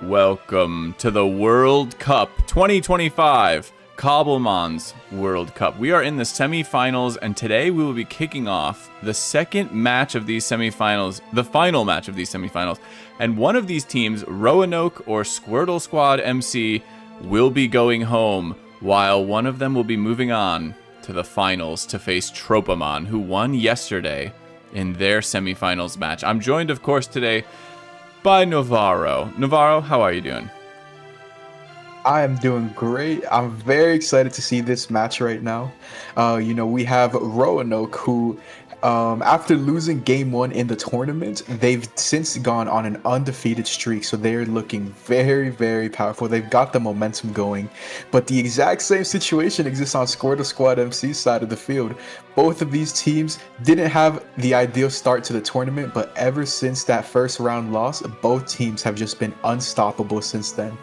Welcome to the World Cup 2025, Cobblemon's World Cup. We are in the semifinals, and today we will be kicking off the second match of these semifinals, the final match of these semifinals. And one of these teams, Roanoke or SquirtleSquadMC, will be going home, while one of them will be moving on to the finals to face Cobblemon, who won yesterday in their semifinals match. I'm joined, of course, today by Novoro. Novoro, how are you doing? I am doing great. I'm very excited to see this match right now. We have Roanoke, who, after losing game 1 in the tournament, they've since gone on an undefeated streak. So they're looking very, very powerful. They've got the momentum going. But the exact same situation exists on SquirtleSquadMC's side of the field. Both of these teams didn't have the ideal start to the tournament, but ever since that first round loss, both teams have just been unstoppable since then.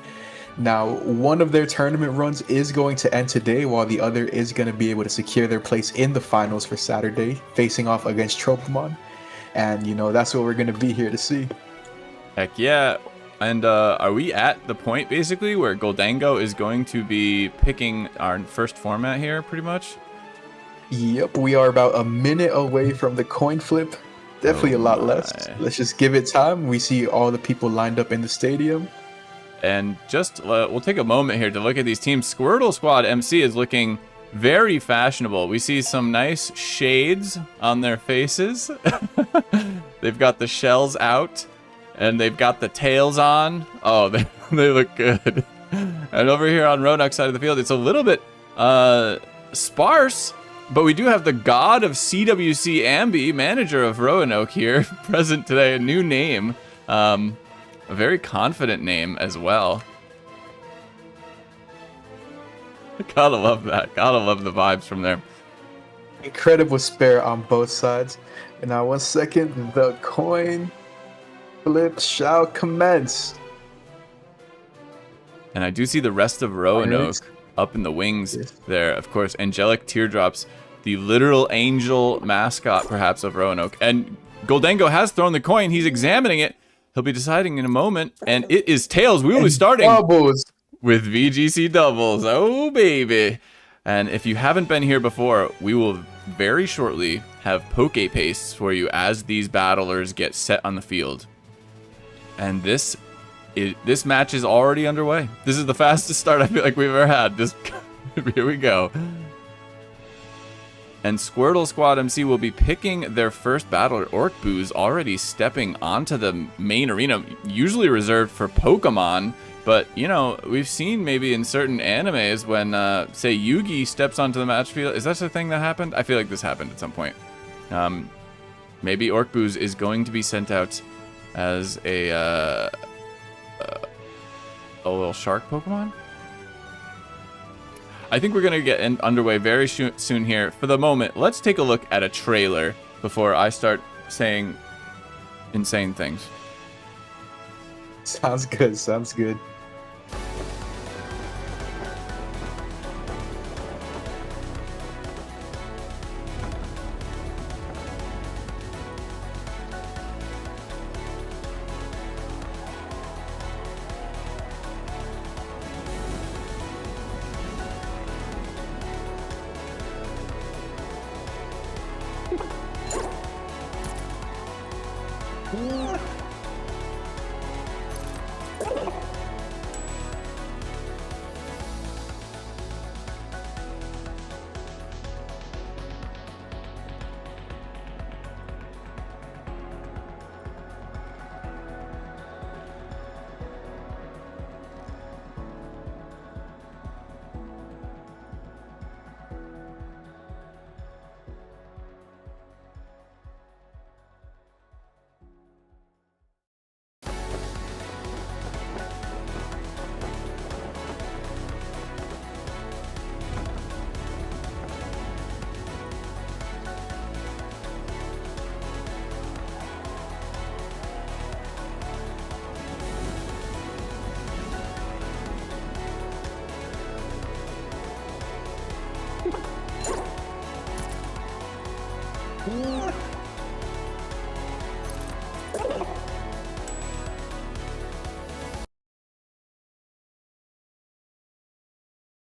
Now, one of their tournament runs is going to end today, while the other is going to be able to secure their place in the finals for Saturday, facing off against Cobblemon. And, that's what we're going to be here to see. Heck yeah. And are we at the point, basically, where Goldango is going to be picking our first format here, pretty much? Yep, we are about a minute away from the coin flip. Definitely a lot less. Let's just give it time. We see all the people lined up in the stadium. And just, we'll take a moment here to look at these teams. SquirtleSquadMC is looking very fashionable. We see some nice shades on their faces. They've got the shells out, and they've got the tails on. Oh, they look good. And over here on Roanoke's side of the field, it's a little bit sparse. But we do have the god of CWC Ambi, manager of Roanoke here, present today. A new name. A very confident name as well. Gotta love that. Gotta love the vibes from there. Incredible spirit on both sides. And now 1 second, the coin flip shall commence. And I do see the rest of Roanoke up in the wings there. Of course, Angelic Teardrops, the literal angel mascot, perhaps, of Roanoke. And Goldango has thrown the coin. He's examining it. He'll be deciding in a moment. And it is tails. We will be starting with VGC doubles. Oh, baby. And if you haven't been here before, we will very shortly have poke pastes for you as these battlers get set on the field. And this match is already underway. This is the fastest start I feel like we've ever had. Just here we go. And SquirtleSquadMC will be picking their first battler. Orc-Boo's already stepping onto the main arena, usually reserved for Pokemon. But, we've seen maybe in certain animes when, say, Yugi steps onto the match field. Is that the thing that happened? I feel like this happened at some point. Maybe Orc-Boo's is going to be sent out as a little shark Pokemon? I think we're going to get underway very soon here. For the moment, let's take a look at a trailer before I start saying insane things. Sounds good, sounds good.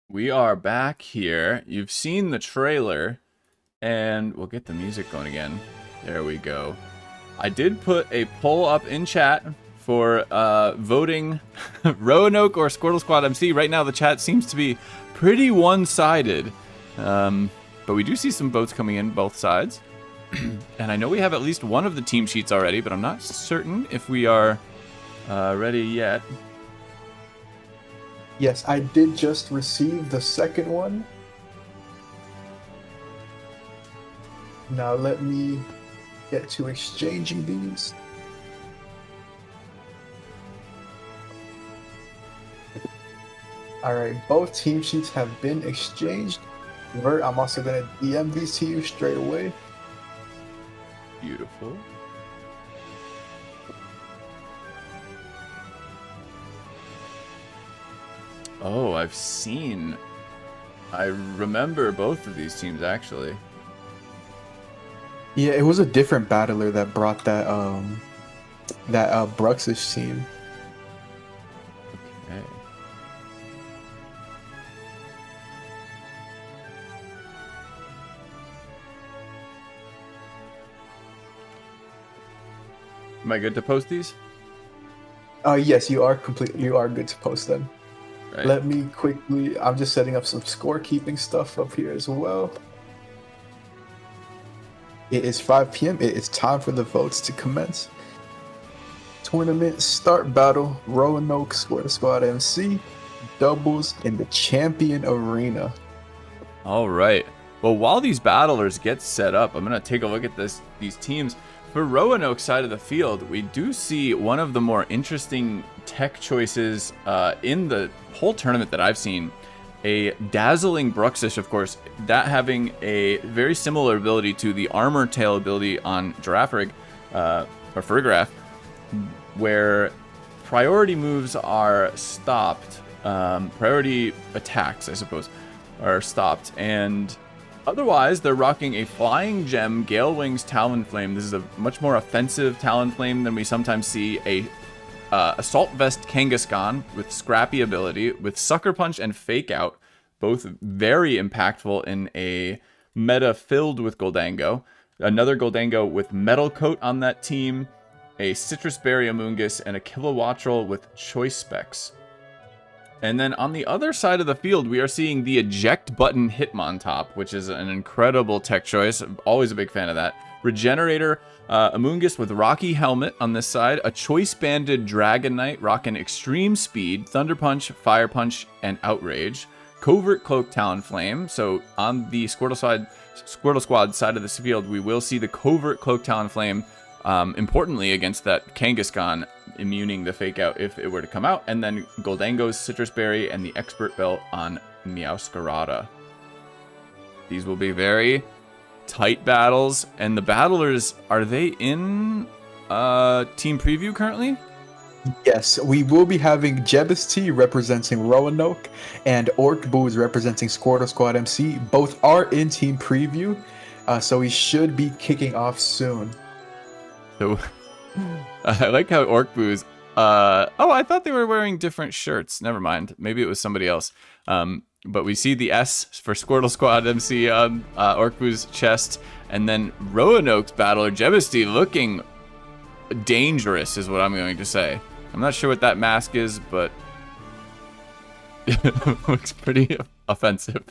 We are back here. You've seen the trailer, and we'll get the music going again. There we go. I did put a poll up in chat for voting Roanoke or SquirtleSquadMC. Right now, the chat seems to be pretty one-sided, but we do see some votes coming in both sides. And I know we have at least one of the team sheets already, but I'm not certain if we are ready yet. Yes, I did just receive the second one. Now let me get to exchanging these. Alright, both team sheets have been exchanged. Vert, I'm also going to DM these to you straight away. Beautiful. Oh, I remember both of these teams, actually. Yeah, it was a different battler that brought that Bruxish team. Okay. Am I good to post these? Yes, you are good to post them. Right. Let me quickly, I'm just setting up some scorekeeping stuff up here as well. It is 5 p.m. It is time for the votes to commence. Tournament start battle, Roanoke SquirtleSquadMC, doubles in the champion arena. All right. Well, while these battlers get set up, I'm going to take a look at these teams. For Roanoke side of the field, we do see one of the more interesting tech choices in the whole tournament that I've seen. A dazzling Bruxish, of course, that having a very similar ability to the armor tail ability on Girafarig, or Furgraf, where priority moves are stopped, priority attacks, I suppose, are stopped, and otherwise, they're rocking a Flying Gem Gale Wings Talonflame. This is a much more offensive Talonflame than we sometimes see. A Assault Vest Kangaskhan with Scrappy ability, with Sucker Punch and Fake Out, both very impactful in a meta filled with Goldango. Another Goldango with Metal Coat on that team, a Citrus Berry Amoonguss, and a Kilowattrel with Choice Specs. And then on the other side of the field, we are seeing the Eject Button Hitmontop, which is an incredible tech choice. I'm always a big fan of that. Regenerator, Amoonguss with Rocky Helmet on this side, a Choice Banded Dragon Knight rocking Extreme Speed, Thunder Punch, Fire Punch, and Outrage. Covert Cloak Talonflame. So on the Squirtle Squad side of this field, we will see the Covert Cloak Talonflame, importantly against that Kangaskhan, immuning the Fake Out if it were to come out, and then Goldango's Citrus Berry and the Expert Belt on Meowscarada. These will be very tight battles, and the battlers, are they in team preview currently? Yes, we will be having Jebesty representing Roanoke and Orc Booze representing SquirtleSquadMC. Both are in team preview, so we should be kicking off soon. So I like how Orc Booze, oh, I thought they were wearing different shirts. Never mind. Maybe it was somebody else. But we see the S for SquirtleSquadMC on Orc Booze's chest. And then Roanoke's battler, Jebesty, looking dangerous is what I'm going to say. I'm not sure what that mask is, but it looks pretty offensive.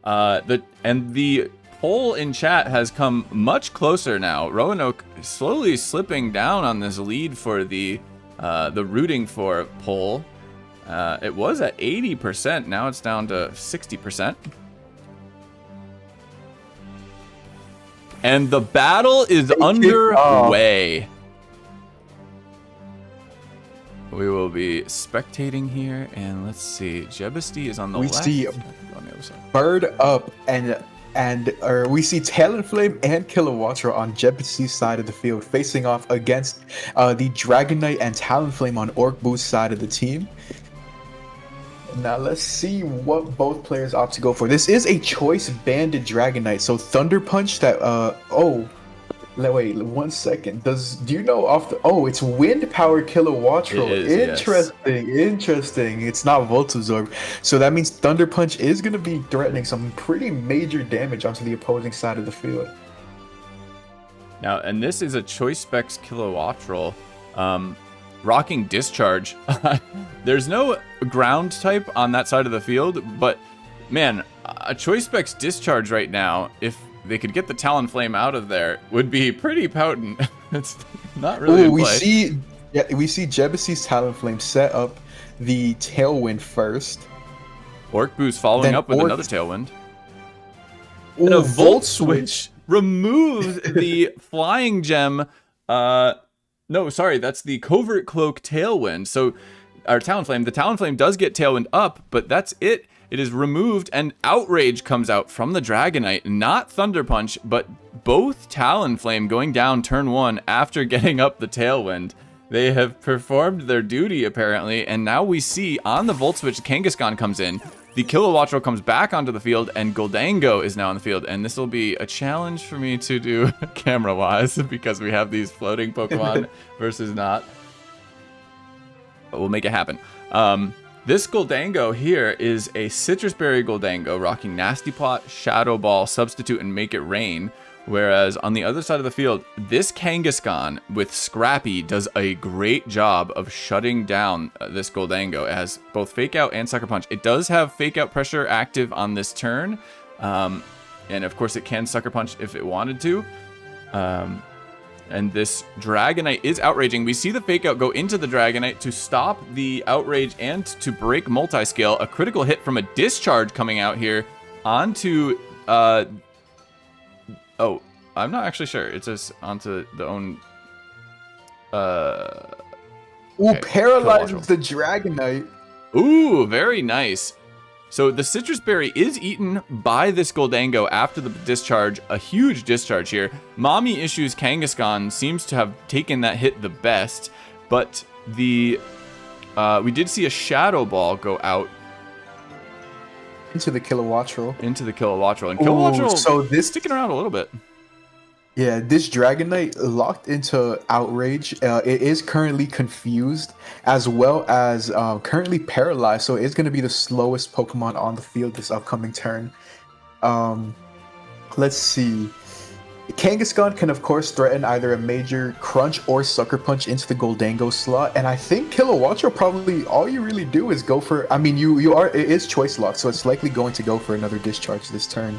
The poll in chat has come much closer now. Roanoke slowly slipping down on this lead for the rooting for poll. It was at 80%. Now it's down to 60%. And the battle is underway. We will be spectating here, and let's see. Jebesty is on the left. We see on the other side. Bird Up and we see Talonflame and Kilowattrel on Jebesty's side of the field, facing off against the Dragon Knight and Talonflame on Orc Boo's side of the team. Now let's see what both players opt to go for. This is a choice banded Dragonite. So Thunder Punch that wait 1 second. Do you know off the it's Wind Power Kilowattrel. Interesting, yes. Interesting. It's not Volt Absorb. So that means Thunder Punch is gonna be threatening some pretty major damage onto the opposing side of the field. Now, and this is a Choice Specs Kilowattrel. Rocking Discharge. There's no ground type on that side of the field, but man, a Choice Specs Discharge right now, if they could get the Talonflame out of there, would be pretty potent. It's not really we see Jebusi's Talonflame set up the Tailwind first. Orc Boost following up with another Tailwind. And a Volt Switch removes the Flying Gem. No, sorry, that's the Covert Cloak Tailwind. So, our Talonflame, the Talonflame does get Tailwind up, but that's it. It is removed, and Outrage comes out from the Dragonite. Not Thunder Punch, but both Talonflame going down turn 1 after getting up the Tailwind. They have performed their duty, apparently, and now we see on the Volt Switch, Kangaskhan comes in. The Kilowattrel comes back onto the field, and Goldango is now on the field. And this will be a challenge for me to do camera-wise, because we have these floating Pokemon versus not. But we'll make it happen. This Goldango here is a Citrus Berry Goldango, rocking Nasty Plot, Shadow Ball, Substitute, and Make It Rain. Whereas on the other side of the field, this Kangaskhan with Scrappy does a great job of shutting down this Goldango. It has both Fake Out and Sucker Punch. It does have Fake Out pressure active on this turn. And of course it can Sucker Punch if it wanted to. And this Dragonite is outraging. We see the Fake Out go into the Dragonite to stop the Outrage and to break Multiscale. A critical hit from a Discharge coming out here onto... oh, I'm not actually sure. It says onto the own... okay, paralyzes the Dragonite. Ooh, very nice. So the Citrus Berry is eaten by this Goldango after the Discharge. A huge Discharge here. Mommy Issues Kangaskhan seems to have taken that hit the best. But the we did see a Shadow Ball go out. Into the Kilowattrel. And Kilowattrel so this sticking around a little bit. Yeah, this Dragonite locked into Outrage. It is currently confused as well as currently paralyzed. So it's going to be the slowest Pokemon on the field this upcoming turn. Let's see. Kangaskhan can of course threaten either a major Crunch or Sucker Punch into the Goldango slot, and I think Kilowattrel probably all you really do is go for. I mean, it is choice locked, so it's likely going to go for another Discharge this turn.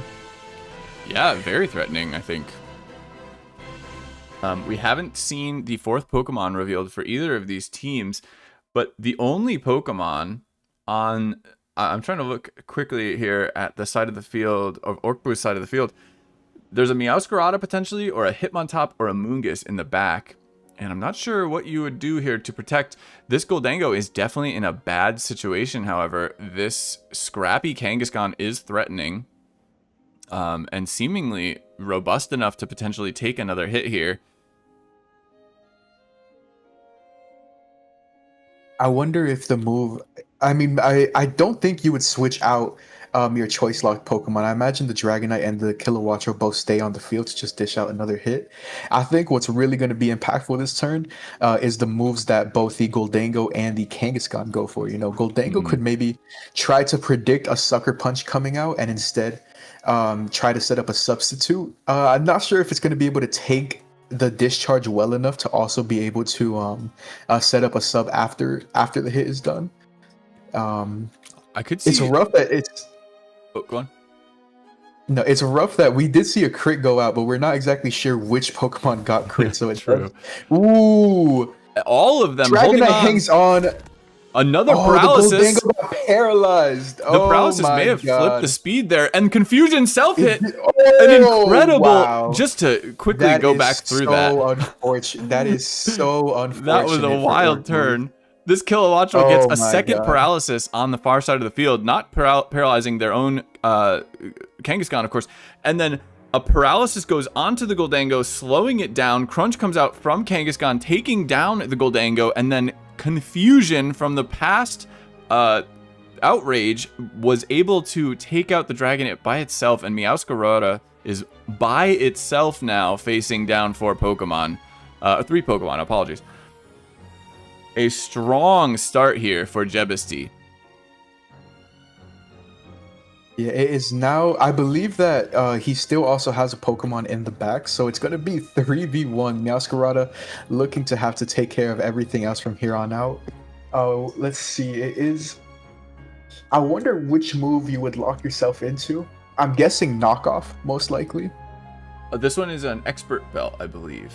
Yeah, very threatening, I think. We haven't seen the 4th Pokemon revealed for either of these teams, but the only Pokemon on... I'm trying to look quickly here at the side of the field, of Orkboo's side of the field. There's a Meowscarada potentially, or a Hitmontop, or a Moongus in the back. And I'm not sure what you would do here to protect. This Goldango is definitely in a bad situation, however. This scrappy Kangaskhan is threatening. And seemingly robust enough to potentially take another hit here. I wonder if the move... I mean, I don't think you would switch out your choice locked Pokemon. I imagine the Dragonite and the Kilowattrel both stay on the field to just dish out another hit. I think what's really going to be impactful this turn is the moves that both the Goldango and the Kangaskhan go for. You know, Goldango could maybe try to predict a Sucker Punch coming out and instead try to set up a substitute. I'm not sure if it's going to be able to take the Discharge well enough to also be able to set up a sub after the hit is done. I could see it's rough that it's... Oh, go on. No, it's rough that we did see a crit go out, but we're not exactly sure which Pokemon got crit. So it's true. Ooh, all of them. Dragonite hangs on. Another paralysis. The Goldango got paralyzed. The paralysis may have flipped the speed there, and Confusion self hit. An incredible. Wow. Just to quickly go back through that. Unfortunate. That is so unfortunate. That was a wild turn. This Kilowattrel gets a second paralysis on the far side of the field, not paralyzing their own Kangaskhan, of course. And then a paralysis goes onto the Goldango, slowing it down. Crunch comes out from Kangaskhan, taking down the Goldango, and then Confusion from the past Outrage was able to take out the Dragonite by itself, and Meowscarada is by itself now facing down 4 Pokemon. 3 Pokemon, apologies. A strong start here for Jebesty. Yeah, it is now. I believe that he still also has a Pokemon in the back, so it's going to be 3v1. Meowscarada looking to have to take care of everything else from here on out. Let's see. It is. I wonder which move you would lock yourself into. I'm guessing knockoff, most likely. This one is an expert belt, I believe.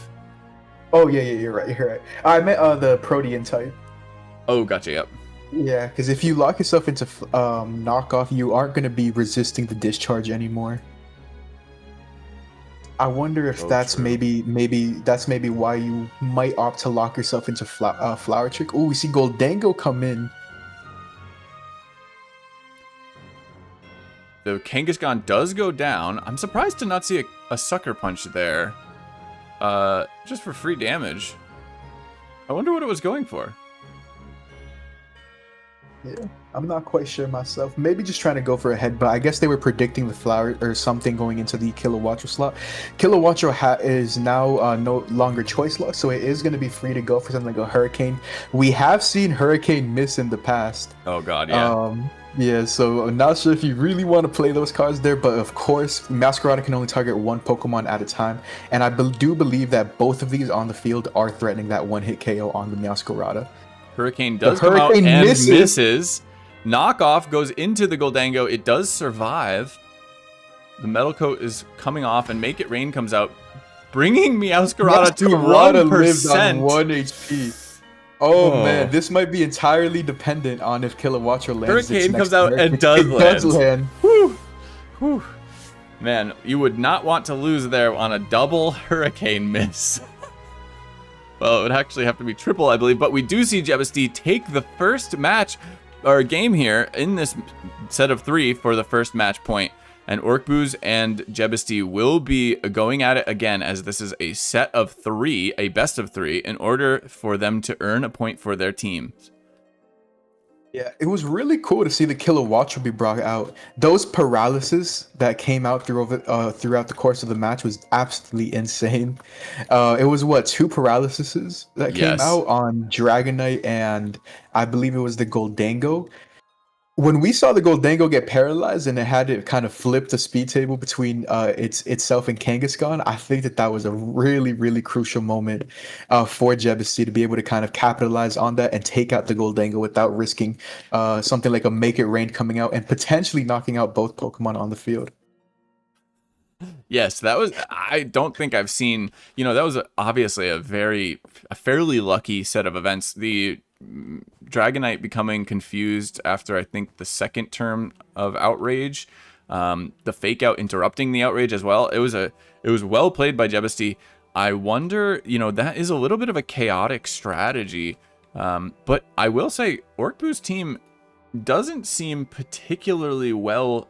Oh yeah, you're right. I meant the Protean type. Oh, gotcha. Yep. Yeah, because if you lock yourself into knockoff, you aren't going to be resisting the discharge anymore. I wonder if that's true. maybe why you might opt to lock yourself into Flower Trick. Oh, we see Goldango come in. The Kangaskhan does go down. I'm surprised to not see a Sucker Punch there. Just for free damage. I wonder what it was going for. Yeah, I'm not quite sure myself. Maybe just trying to go for a headbutt. I guess they were predicting the flower or something going into the Kilowattrel slot. Kilowattrel is now no longer choice locked, so it is going to be free to go for something like a Hurricane. We have seen Hurricane miss in the past. Oh god, yeah. Yeah, so I'm not sure if you really want to play those cards there, but of course, Meowscarada can only target 1 Pokemon at a time, and I do believe that both of these on the field are threatening that one-hit KO on the Meowscarada. Hurricane does come out and misses. Knockoff goes into the Goldango. It does survive. The Metal Coat is coming off, and Make It Rain comes out, bringing Meowscarada to 1%. Lives on 1 HP. Oh man, this might be entirely dependent on if Kilowattrel lands. Hurricane comes out and does land. Whew. Whew. Man, you would not want to lose there on a double Hurricane miss. Well, it would actually have to be triple, I believe. But we do see Jebesty take the first match or game here in this set of 3 for the first match point. And Orkbooz and Jebesty will be going at it again, as this is a set of 3, a best of 3, in order for them to earn a point for their teams. Yeah, it was really cool to see the Kilowattrel be brought out. Those paralysis that came out throughout the course of the match was absolutely insane. It was what, 2 paralyses that came out on Dragonite and I believe it was the Goldango. When we saw the Goldango get paralyzed and it had to kind of flip the speed table between itself and Kangaskhan, I think that was a really, really crucial moment for Jebesty to be able to kind of capitalize on that and take out the Goldango without risking something like a Make It Rain coming out and potentially knocking out both Pokemon on the field. Yes, that was, I don't think I've seen, that was obviously a fairly lucky set of events. The Dragonite becoming confused after, I think, the second term of Outrage. The Fake Out interrupting the Outrage as well. It was well played by Jebesty. I wonder, that is a little bit of a chaotic strategy. But I will say, Orkboo's team doesn't seem particularly well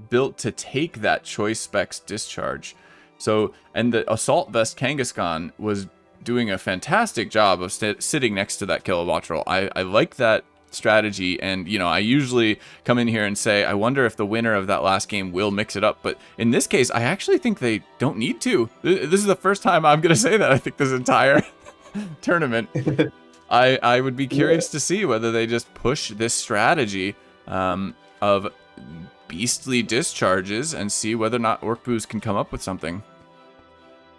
built to take that Choice Specs discharge. So, and the Assault Vest Kangaskhan was doing a fantastic job of sitting next to that Kilowattrel. I like that strategy, and I usually come in here and say I wonder if the winner of that last game will mix it up, but in this case I actually think they don't need to. This is the first time I'm gonna say that, I think, this entire tournament. I would be curious to see whether they just push this strategy of beastly discharges and see whether or not Orkbooz can come up with something.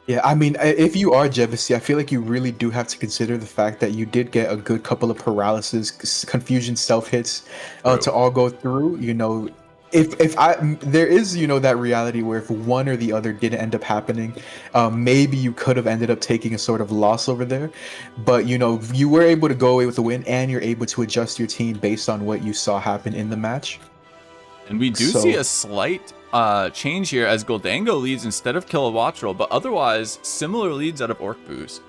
Yeah, I mean, if you are Jebesty, I feel like you really do have to consider the fact that you did get a good couple of paralysis, confusion, self hits to all go through. There is that reality where if one or the other didn't end up happening, maybe you could have ended up taking a sort of loss over there. But you were able to go away with a win, and you're able to adjust your team based on what you saw happen in the match. And we do see a slight change here as Goldango leads instead of Kilowattrel, but otherwise similar leads out of Orkbooz.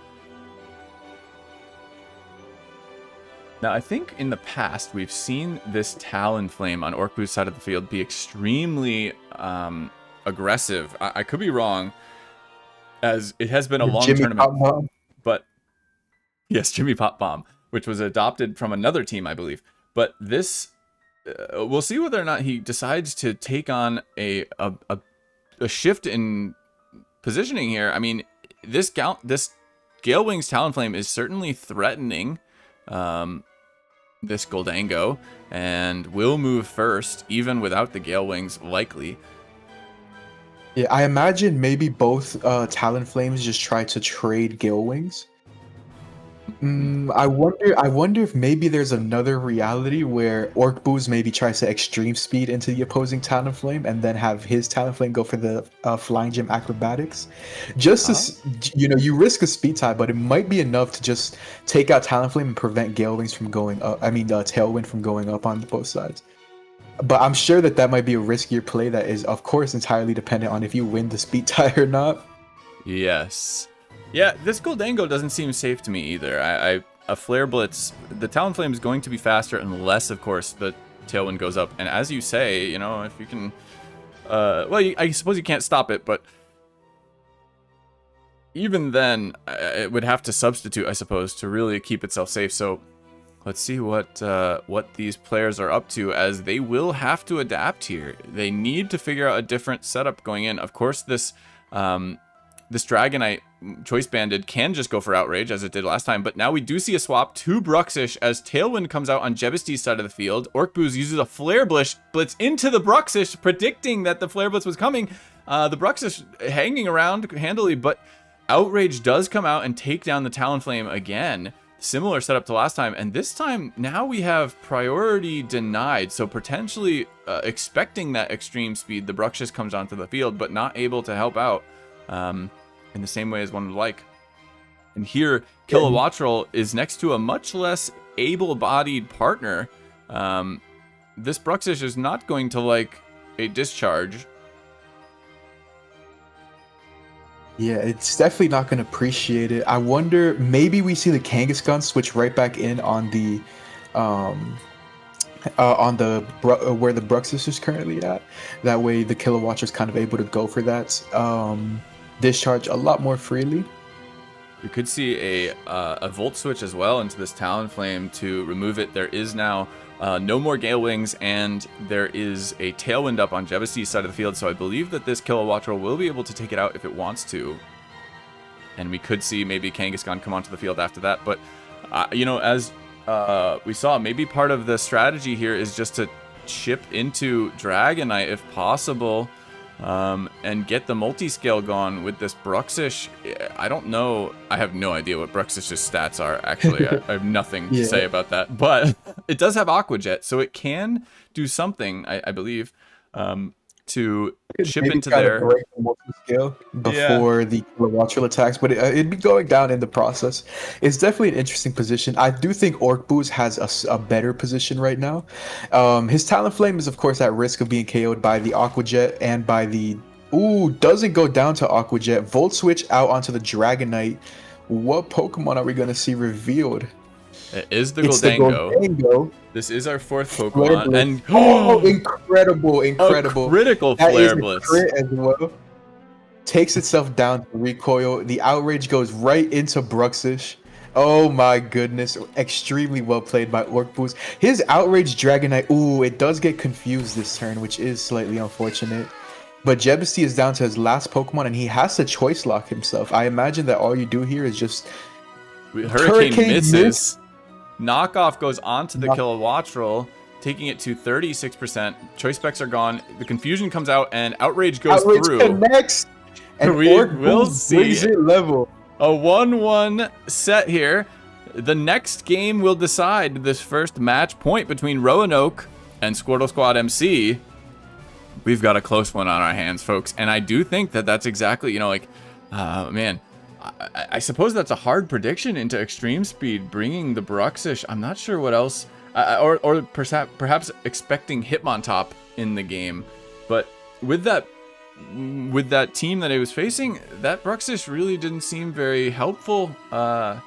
Now, I think in the past we've seen this Talonflame on Orkbooz's side of the field be extremely aggressive. I could be wrong, as it has been a long tournament. But yes, Jimmy Pop Bomb, which was adopted from another team, I believe. But this we'll see whether or not he decides to take on a shift in positioning here. I mean, this Gale Wings Talonflame is certainly threatening this Goldango, and will move first, even without the Gale Wings, likely. Yeah, I imagine maybe both Talonflames just try to trade Gale Wings. I wonder if maybe there's another reality where Orc-Booz maybe tries to extreme speed into the opposing Talonflame and then have his Talonflame go for the Flying Gym Acrobatics. Just to, you risk a speed tie, but it might be enough to just take out Talonflame and prevent Gale Wings from going up. I mean, Tailwind from going up on both sides. But I'm sure that might be a riskier play that is, of course, entirely dependent on if you win the speed tie or not. Yes. Yeah, this Goldango doesn't seem safe to me either. A Flare Blitz, the Talonflame is going to be faster unless, of course, the Tailwind goes up. And as you say, if you can... I suppose you can't stop it, but... even then, it would have to substitute, I suppose, to really keep itself safe. So let's see what these players are up to, as they will have to adapt here. They need to figure out a different setup going in. Of course, this Dragonite Choice Banded can just go for Outrage, as it did last time, but now we do see a swap to Bruxish as Tailwind comes out on Jebusty's side of the field. Orc-Booz uses a Flare Blitz into the Bruxish, predicting that the Flare Blitz was coming. The Bruxish hanging around handily, but Outrage does come out and take down the Talonflame again. Similar setup to last time, and this time now we have priority denied, so potentially expecting that extreme speed, the Bruxish comes onto the field, but not able to help out in the same way as one would like. And here, Kilowattrel is next to a much less able-bodied partner. This Bruxish is not going to like a discharge. Yeah, it's definitely not going to appreciate it. I wonder, maybe we see the Kangaskhan switch right back in on the where the Bruxish is currently at. That way the Kilowattrel is kind of able to go for that discharge a lot more freely. We could see a Volt Switch as well into this Talonflame to remove it. There is now no more Gale Wings, and there is a Tailwind up on Jebusty's side of the field, so I believe that this Kilowattrel will be able to take it out if it wants to. And we could see maybe Kangaskhan come onto the field after that, but, as we saw, maybe part of the strategy here is just to chip into Dragonite if possible, and get the multi-scale gone with this Bruxish. I don't know. I have no idea what Bruxish's stats are, actually. I have nothing to say about that. But it does have Aqua Jet, so it can do something, I believe, to chip into there. Break the multi-scale before the Kilowattrel attacks, but it'd be going down in the process. It's definitely an interesting position. I do think Orc-Booz has a better position right now. His Talonflame is, of course, at risk of being KO'd by the Aqua Jet and by the... Ooh, doesn't go down to Aqua Jet. Volt Switch out onto the Dragonite. What Pokemon are we going to see revealed? It is the Goldango. This is our fourth Pokemon. And incredible. A critical Flare Blitz. Crit as well. Takes itself down to recoil. The Outrage goes right into Bruxish. Oh my goodness. Extremely well played by Orc-Booz. His Outrage Dragonite, ooh, it does get confused this turn, which is slightly unfortunate. But Jebusty is down to his last Pokemon, and he has to choice lock himself. I imagine that all you do here is just... Hurricane misses. Knockoff goes onto the Kilowattrel, taking it to 36%. Choice specs are gone. The confusion comes out, and Outrage goes through. Connects, and we will see level. A 1-1 set here. The next game will decide this first match point between Roanoke and SquirtleSquadMC. We've got a close one on our hands, folks. And I do think that that's exactly, man... I suppose that's a hard prediction into extreme speed, bringing the Bruxish. I'm not sure what else, or perhaps expecting Hitmontop in the game. But with that team that he was facing, that Bruxish really didn't seem very helpful. The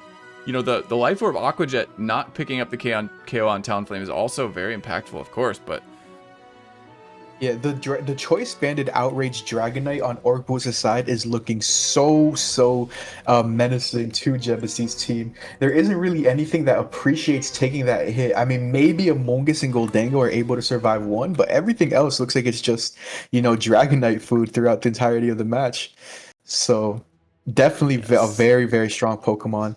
Life Orb Aqua Jet not picking up the KO on Talonflame is also very impactful, of course, but Yeah, the choice banded outrage Dragonite on Orc side is looking so menacing to Jebusi's team. There isn't really anything that appreciates taking that hit. I mean, maybe Amoonguss and Goldango are able to survive one, but everything else looks like it's just, Dragonite food throughout the entirety of the match. So definitely a Yes. very strong Pokemon.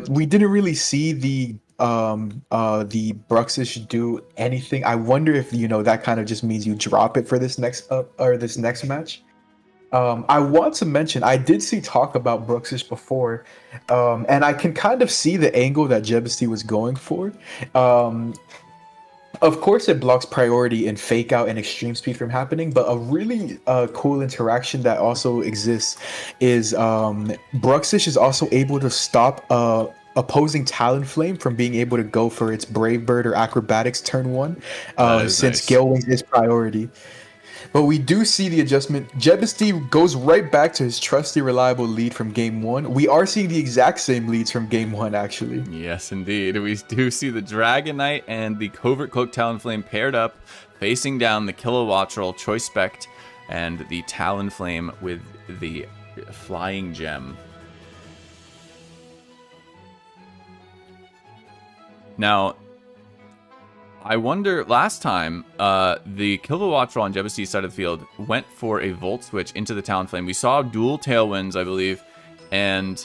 We didn't really see the Bruxish do anything. I wonder if that kind of just means you drop it for this next or this next match. I want to mention I did see talk about Bruxish before, and I can kind of see the angle that Jebusi was going for. Um, of course, it blocks priority and fake out and extreme speed from happening, but a really cool interaction that also exists is Bruxish is also able to stop opposing Talonflame from being able to go for its Brave Bird or Acrobatics turn one, That is since nice. Gale Wing is priority. But we do see the adjustment. Jebusti goes right back to his trusty, reliable lead from game one. We are seeing the exact same leads from game one, actually. Yes, indeed. We do see the Dragonite and the Covert Cloak Talonflame paired up, facing down the Kilowattrel Choice Spect and the Talonflame with the Flying Gem. Now, I wonder, last time, the Kilowattrel on Jebusi's side of the field went for a Volt Switch into the Talonflame. We saw dual Tailwinds, I believe, and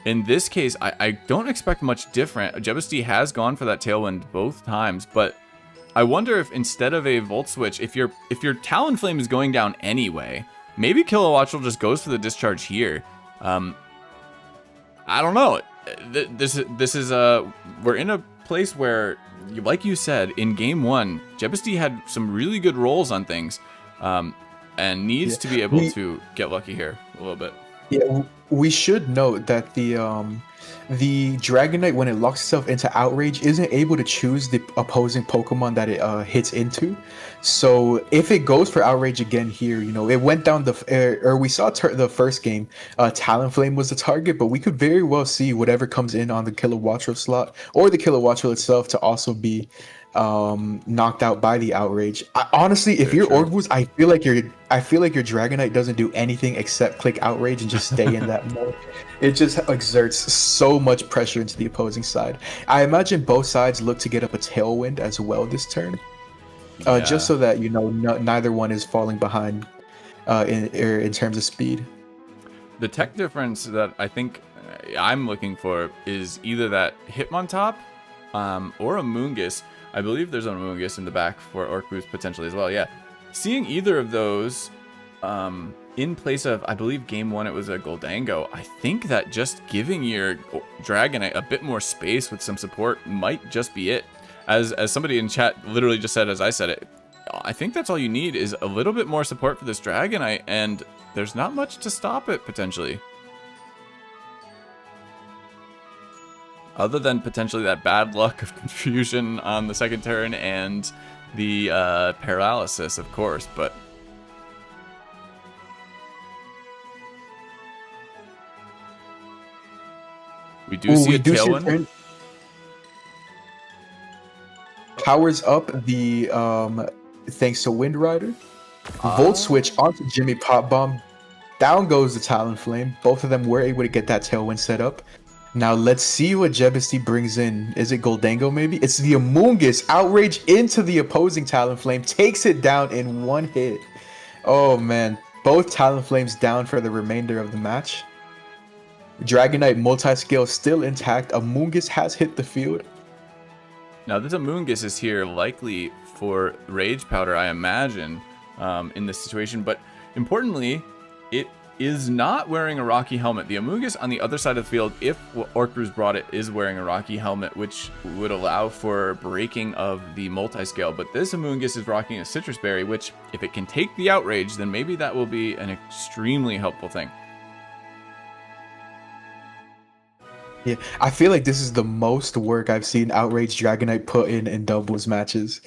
in this case, I don't expect much different. Jebusi has gone for that Tailwind both times, but I wonder if instead of a Volt Switch, if your Talonflame is going down anyway, maybe Kilowattrel just goes for the Discharge here. I don't know. This is we're in a place where, like you said, in game one, Jebusi had some really good rolls on things, and needs to be able to get lucky here a little bit. Yeah, we should note that the Dragonite, when it locks itself into Outrage, isn't able to choose the opposing Pokemon that it hits into. So if it goes for Outrage again here, it went down or we saw the first game, Talonflame was the target, but we could very well see whatever comes in on the Kilowattrel slot or the Kilowattrel itself to also be knocked out by the Outrage. Honestly, if you're Orgboost, I feel like your Dragonite doesn't do anything except click Outrage and just stay in that mode. It just exerts so much pressure into the opposing side. I imagine both sides look to get up a Tailwind as well this turn, just so that neither one is falling behind in terms of speed. The tech difference that I think I'm looking for is either that Hitmontop or a Moongus. I believe there's a Amoonguss in the back for Orc-Boost potentially as well. Yeah. Seeing either of those in place of, I believe game one, it was a Goldango. I think that just giving your Dragonite a bit more space with some support might just be it. As somebody in chat literally just said, as I said it, I think that's all you need is a little bit more support for this Dragonite, and there's not much to stop it potentially. Other than potentially that bad luck of confusion on the second turn and the paralysis, of course, but we do see a Tailwind. Powers up the thanks to Wind Rider. Volt Switch onto Jimmy Pop Bomb. Down goes the Talonflame. Both of them were able to get that Tailwind set up. Now let's see what Jebusi brings in. Is it Goldango maybe? It's the Amoonguss. Outrage into the opposing Talonflame. Takes it down in one hit. Oh man. Both Talonflames down for the remainder of the match. Dragonite multi-scale still intact. Amoonguss has hit the field. Now this Amoonguss is here likely for Rage Powder, I imagine, in this situation. But importantly, it is not wearing a Rocky Helmet. The Amoonguss on the other side of the field, if Orc-Boost brought it, is wearing a Rocky Helmet, which would allow for breaking of the multi-scale. But this Amoonguss is rocking a Citrus Berry, which, if it can take the Outrage, then maybe that will be an extremely helpful thing. Yeah, I feel like this is the most work I've seen Outrage Dragonite put in doubles matches.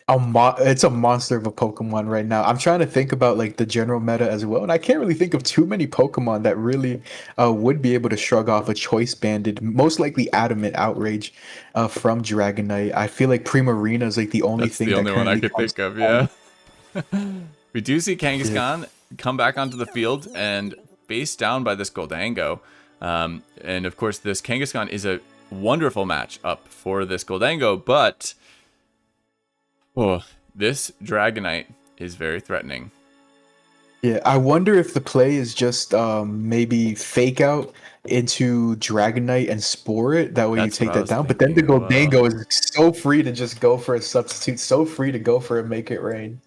It's a monster of a Pokemon right now. I'm trying to think about like the general meta as well, and I can't really think of too many Pokemon that really would be able to shrug off a choice banded, most likely adamant Outrage from Dragonite. I feel like Primarina is like the only That's thing the that only one I could think of, yeah. We do see Kangaskhan come back onto the field and face down by this Goldango. And of course, this Kangaskhan is a wonderful match up for this Goldango, but this Dragonite is very threatening. Yeah, I wonder if the play is just maybe fake out into Dragonite and Spore it. That way That's you what take I that was down. But then the thinking as well. Goldango is so free to just go for a substitute, so free to go for a Make It Rain.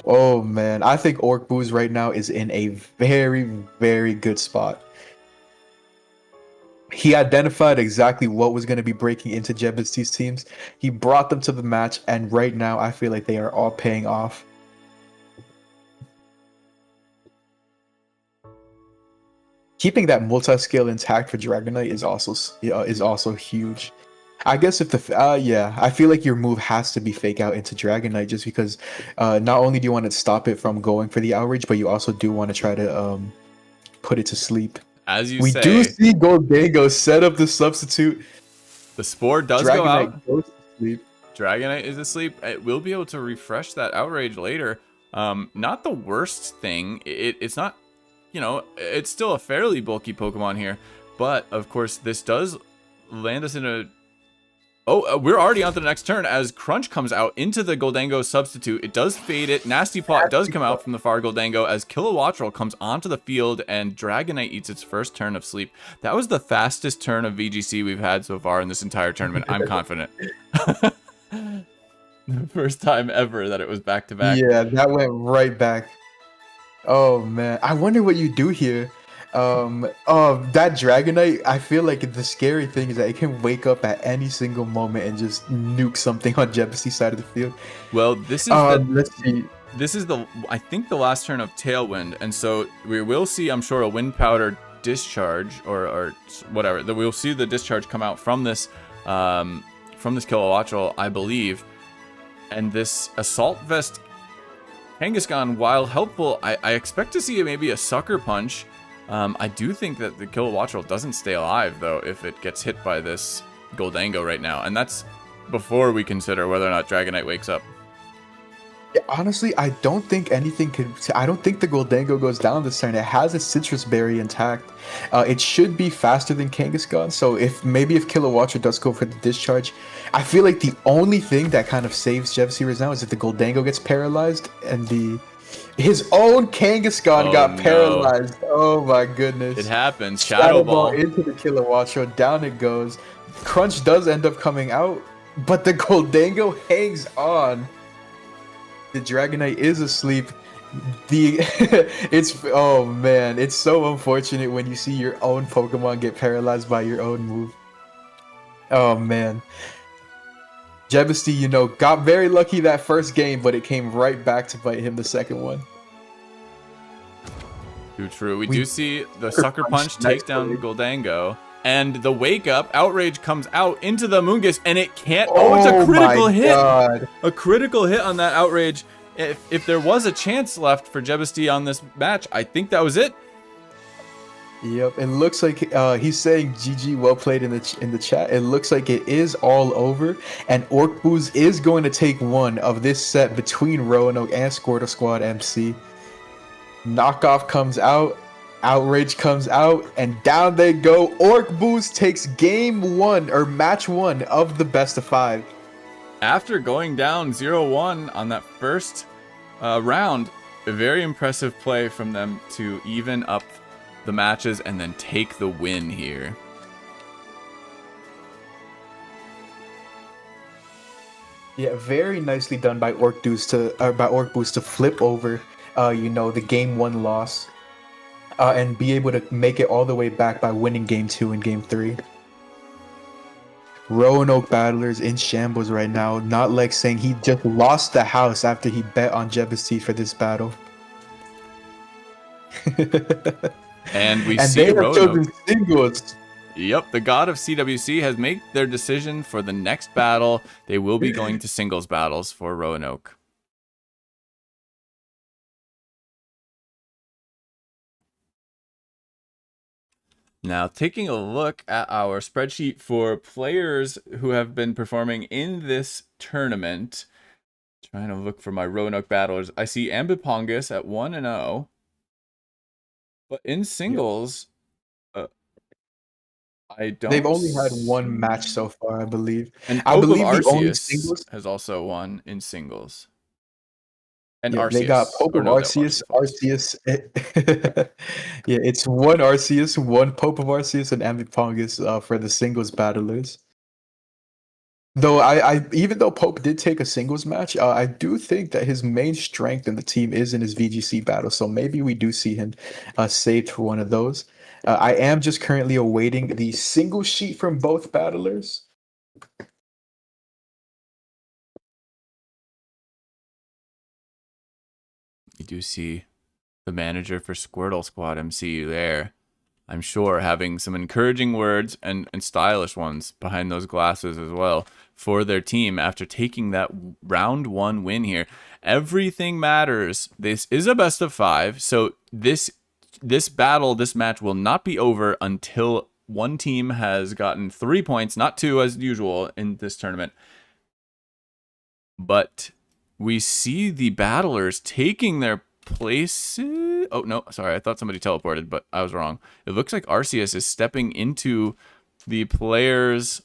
Oh man, I think Orc Booze right now is in a very, very good spot. He identified exactly what was going to be breaking into Jebusty's teams. He brought them to the match, and right now I feel like they are all paying off. Keeping that multi-scale intact for Dragonite is also huge. I guess if the yeah, I feel like your move has to be fake out into Dragonite just because not only do you want to stop it from going for the outrage, but you also do want to try to put it to sleep. As you We say, do see Goldango set up the substitute. the Spore does Dragonite go out. goes to sleep. Dragonite is asleep. It will be able to refresh that outrage later. Not the worst thing. It's not, you know, it's still a fairly bulky Pokemon here. But, of course, this does land us in a... Oh, we're already on to the next turn as Crunch comes out into the Goldango substitute. It does fade it. Nasty Plot does come out from the far Goldango as Kilowattrel comes onto the field and Dragonite eats its first turn of sleep. That was the fastest turn of VGC we've had so far in this entire tournament. I'm confident. The first time ever that it was back-to-back. Yeah, that went right back. Oh man, I wonder what you do here. That Dragonite, I feel like the scary thing is that it can wake up at any single moment and just nuke something on Jebusty's side of the field. Well, this is let's see. This is I think the last turn of Tailwind, and so we will see, I'm sure, a Wind Powder discharge or whatever. That we'll see the discharge come out from this Kilowattrel, I believe. And this Assault Vest Kangaskhan, while helpful, I expect to see maybe a Sucker Punch. I do think that the Kilowattrel doesn't stay alive, though, if it gets hit by this Goldango right now. And that's before we consider whether or not Dragonite wakes up. Yeah, honestly, I don't think anything could... I don't think the Goldango goes down this turn. It has a Citrus Berry intact. It should be faster than Kangaskhan, so if Kilowattrel does go for the discharge, I feel like the only thing that kind of saves Jebusy right now is if the Goldango gets paralyzed and his own Kangaskhan got paralyzed. Oh my goodness. It happens. Shadow Ball into the Kilowattrel. Down it goes. Crunch does end up coming out, but the Goldango hangs on. The Dragonite is asleep. Oh man, it's so unfortunate when you see your own Pokemon get paralyzed by your own move. Oh man. Jebusty, you know, got very lucky that first game, but it came right back to bite him the second one. Too true. We do see the Sucker Punch take down Goldango. And the Wake Up, Outrage comes out into the Moongus, and it can't... Oh, it's a critical hit! God. A critical hit on that Outrage. If there was a chance left for Jebusty on this match, I think that was it. Yep, it looks like he's saying GG, well played in the chat. It looks like it is all over, and Orc Booze is going to take one of this set between Roanoke and SquirtleSquadMC. Knockoff comes out, Outrage comes out, and down they go. Orc Booze takes game one, or match one, of the best of 5. After going down 0-1 on that first round, a very impressive play from them to even up the matches and then take the win here. Yeah, very nicely done by Orc Booze to flip over, you know, the game 1 loss, and be able to make it all the way back by winning game 2 and game 3. Roanoke battlers in shambles right now. Not like saying he just lost the house after he bet on Jebusty for this battle. And we see they have chosen singles. Yep, the god of CWC has made their decision for the next battle. They will be going to singles battles for Roanoke. Now, taking a look at our spreadsheet for players who have been performing in this tournament, Trying to look for my Roanoke battlers. I see Ambipongus at 1-0. But in singles, I They've don't only had one match see... so far, I believe. And I Pope of believe the only Arceus singles. has also won in singles. And Yeah, they got Arceus. Pope Or of no, that was Arceus, Arceus. Arceus. Yeah, it's one Arceus, one Pope of Arceus, and Ambipongus for the singles battlers. Though even though Pope did take a singles match, I do think that his main strength in the team is in his VGC battle. So maybe we do see him saved for one of those. I am just currently awaiting the single sheet from both battlers. You do see the manager for SquirtleSquadMC there. I'm sure having some encouraging words and stylish ones behind those glasses as well for their team after taking that round 1 win here. Everything matters. This is a best of 5, so this match will not be over until one team has gotten 3 points, not 2 as usual in this tournament. But we see the battlers taking their places. Oh, no, sorry. I thought somebody teleported, but I was wrong. It looks like Arceus is stepping into the players.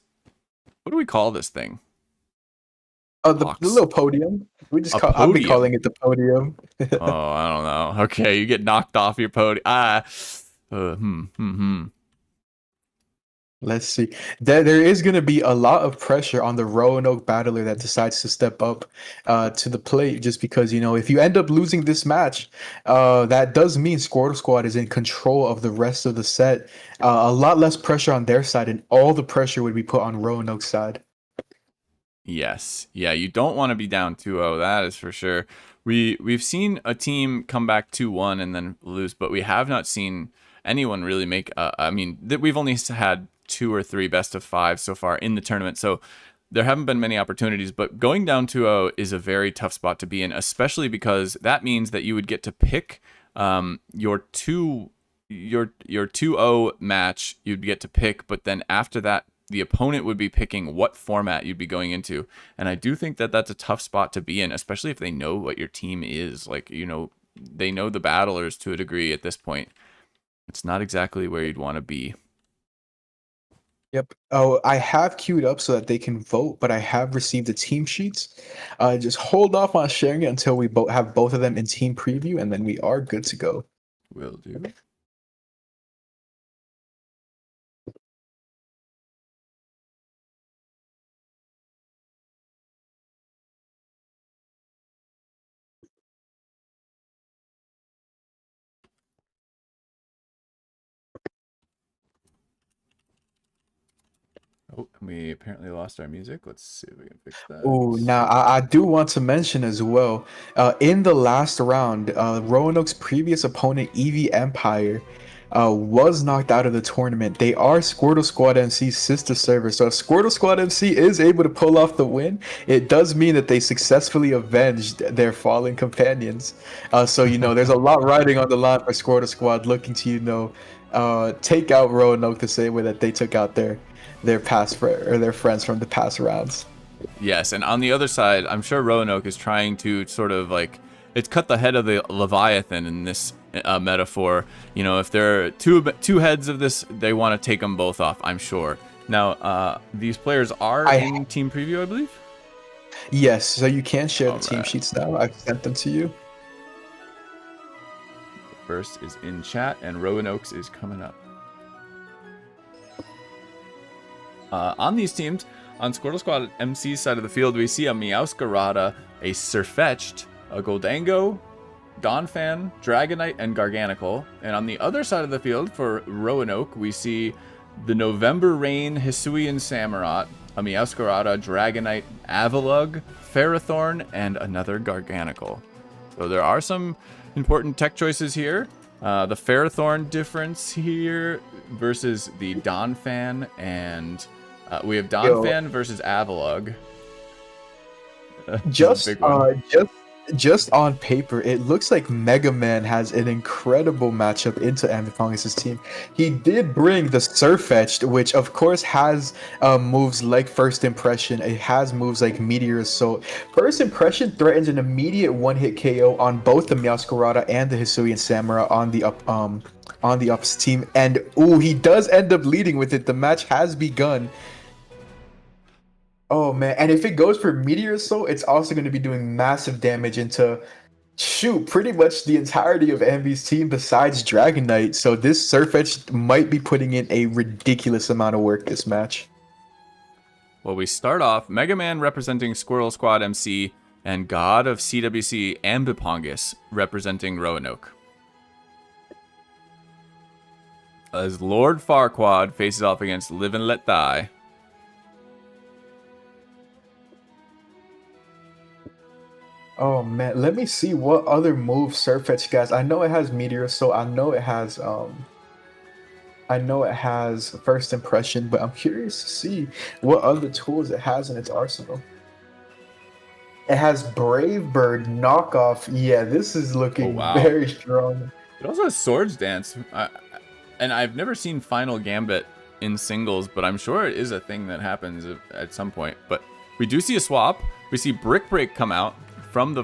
What do we call this thing? The little podium. I've been calling it the podium. Oh, I don't know. Okay, you get knocked off your podium. Let's see. There is going to be a lot of pressure on the Roanoke battler that decides to step up to the plate, just because, if you end up losing this match, that does mean Squirtle Squad is in control of the rest of the set. A lot less pressure on their side, and all the pressure would be put on Roanoke's side. Yes. Yeah, you don't want to be down 2-0, that is for sure. We've seen a team come back 2-1 and then lose, but we have not seen anyone really make we've only had 2 or 3 best of 5 so far in the tournament, so there haven't been many opportunities. But going down 2-0 is a very tough spot to be in, especially because that means that you would get to pick your 2-0 match. You'd get to pick, but then after that, the opponent would be picking what format you'd be going into. And I do think that that's a tough spot to be in, especially if they know what your team is. Like, they know the battlers to a degree at this point. It's not exactly where you'd want to be. Yep. Oh, I have queued up so that they can vote, but I have received the team sheets. Just hold off on sharing it until we have both of them in team preview, and then we are good to go. Will do. Oh, we apparently lost our music. Let's see if we can fix that. Oh, now I do want to mention as well, in the last round, Roanoke's previous opponent, Eevee Empire, was knocked out of the tournament. They are SquirtleSquadMC's sister server, so if SquirtleSquadMC is able to pull off the win, it does mean that they successfully avenged their fallen companions. So there's a lot riding on the line for SquirtleSquad, looking to take out Roanoke the same way that they took out their their friends from the past rounds. Yes, and on the other side, I'm sure Roanoke is trying to sort of it's cut the head of the Leviathan in this metaphor. If there are two heads of this, they want to take them both off, I'm sure. Now, these players are in team preview, I believe? Yes, so you can share the team sheets now. I've sent them to you. The first is in chat, and Roanoke's is coming up. On these teams, on SquirtleSquadMC's side of the field, we see a Meowscarada, a Sirfetch'd, a Goldango, Donphan, Dragonite, and Garganical. And on the other side of the field, for Roanoke, we see the November Rain, Hisuian Samurott, a Meowscarada, Dragonite, Avalugg, Ferrothorn, and another Garganical. So there are some important tech choices here. The Ferrothorn difference here versus the Donphan, and we have Donphan versus Avalugg. Just just on paper, it looks like Mega Man has an incredible matchup into Ambipongus' team. He did bring the Surfetched, which of course has moves like First Impression. It has moves like Meteor Assault. First Impression threatens an immediate one-hit KO on both the Meowscarada and the Hisuian Samura on the opposite team. And ooh, he does end up leading with it. The match has begun. Oh man, and if it goes for Meteor Assault, it's also going to be doing massive damage into shoot pretty much the entirety of Ambi's team besides Dragon Knight. So this Surfetch might be putting in a ridiculous amount of work this match. Well, we start off Mega Man representing SquirtleSquadMC and God of CWC Ambipongus representing Roanoke. As Lord Farquaad faces off against Live and Let Die. Oh man, let me see what other moves Surfetch has. I know it has Meteor, so I know it has First Impression, but I'm curious to see what other tools it has in its arsenal. It has Brave Bird knockoff. Yeah, this is looking very strong. It also has Swords Dance, and I've never seen Final Gambit in singles, but I'm sure it is a thing that happens at some point. But we do see a swap. We see Brick Break come out from the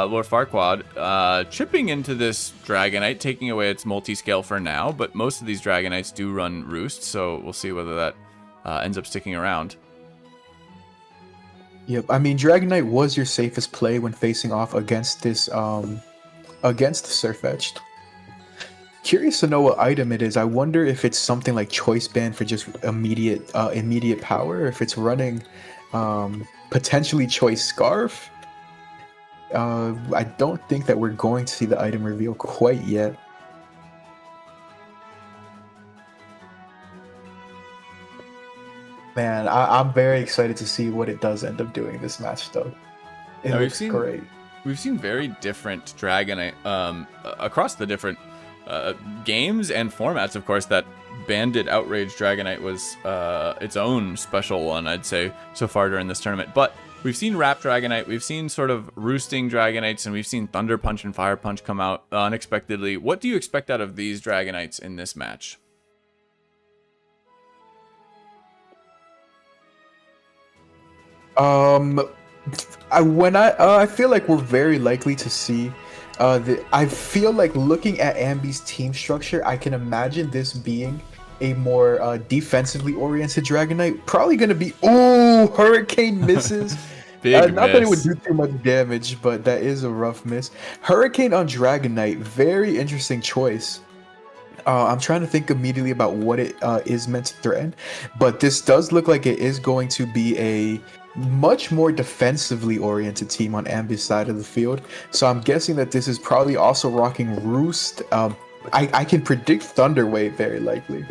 Lord Farquaad, chipping into this Dragonite, taking away its multi-scale for now, but most of these Dragonites do run Roost, so we'll see whether that ends up sticking around. Yep, I mean, Dragonite was your safest play when facing off against this, against Surfetched. Curious to know what item it is. I wonder if it's something like Choice Band for just immediate power, or if it's running potentially Choice Scarf. I don't think that we're going to see the item reveal quite yet. Man, I'm very excited to see what it does end up doing this match, though. It looks great. We've seen very different Dragonite across the different games and formats, of course. That Bandit Outrage Dragonite was its own special one, I'd say, so far during this tournament. But we've seen Rap Dragonite, we've seen sort of roosting Dragonites, and we've seen Thunder Punch and Fire Punch come out unexpectedly. What do you expect out of these Dragonites in this match? I feel like we're very likely to see I feel like looking at Ambi's team structure, I can imagine this being a more defensively oriented Dragonite. Probably going to be Hurricane misses. Big not miss. that it would do too much damage, but that is a rough miss. Hurricane on Dragonite, very interesting choice. I'm trying to think immediately about what it is meant to threaten, but this does look like it is going to be a much more defensively oriented team on Ambi's side of the field. So I'm guessing that this is probably also rocking Roost. I can predict Thunder Wave very likely.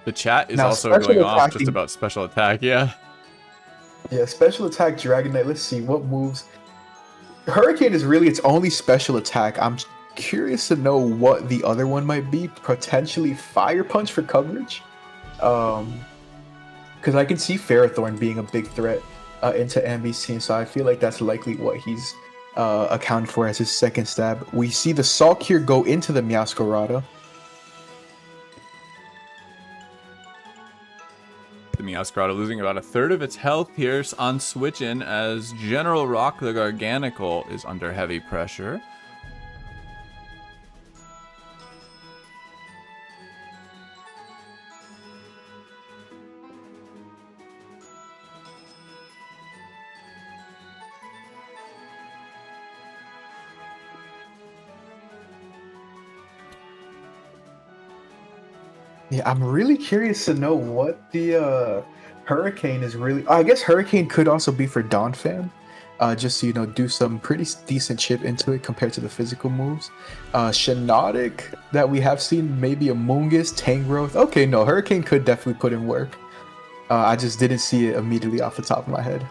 The chat is now, also going off just about special attack, yeah. Yeah, special attack Dragonite. Let's see what moves. Hurricane is really its only special attack. I'm curious to know what the other one might be. Potentially Fire Punch for coverage. Because I can see Ferrothorn being a big threat into Ambi's team, so I feel like that's likely what he's accounted for as his second stab. We see the Salt Cure go into the Meowscarada. The Meowscarada losing about a third of its health here on switch in as General Rock the Garganical is under heavy pressure. Yeah, I'm really curious to know what the Hurricane is really. I guess Hurricane could also be for Donphan, just to, do some pretty decent chip into it compared to the physical moves. Shinotic that we have seen, maybe a Moongus, Tangrowth. Okay, no, Hurricane could definitely put in work. I just didn't see it immediately off the top of my head.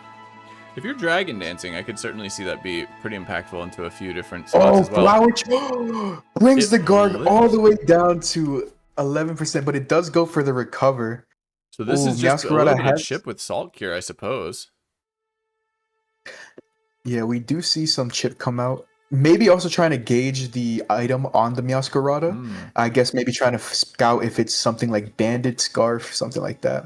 If you're Dragon Dancing, I could certainly see that be pretty impactful into a few different spots as well. Flower brings the guard all the way down to 11%, but it does go for the recover. So this is just a little bit of chip with Salt Cure, I suppose. Yeah, we do see some chip come out. Maybe also trying to gauge the item on the Meowscarada. Hmm. I guess maybe trying to scout if it's something like Bandit Scarf, something like that.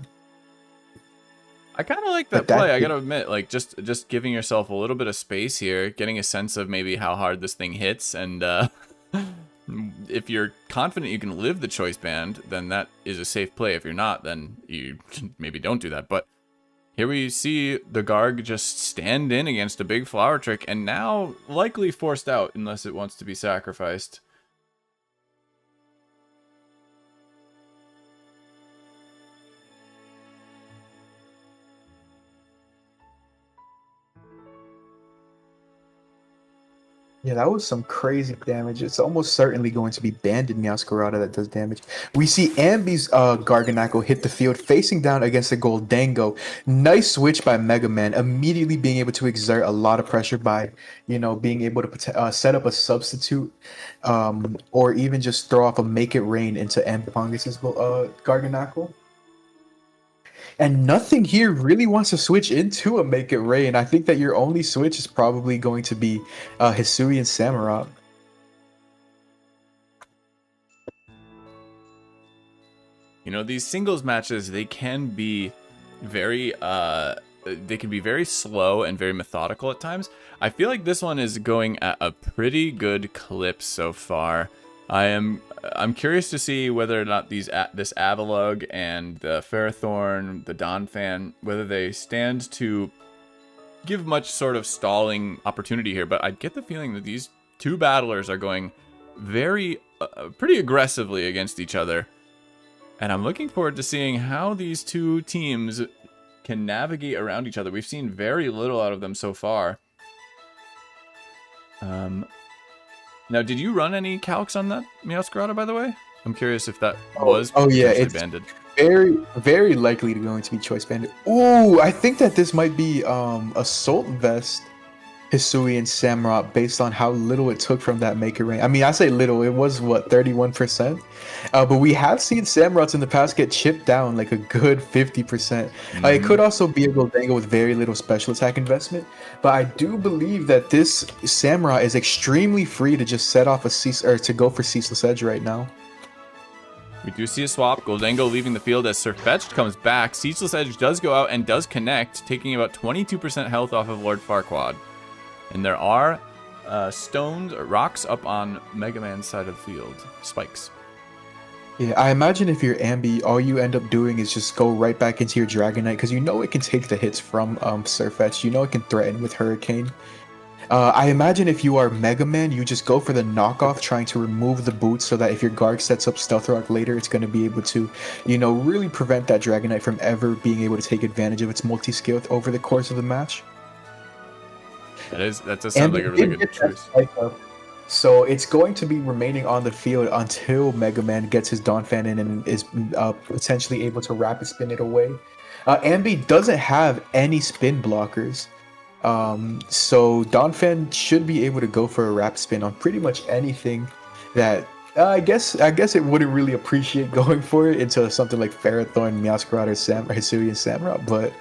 I kind of like that But play. that I gotta admit, like just giving yourself a little bit of space here, getting a sense of maybe how hard this thing hits, and if you're confident you can live the choice band, then that is a safe play. If you're not, then you maybe don't do that. But here we see the Garg just stand in against a big flower trick, and now likely forced out unless it wants to be sacrificed. Yeah, that was some crazy damage. It's almost certainly going to be Banded Meowscarada that does damage. We see Ambi's Garganacl hit the field facing down against the Goldango. Nice switch by Mega Man, immediately being able to exert a lot of pressure by, being able to set up a substitute, or even just throw off a Make It Rain into Ambipongus' Garganacl. And nothing here really wants to switch into a Make It Rain. I think that your only switch is probably going to be Hisuian Samurott. These singles matches, they can be very slow and very methodical at times. I feel like this one is going at a pretty good clip so far. I'm curious to see whether or not this Avalugg and the Ferrothorn, the Donphan, whether they stand to give much sort of stalling opportunity here. But I get the feeling that these two battlers are going very pretty aggressively against each other. And I'm looking forward to seeing how these two teams can navigate around each other. We've seen very little out of them so far. Now, did you run any calcs on that Meowscarada, by the way? I'm curious if that was yeah, it's banded. very, very likely going to be choice banded. Ooh, I think that this might be Assault Vest Hisuian Samurott based on how little it took from that Make It Rain. I mean, I say little, it was what, 31%? But we have seen Samurotts in the past get chipped down like a good 50%. It could also be a Goldango with very little special attack investment, but I do believe that this Samurott is extremely free to just set off to go for Ceaseless Edge right now. We do see a swap. Goldango leaving the field as Sirfetch'd comes back. Ceaseless Edge does go out and does connect, taking about 22% health off of Lord Farquaad. And there are stones or rocks up on Mega Man's side of the field. Spikes. Yeah, I imagine if you're Ambi, all you end up doing is just go right back into your Dragonite, because it can take the hits from Sirfetch'd. It can threaten with Hurricane. I imagine if you are Mega Man, you just go for the knockoff, trying to remove the boots so that if your Garg sets up Stealth Rock later, it's going to be able to, really prevent that Dragonite from ever being able to take advantage of its multi-skill over the course of the match. That does sound like a really good choice. So it's going to be remaining on the field until Mega Man gets his Donphan in and is potentially able to rapid spin it away. Ambi doesn't have any spin blockers. So Donphan should be able to go for a rapid spin on pretty much anything that I guess it wouldn't really appreciate going for it into something like Ferrothorn, Meowscarada, or Hisuian Samurott, but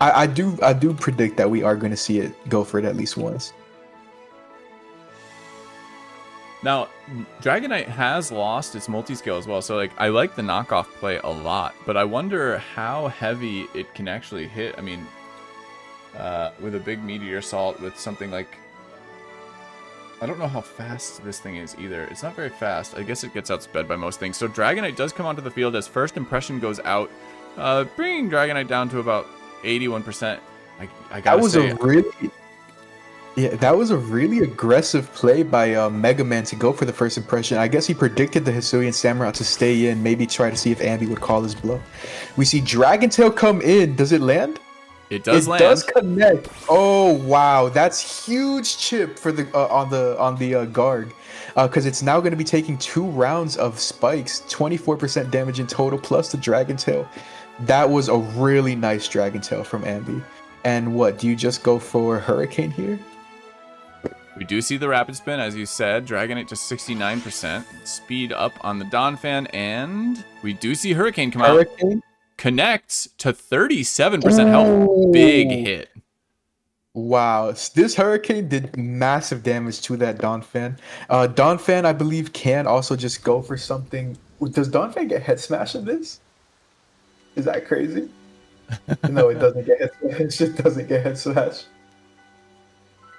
I do predict that we are going to see it go for it at least once. Now, Dragonite has lost its multi-scale as well, so I like the knockoff play a lot, but I wonder how heavy it can actually hit. I mean, with a big Meteor Assault, with something like... I don't know how fast this thing is either. It's not very fast. I guess it gets outsped by most things. So Dragonite does come onto the field as First Impression goes out, bringing Dragonite down to about 81%. I gotta say... that was a really aggressive play by Mega Man to go for the First Impression. I guess he predicted the Hisuian Samurott to stay in, maybe try to see if Ambi would call his bluff. We see Dragon Tail come in. Does it land? It does land. It does connect. Oh wow, that's huge chip for the on the Garg, because it's now going to be taking 2 rounds of spikes, 24% damage in total, plus the Dragon Tail. That was a really nice Dragon Tail from Ambi. And what, do you just go for Hurricane here? We do see the Rapid Spin, as you said. Dragonite just 69%. Speed up on the Donphan, and we do see Hurricane come out. Connects to 37% health. Big hit. Wow, this hurricane did massive damage to that Donphan. Donphan, I believe, can also just go for something. Does Donphan get head smash in this? Is that crazy? No, it doesn't get head smash. It just doesn't get head smash.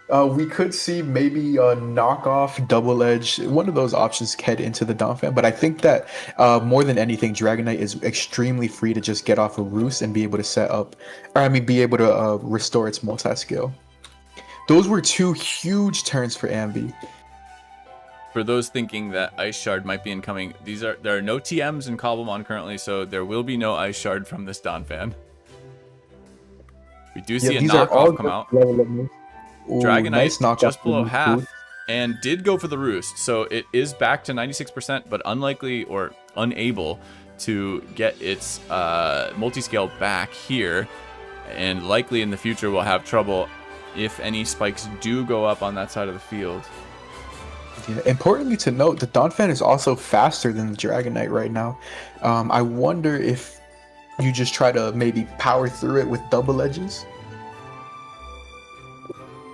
We could see maybe a knockoff, double edge, one of those options head into the Donphan, but I think that more than anything, Dragonite is extremely free to just get off a roost and be able to set up, or I mean, be able to restore its multi-skill. Those were two huge turns for Ambi. For those thinking that Ice Shard might be incoming, there are no TMs in Cobblemon currently, so there will be no Ice Shard from this Donphan. We do see a knockoff come out. Ooh, Dragonite nice knockoff just below half and did go for the roost, so it is back to 96%, but unlikely or unable to get its multi-scale back here, and likely in the future will have trouble if any spikes do go up on that side of the field. Yeah, importantly to note, the Donphan is also faster than the Dragonite right now. I wonder if you just try to maybe power through it with double edges.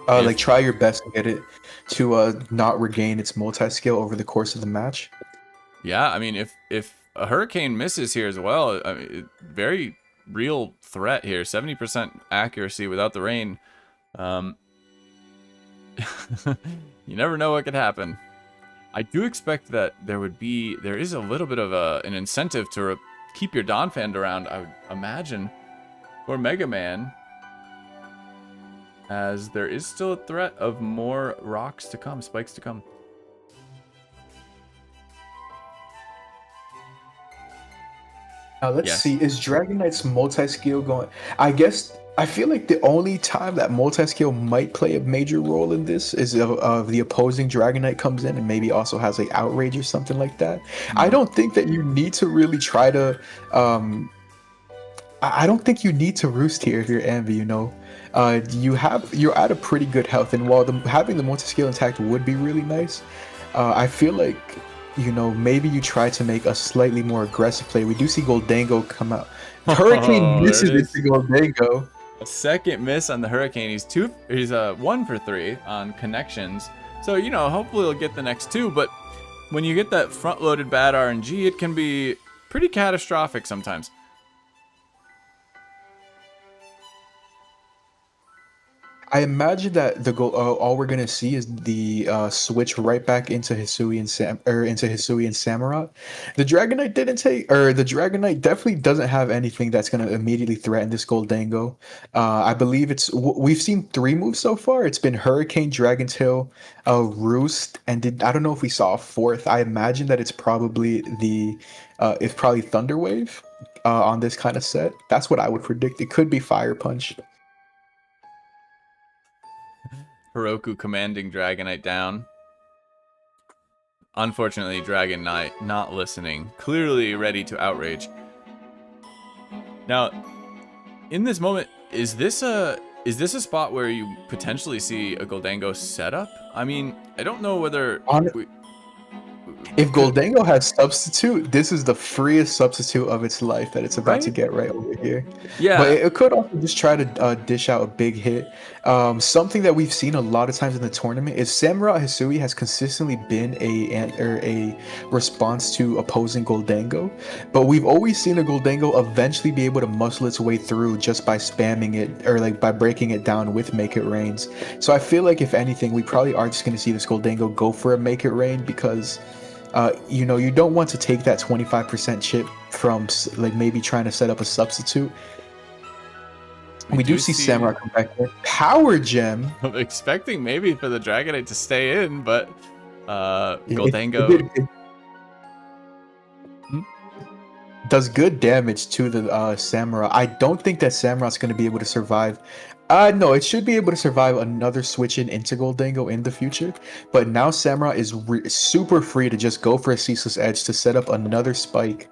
Like try your best to get it to not regain its multi-skill over the course of the match. Yeah, I mean, if a Hurricane misses here as well, I mean, very real threat here. 70% accuracy without the rain. You never know what could happen. I do expect that there is a little bit of an incentive to keep your Donphan around, I would imagine, for Mega Man, as there is still a threat of more rocks to come, spikes to come. Let's see, is Dragonite's multi-skill going? I feel like the only time that multi-skill might play a major role in this is if the opposing Dragonite comes in and maybe also has like Outrage or something like that. I don't think that you need to really try to I don't think you need to roost here if you're Ambi, you know. You're at a pretty good health, and while having the multi-skill intact would be really nice, I feel like, you know, maybe you try to make a slightly more aggressive play. We do see Goldango come out. Hurricane misses into Goldango. A second miss on the Hurricane. He's 1 for 3 on connections. So, you know, hopefully he'll get the next 2, but when you get that front-loaded bad RNG, it can be pretty catastrophic sometimes. I imagine that all we're gonna see is the switch right back into Hisui and Samurott. The Dragonite the Dragonite definitely doesn't have anything that's gonna immediately threaten this Goldango. I believe we've seen 3 moves so far. It's been Hurricane, Dragon Tail, Roost, and I don't know if we saw a 4th. I imagine that it's probably Thunder Wave on this kind of set. That's what I would predict. It could be Fire Punch. Heroku commanding Dragonite down. Unfortunately, Dragonite not listening. Clearly ready to outrage. Now, in this moment, is this a spot where you potentially see a Goldango setup? I mean, I don't know whether... If Goldango has substitute, this is the freest substitute of its life that it's about to get right over here. Yeah. But it could also just try to dish out a big hit. Something that we've seen a lot of times in the tournament is Samurott Hisui has consistently been a response to opposing Goldango. But we've always seen a Goldango eventually be able to muscle its way through just by spamming it, or like by breaking it down with Make It Rains. So I feel like if anything, we probably are just going to see this Goldango go for a Make It Rain, because you know, you don't want to take that 25% chip from like maybe trying to set up a substitute. We do see Samurott come back there. Power Gem. I'm expecting maybe for the Dragonite to stay in, but Goldango does good damage to the Samurott. I don't think that Samurott's going to be able to survive. No, it should be able to survive another switch into Goldango in the future. But now Samurott is super free to just go for a Ceaseless Edge to set up another spike.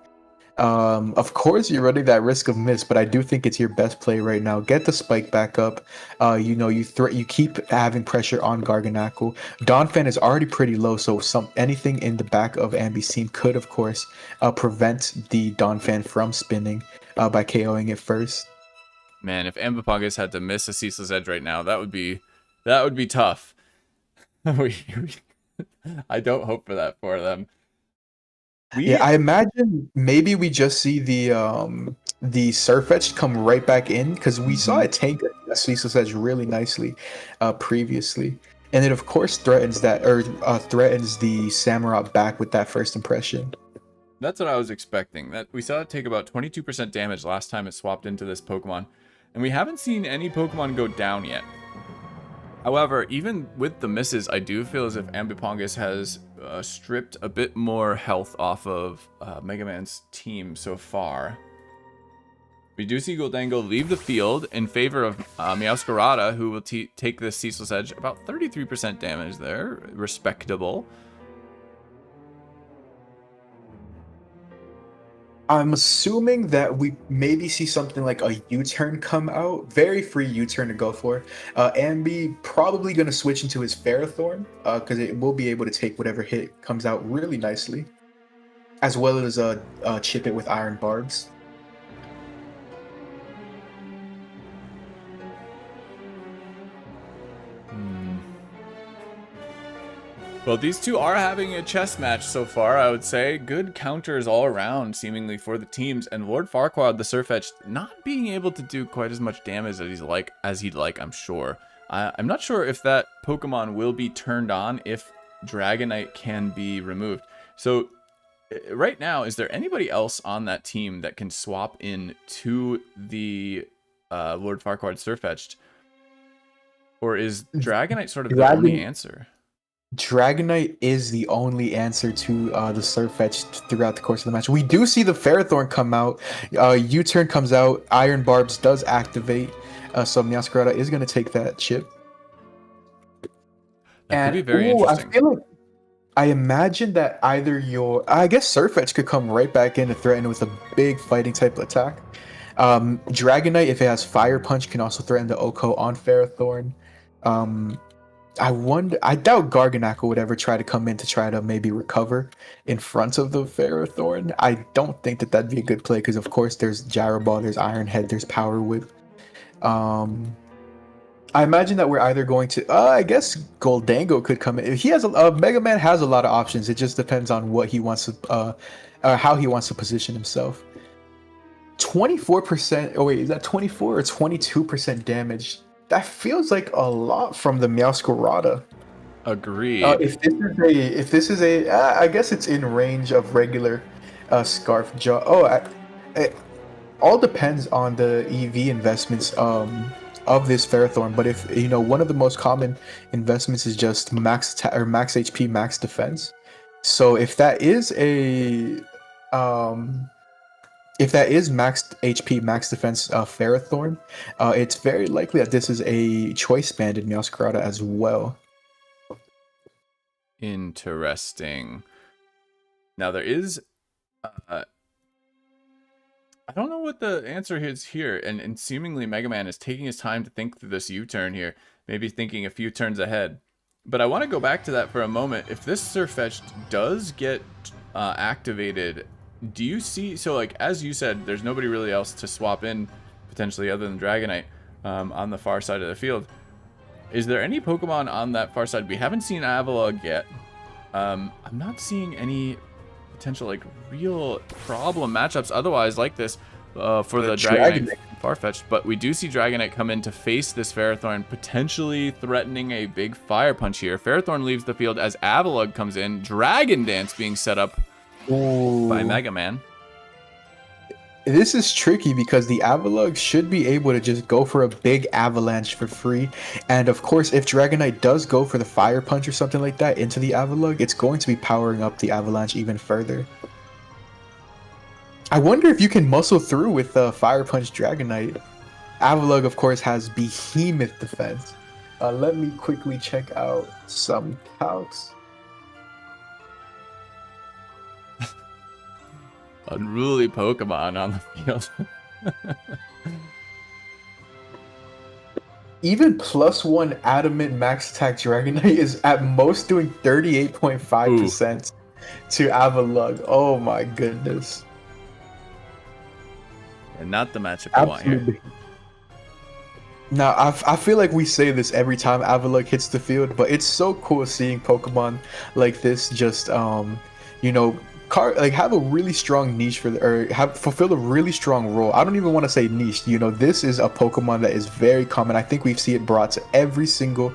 Of course, you're running that risk of miss, but I do think it's your best play right now. Get the spike back up. You know, you keep having pressure on Garganacl. Donphan is already pretty low, so anything in the back of Ambi's team could, of course, prevent the Donphan from spinning by KOing it first. Man, if Ambipungus had to miss a Ceaseless Edge right now, that would be tough. I don't hope for that for them. Yeah, I imagine maybe we just see the Surfetch come right back in, because we saw it tank a Ceaseless Edge really nicely previously, and it of course threatens that, or threatens the Samurott back with that first impression. That's what I was expecting. That we saw it take about 22% damage last time it swapped into this Pokemon, and we haven't seen any Pokemon go down yet. However, even with the misses, I do feel as if Ambipungus has stripped a bit more health off of Mega Man's team so far. We do see Goldango leave the field in favor of Meowscarada, who will take this Ceaseless Edge. About 33% damage there. Respectable. I'm assuming that we maybe see something like a U-turn come out. Very free U-turn to go for. Ambi probably going to switch into his Ferrothorn, because it will be able to take whatever hit comes out really nicely, as well as chip it with Iron Barbs. Well, these two are having a chess match so far, I would say. Good counters all around, seemingly, for the teams. And Lord Farquaad, the Surfetch, not being able to do quite as much damage as he'd like, I'm sure. I'm not sure if that Pokemon will be turned on if Dragonite can be removed. So, right now, is there anybody else on that team that can swap in to the Lord Farquaad Surfetched? Or is Dragonite sort of the only answer? Dragonite is the only answer to the Surfetch throughout the course of the match. We do see the Ferrothorn come out. U-turn comes out. Iron Barbs does activate. So Meowscarada is going to take that chip. That could be very interesting. I imagine that either I guess Surfetch could come right back in to threaten with a big fighting type attack. Dragonite, if it has Fire Punch, can also threaten the Oko on Ferrothorn. I doubt Garganacl would ever try to come in to try to maybe recover in front of the Ferrothorn. I don't think that that'd be a good play, because of course there's Gyro Ball, there's Iron Head, there's Power Whip. I imagine that we're either going to, I guess Goldango could come in. He has Mega Man has a lot of options. It just depends on what he wants to, how he wants to position himself. 24%. Oh wait, is that 24 or 22% damage? That feels like a lot from the Meowscarada. Agreed. If this is a, I guess it's in range of regular Scarf Jaw. Oh, it all depends on the EV investments of this Ferrothorn. But if one of the most common investments is just max attack or max HP, max defense. So if that is max HP, max defense Ferrothorn, it's very likely that this is a choice banded Meowscarada as well. Interesting. Now there is, I don't know what the answer is here, and seemingly Mega Man is taking his time to think through this U-turn here, maybe thinking a few turns ahead. But I want to go back to that for a moment. If this Surfetched does get activated, do you see, so like as you said, there's nobody really else to swap in potentially other than Dragonite on the far side of the field. Is there any Pokemon on that far side? We haven't seen Avalugg yet. I'm not seeing any potential like real problem matchups otherwise like this for the Dragonite Farfetch'd, but we do see Dragonite come in to face this Ferrothorn, potentially threatening a big Fire Punch here. Ferrothorn leaves the field as Avalugg comes in. Dragon Dance being set up by Mega Man. This is tricky because the Avalugg should be able to just go for a big avalanche for free. And of course, if Dragonite does go for the Fire Punch or something like that into the Avalugg, it's going to be powering up the avalanche even further. I wonder if you can muscle through with Fire Punch Dragonite. Avalugg, of course, has behemoth defense. Let me quickly check out some calcs. Unruly Pokemon on the field. Even +1 Adamant Max Attack Dragonite is at most doing 38.5% to Avalugg. Oh my goodness. And not the matchup you want here. Now, I feel like we say this every time Avalok hits the field, but it's so cool seeing Pokemon like this just, you know, like have a really strong niche for or have fulfill a really strong role. I don't even want to say niche. You know, this is a Pokemon that is very common. I think we see it brought to every single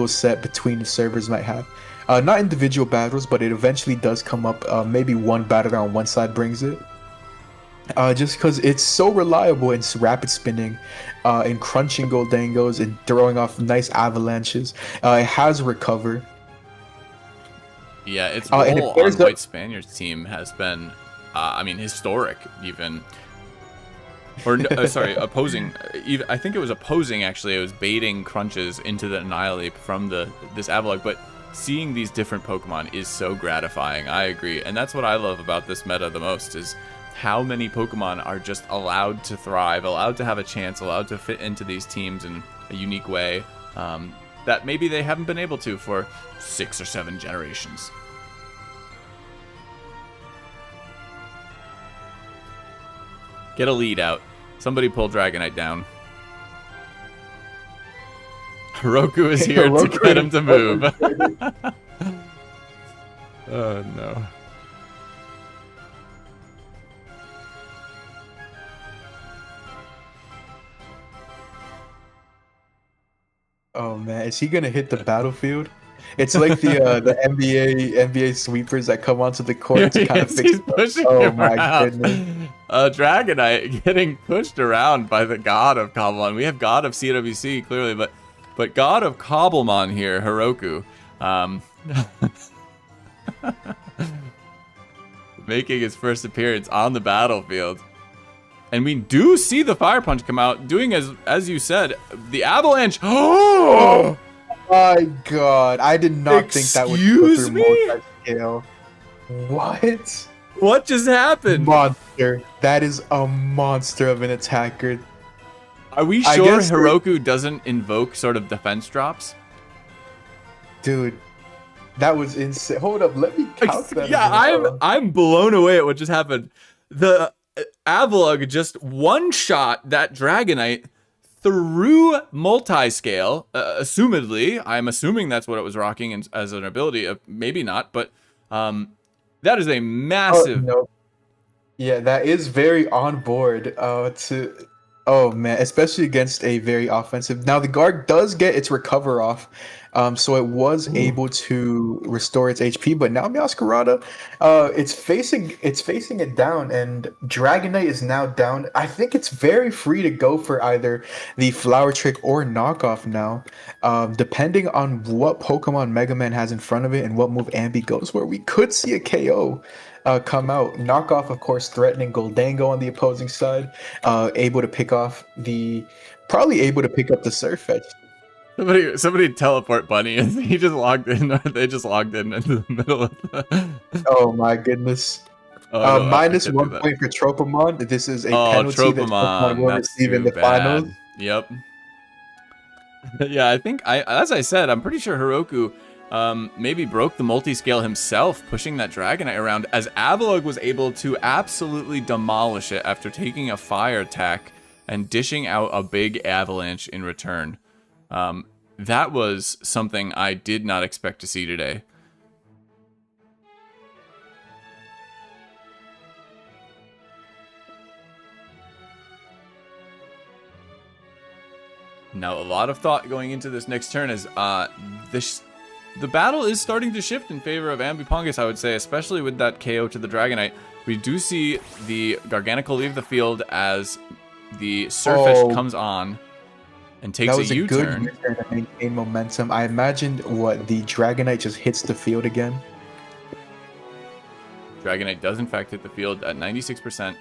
set between the servers might have. Not individual battles, but it eventually does come up. Maybe one battle on one side brings it. Just because it's so reliable in rapid spinning, in crunching Goldangos and throwing off nice avalanches. It has recover. Yeah, its role on White Spaniard's team has been, I mean, historic even. Or sorry, opposing. I think it was opposing actually. It was baiting crunches into the Annihilate from this Avalok, but seeing these different Pokemon is so gratifying. I agree, and that's what I love about this meta the most is how many Pokemon are just allowed to thrive, allowed to have a chance, allowed to fit into these teams in a unique way that maybe they haven't been able to for 6 or 7 generations. Get a lead out. Somebody pull Dragonite down. Roku is here to get him to move. Oh no. Oh man, is he gonna hit the battlefield? It's like the NBA sweepers that come onto the court to kind of fix it. Oh my goodness. Dragonite getting pushed around by the god of Cobblemon. We have god of CWC clearly, but god of Cobblemon here, Heroku. Making his first appearance on the battlefield. And we do see the Fire Punch come out, doing as you said, the Avalanche. Oh my god! I did not think that would go through multi-scale. What? What just happened? Monster! That is a monster of an attacker. Are we sure Heroku doesn't invoke sort of defense drops? Dude, that was insane. Hold up, let me count that. Yeah, I'm blown away at what just happened. The Avalok just one-shot that Dragonite through multi-scale, assumedly. I'm assuming that's what it was rocking as an ability. Maybe not, but that is a massive... Oh, no. Yeah, that is very on board Oh man, especially against a very offensive. Now the guard does get its recover off, so it was able to restore its HP. But now Meowscarada, it's facing it down, and Dragonite is now down. I think it's very free to go for either the Flower Trick or Knockoff now, depending on what Pokemon Mega Man has in front of it and what move Ambi goes for. We could see a KO. Come out. Knockoff, of course, threatening Goldango on the opposing side. Able to pick off probably able to pick up the Surfetch. Somebody teleport Bunny, and he just logged in. They just logged in into the middle of the... Oh my goodness. No, minus 1 point for Tropomon. This is a penalty that Tropomon will receive in the finals. Yep. Yeah, I think as I said, I'm pretty sure Heroku maybe broke the multi-scale himself, pushing that Dragonite around, as Avalok was able to absolutely demolish it after taking a fire attack and dishing out a big avalanche in return. That was something I did not expect to see today. Now, a lot of thought going into this next turn as the battle is starting to shift in favor of Ambipungus, I would say, especially with that KO to the Dragonite. We do see the Garganacl leave the field as the Surfetch comes on and takes a U-turn. That was a good U-turn to maintain momentum. I imagined the Dragonite just hits the field again. Dragonite does in fact hit the field at 96%.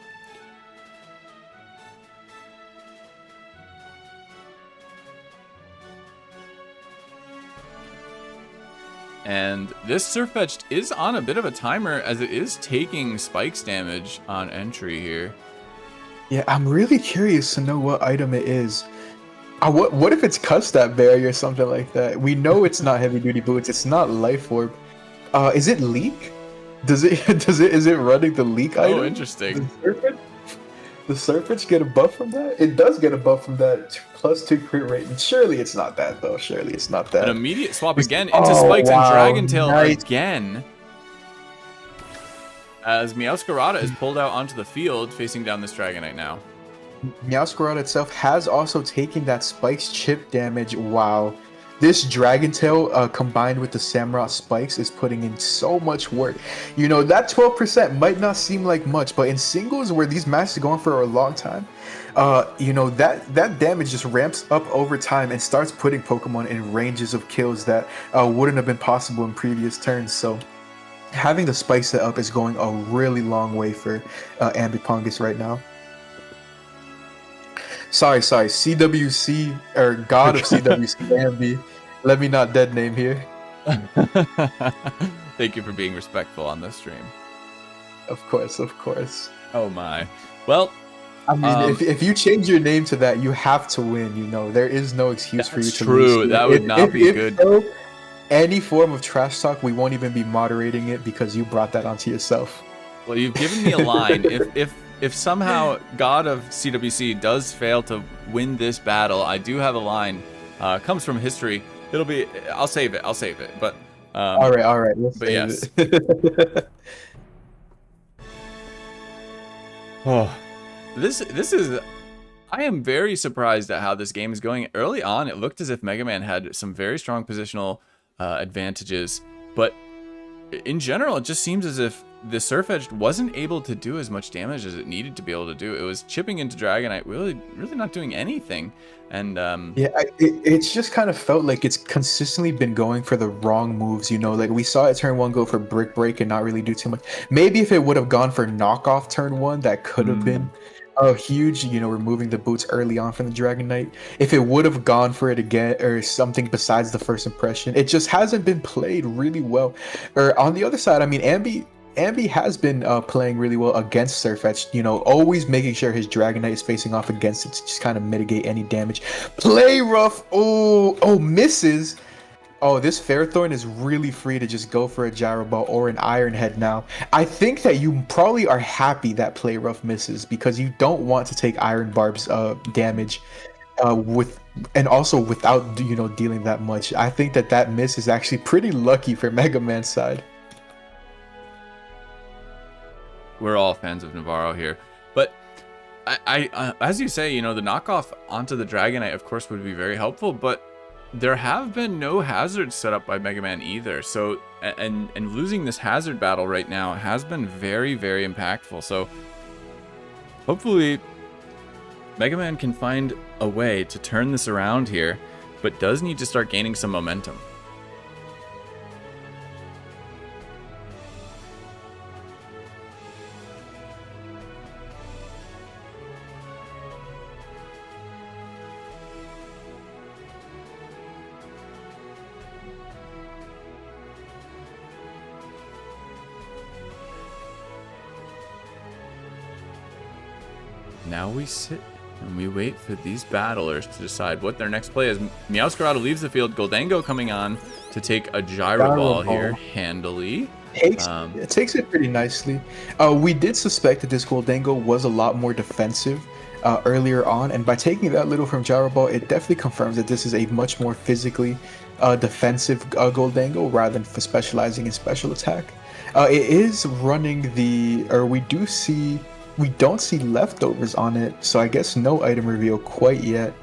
And this Surfetched is on a bit of a timer as it is taking spikes damage on entry here. Yeah, I'm really curious to know what item it is. What if it's Custap Berry or something like that? We know it's not Heavy Duty Boots. It's not Life Orb. Is it Leak? Is it running the Leak item? Oh, interesting. The Surfage get a buff from that? It does get a buff from that +2 crit rate. And surely it's not that, though. Surely it's not that. An immediate swap It's- again into Spikes and wow, Dragon Tail nice. again. As Meowscarada is pulled out onto the field, facing down this Dragonite now. Meowscarada itself has also taken that Spikes chip damage. Wow. This Dragon Tail combined with the Samurott Spikes is putting in so much work. You know, that 12% might not seem like much, but in singles where these matches go on for a long time, you know, that damage just ramps up over time and starts putting Pokemon in ranges of kills that wouldn't have been possible in previous turns. So having the Spike set up is going a really long way for Ambipongus right now. Sorry, CWC, or God of CWC, Ambi. Let me not dead name here. Thank you for being respectful on this stream. Of course, of course. Oh my. Well, I mean, if you change your name to that, you have to win, you know. There is no excuse for you to lose. True, that would not be good. So, any form of trash talk, we won't even be moderating it because you brought that onto yourself. Well, you've given me a line. If somehow God of CWC does fail to win this battle, I do have a line. Comes from history. It'll be. I'll save it. But all right. But yes. Oh, this is. I am very surprised at how this game is going. Early on, it looked as if Mega Man had some very strong positional advantages, but in general, it just seems as if the Surfedge wasn't able to do as much damage as it needed to be able to do. It was chipping into Dragonite, really not doing anything. And yeah, it's just kind of felt like it's consistently been going for the wrong moves. You know, like we saw it turn 1 go for Brick Break and not really do too much. Maybe if it would have gone for knockoff turn 1, that could have been a huge, you know, removing the boots early on from the Dragonite. If it would have gone for it again or something besides the first impression, it just hasn't been played really well. Or on the other side, I mean, Ambi has been playing really well against Surfetch, you know, always making sure his Dragonite is facing off against it to just kind of mitigate any damage. Play rough. Oh, misses. Oh, this Ferrothorn is really free to just go for a Gyro Ball or an Iron Head now. I think that you probably are happy that Play Rough misses because you don't want to take Iron Barb's damage and also without, you know, dealing that much. I think that miss is actually pretty lucky for Mega Man's side. We're all fans of Novoro here, but I as you say, you know, the knockoff onto the Dragonite, of course, would be very helpful, but there have been no hazards set up by Mega Man either. So, and losing this hazard battle right now has been very, very impactful. So, hopefully, Mega Man can find a way to turn this around here, but does need to start gaining some momentum. Now we sit and we wait for these battlers to decide what their next play is. Meowscarada leaves the field. Goldango coming on to take a Gyro Ball here handily. It takes it pretty nicely. We did suspect that this Goldango was a lot more defensive earlier on, and by taking that little from Gyro Ball, it definitely confirms that this is a much more physically defensive Goldango rather than for specializing in special attack. It is running we don't see leftovers on it, so I guess no item reveal quite yet.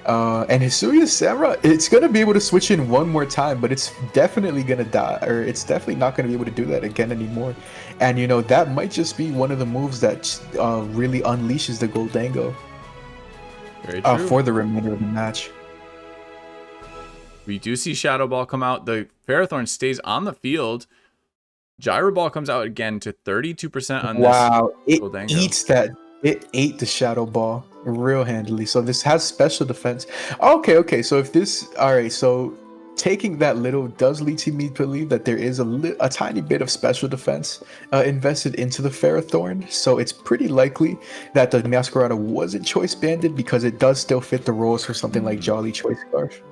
And Hisuia's Samurai, it's going to be able to switch in one more time, but it's definitely going to die, or it's definitely not going to be able to do that again anymore. And, you know, that might just be one of the moves that really unleashes the Goldango for the remainder of the match. We do see Shadow Ball come out. The Ferrothorn stays on the field. Gyro Ball comes out again to 32% on this. Wow, it Goldango. eats that. It ate the Shadow Ball real handily. So this has special defense. Okay. So if this, all right. So taking that little does lead to me to believe that there is a tiny bit of special defense invested into the Ferrothorn. So it's pretty likely that the Meowscarada wasn't choice banded because it does still fit the roles for something like Jolly Choice Scarf.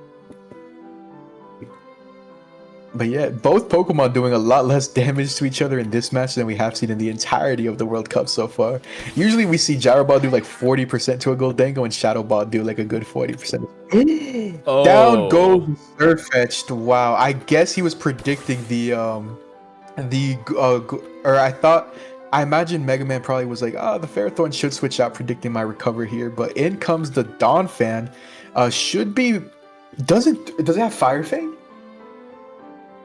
But yeah, both Pokemon doing a lot less damage to each other in this match than we have seen in the entirety of the World Cup so far. Usually we see Gyro Ball do like 40% to a Goldango and Shadow Ball do like a good 40%. Down goes Oh, Surfetched. Wow, I guess he was predicting or I imagine Mega Man probably was like, the Ferrothorn should switch out, predicting my recover here. But in comes the Donphan. Should be, does it have Fire Fang?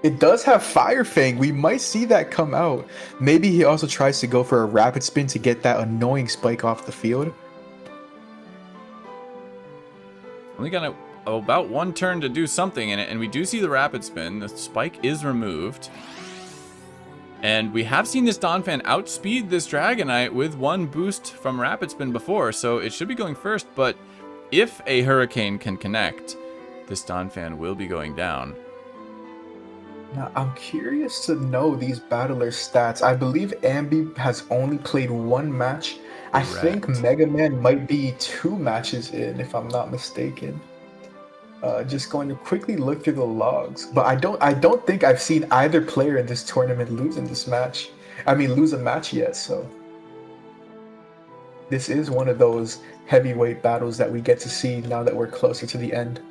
It does have Fire Fang. We might see that come out. Maybe he also tries to go for a Rapid Spin to get that annoying spike off the field. only got about one turn to do something in it, and we do see the Rapid Spin. The spike is removed. And we have seen this Donphan outspeed this Dragonite with one boost from Rapid Spin before, so it should be going first, but if a Hurricane can connect, this Donphan will be going down. Now, I'm curious to know these battlers' stats. I believe Ambi has only played one match. I think Mega Man might be 2 matches in, if I'm not mistaken. Just going to quickly look through the logs, but I don't think I've seen either player in this tournament lose in this match. I mean, lose a match yet. So this is one of those heavyweight battles that we get to see now that we're closer to the end.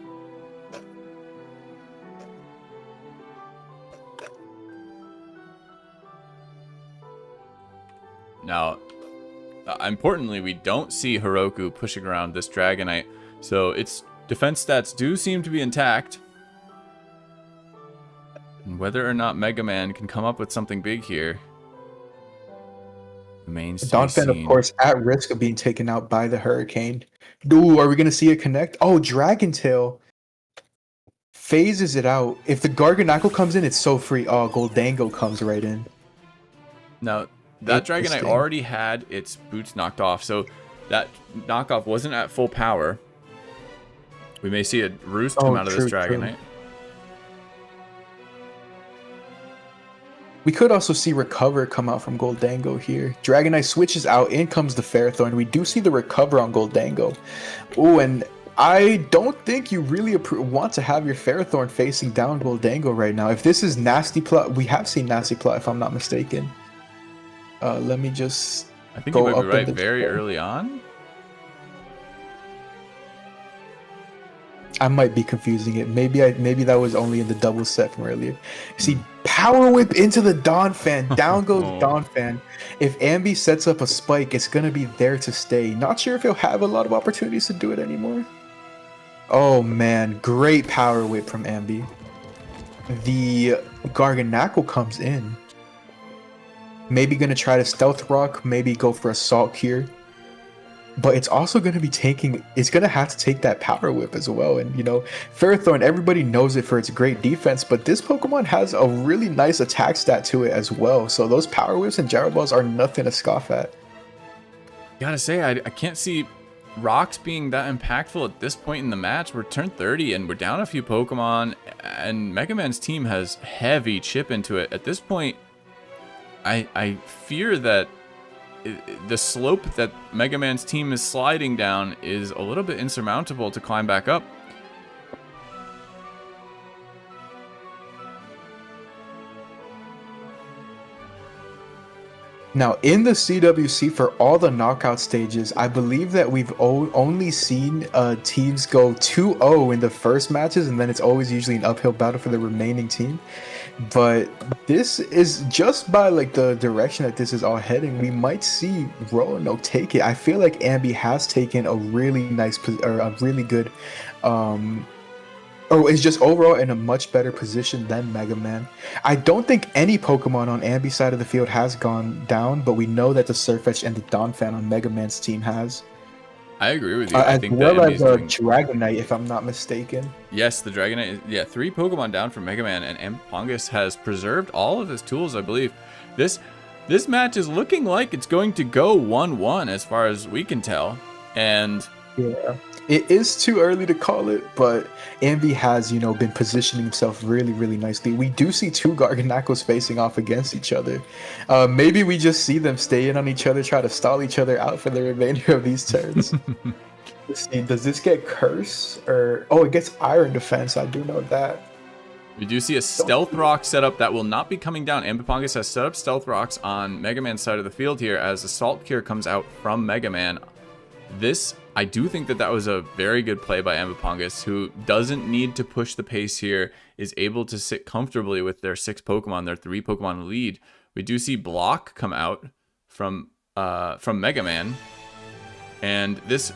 Now, importantly, we don't see Heroku pushing around this Dragonite, so its defense stats do seem to be intact. And whether or not Mega Man can come up with something big here remains to be Donphan, seen. of course, at risk of being taken out by the Hurricane. Ooh, are we going to see it connect? Oh, Dragon Tail phases it out. If the Garganacl comes in, it's so free. Oh, Goldango comes right in. Now, that Dragonite already had its boots knocked off, so that knockoff wasn't at full power. We may see a Roost come out of this Dragonite. We could also see Recover come out from Goldango here. Dragonite switches out, in comes the Ferrothorn. We do see the Recover on Goldango. Oh, and I don't think you really want to have your Ferrothorn facing down Goldango right now. If this is Nasty Plot, we have seen Nasty Plot if I'm not mistaken. Let me just I think you might be right very early on. I might be confusing it. Maybe that was only in the double set from earlier. See, Power Whip into the Donphan. Down goes Donphan. If Ambi sets up a spike, it's going to be there to stay. Not sure if he'll have a lot of opportunities to do it anymore. Oh, man. Great Power Whip from Ambi. The Garganacl comes in. Maybe going to try to Stealth Rock. Maybe go for Assault here. But it's also going to be it's going to have to take that Power Whip as well. And, Ferrothorn, everybody knows it for its great defense, but this Pokemon has a really nice attack stat to it as well. So those Power Whips and Gyro Balls are nothing to scoff at. Gotta say, I can't see Rocks being that impactful at this point in the match. We're turn 30 and we're down a few Pokemon, and Mega Man's team has heavy chip into it. At this point, I fear that the slope that Mega Man's team is sliding down is a little bit insurmountable to climb back up. Now, in the CWC, for all the knockout stages, I believe that we've only seen teams go 2-0 in the first matches, and then it's always usually an uphill battle for the remaining team. But this is just by the direction that this is all heading, we might see Roanoke take it. I feel like Ambi has taken a really nice or a really good or is just overall in a much better position than Mega Man. I don't think any Pokemon on Ambi's side of the field has gone down, but we know that the Surfetch and the Donphan on Mega Man's team has. I agree with you. I think well as Dragonite, if I'm not mistaken. Yes, the Dragonite. Yeah, 3 Pokemon down from Mega Man, and Ampongus has preserved all of his tools, I believe. This match is looking like it's going to go 1-1 as far as we can tell. And yeah, it is too early to call it, but Ambi has, been positioning himself really, really nicely. We do see 2 Garganacls facing off against each other. Maybe we just see them stay in on each other, try to stall each other out for the remainder of these turns. Let's see, does this get Curse? Oh, it gets Iron Defense. I do know that. We do see a Stealth Rock setup that will not be coming down. Ambipongus has set up Stealth Rocks on Mega Man's side of the field here as the Salt Cure comes out from Mega Man. This, I do think that was a very good play by Ambipongus, who doesn't need to push the pace here, is able to sit comfortably with their 6 Pokemon, their 3 Pokemon lead. We do see Block come out from Mega Man. And this,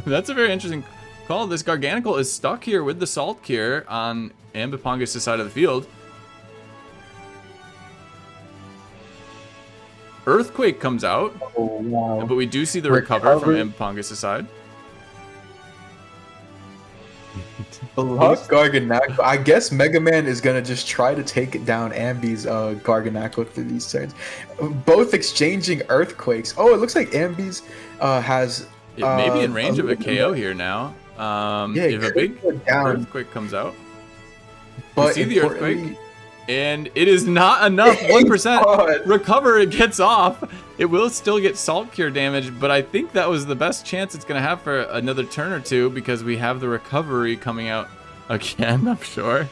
that's a very interesting call. This Garganacl is stuck here with the Salt Cure on Ambipongus' side of the field. Earthquake comes out, but we do see the recover from Ambipongus' side. Garganacl. I guess Mega Man is gonna just try to take down Ambi's Garganacl through these turns. Both exchanging Earthquakes. Oh, it looks like Ambi's has. It may be in range of a KO here now. If a big Earthquake comes out. But you see the Earthquake, and it is not enough. 1% recover, it gets off. It will still get Salt Cure damage, but I think that was the best chance it's going to have for another turn or two, because we have the recovery coming out again, I'm sure.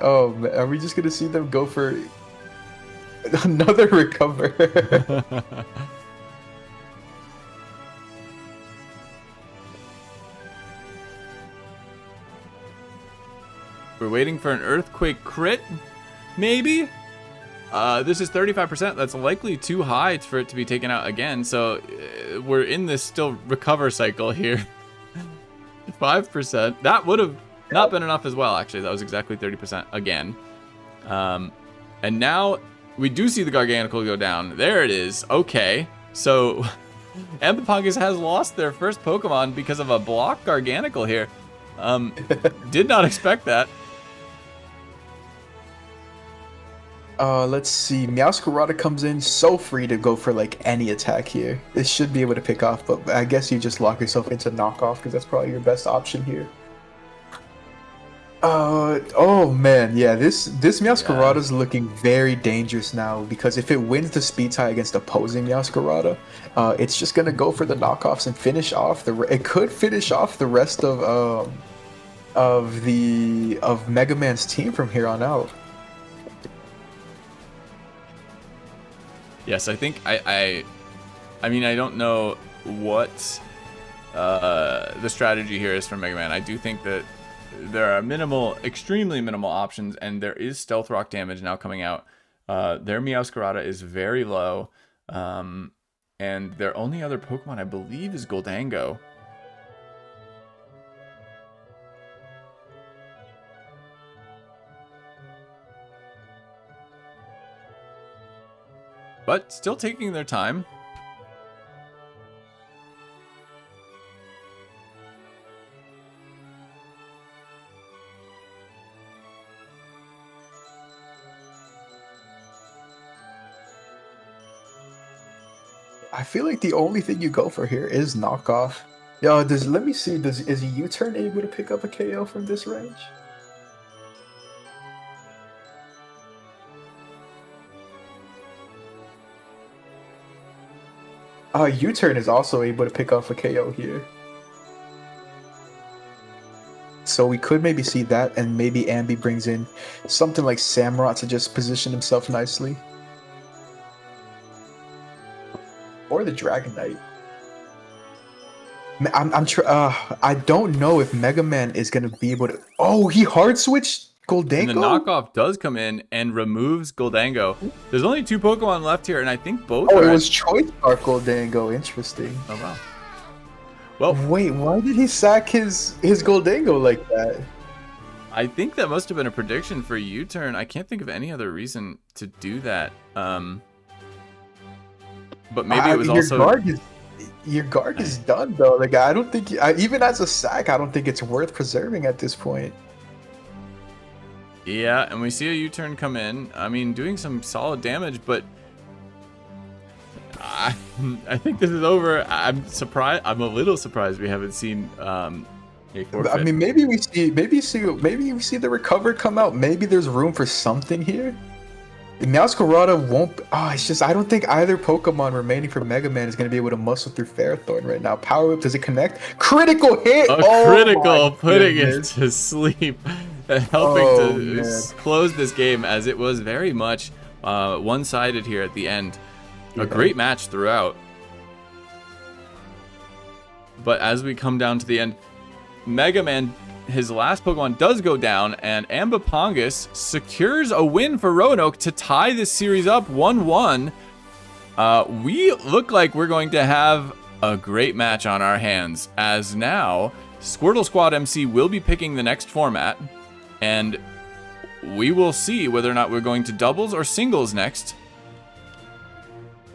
Oh, man, are we just going to see them go for another recover? We're waiting for an Earthquake crit, maybe? This is 35%. That's likely too high for it to be taken out again. So we're in this still recover cycle here. 5%. That would have not been enough as well, actually. That was exactly 30% again. And now we do see the Garganacl go down. There it is. Okay. So Ambipongus has lost their first Pokemon because of a block Garganacl here. Did not expect that. Let's see. Meowscarada comes in so free to go for like any attack here. It should be able to pick off, but I guess you just lock yourself into knockoff because that's probably your best option here. Oh man, yeah, this Meowscarada is looking very dangerous now, because if it wins the speed tie against opposing Meowscarada, it's just gonna go for the knockoffs and finish off it could finish off the rest of Mega Man's team from here on out. Yes, I think I mean, I don't know what the strategy here is for Mega Man. I do think that there are extremely minimal options, and there is Stealth Rock damage now coming out. Their Meowscarada is very low, and their only other Pokemon, I believe, is Goldango. But still taking their time. I feel like the only thing you go for here is knockoff. Yo, let me see, is a U-turn able to pick up a KO from this range? U-turn is also able to pick off a KO here. So we could maybe see that, and maybe Ambi brings in something like Samurott to just position himself nicely. Or the Dragonite. I don't know if Mega Man is going to be able to... Oh, he hard switched Goldango? And the knockoff does come in and removes Goldango. There's only 2 Pokemon left here, and I think both it was Choice Spark Goldango. Interesting. Oh, wow. Well, wait, why did he sack his Goldango like that? I think that must have been a prediction for U-turn. I can't think of any other reason to do that. But maybe it was your guard is done, though. Like, I don't think... even as a sack, I don't think it's worth preserving at this point. Yeah, and we see a U-turn come in. I mean, doing some solid damage, but I think this is over. I'm surprised. I'm a little surprised we haven't seen a forfeit. I mean, maybe we see the recover come out. Maybe there's room for something here. Meowscarada won't. It's just I don't think either Pokemon remaining for Mega Man is going to be able to muscle through Ferrothorn right now. Power Whip, does it connect? Critical hit! Critical, putting it to sleep. helping Oh, to man. close this game, as it was very much one-sided here at the end. Yeah. A great match throughout. But as we come down to the end, Mega Man, his last Pokemon does go down, and Ambipongus secures a win for Roanoke to tie this series up 1-1. We look like we're going to have a great match on our hands, as now SquirtleSquadMC will be picking the next format, and we will see whether or not we're going to doubles or singles next.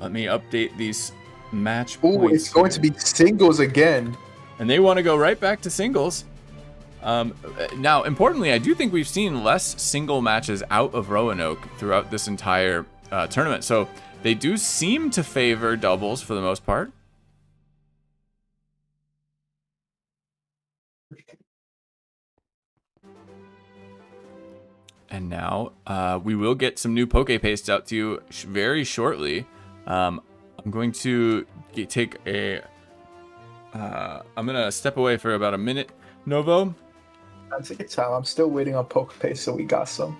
Let me update these match points. Ooh, it's going to be singles again. And they want to go right back to singles. Now, importantly, I do think we've seen less single matches out of Roanoke throughout this entire tournament. So they do seem to favor doubles for the most part. And now we will get some new Poke Pastes out to you very shortly. I'm going to take a... I'm going to step away for about a minute. Novo? Take your time. I'm still waiting on Poke Paste, so we got some.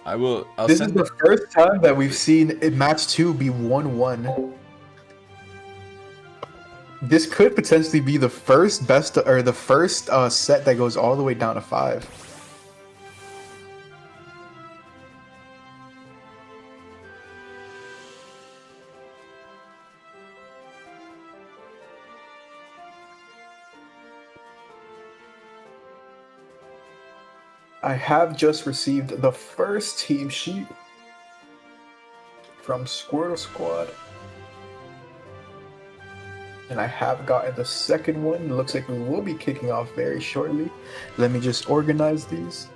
This is the first time that we've seen match 2 be 1-1. This could potentially be the first set that goes all the way down to 5. I have just received the first team sheet from Squirtle Squad. And I have gotten the second one. It looks like we will be kicking off very shortly. Let me just organize these.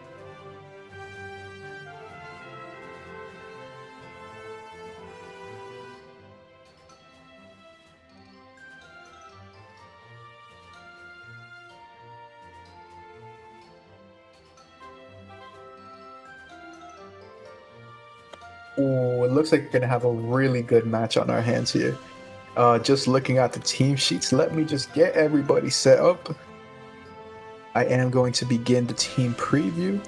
Ooh, it looks like we're going to have a really good match on our hands here. Just looking at the team sheets, let me just get everybody set up. I am going to begin the team preview.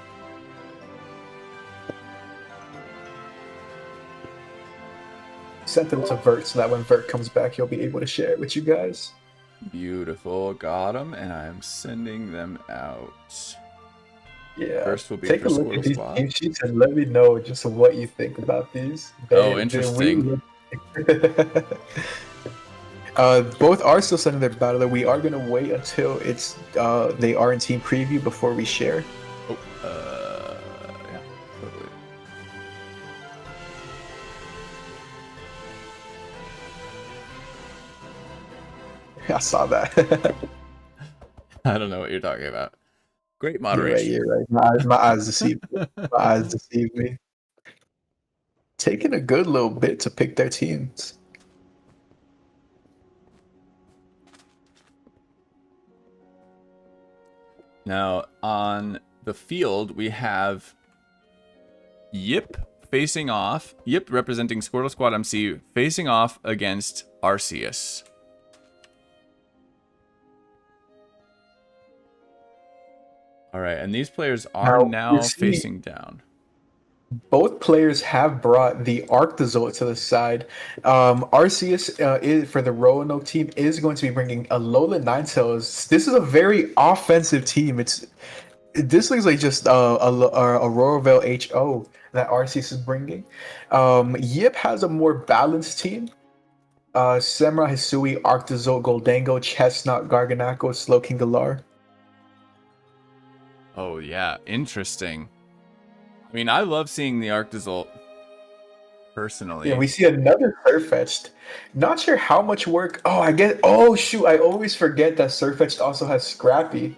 Sent them to Vert so that when Vert comes back, he'll be able to share it with you guys. Beautiful. Got them, and I'm sending them out. Yeah. First will be Take for a look Squirtle at these Squad. team sheets and let me know just what you think about these. Oh, interesting. Both are still sending their battler. We are gonna wait until it's they are in team preview before we share. Oh, yeah, totally. I saw that. I don't know what you're talking about. Great moderation. You're right. My eyes deceive me. My eyes deceive me. Taking a good little bit to pick their teams. Now, on the field, we have Yip facing off. Yip representing SquirtleSquadMC facing off against Arceus. All right, and these players are now facing down. Both players have brought the Arctozolt to the side. Arceus is for the Roanoke team is going to be bringing Alola Ninetales. This is a very offensive team. This looks like just a Auroraville HO that Arceus is bringing. Yip has a more balanced team. Samurai Hisui, Arctozolt, Goldango, Chestnut, Garganacl, Slowking Galar. Oh yeah, interesting. I mean, I love seeing the Arctozolt, personally. Yeah, we see another Surfetched. Not sure how much work. Oh, I get. Oh, shoot. I always forget that Surfetched also has Scrappy.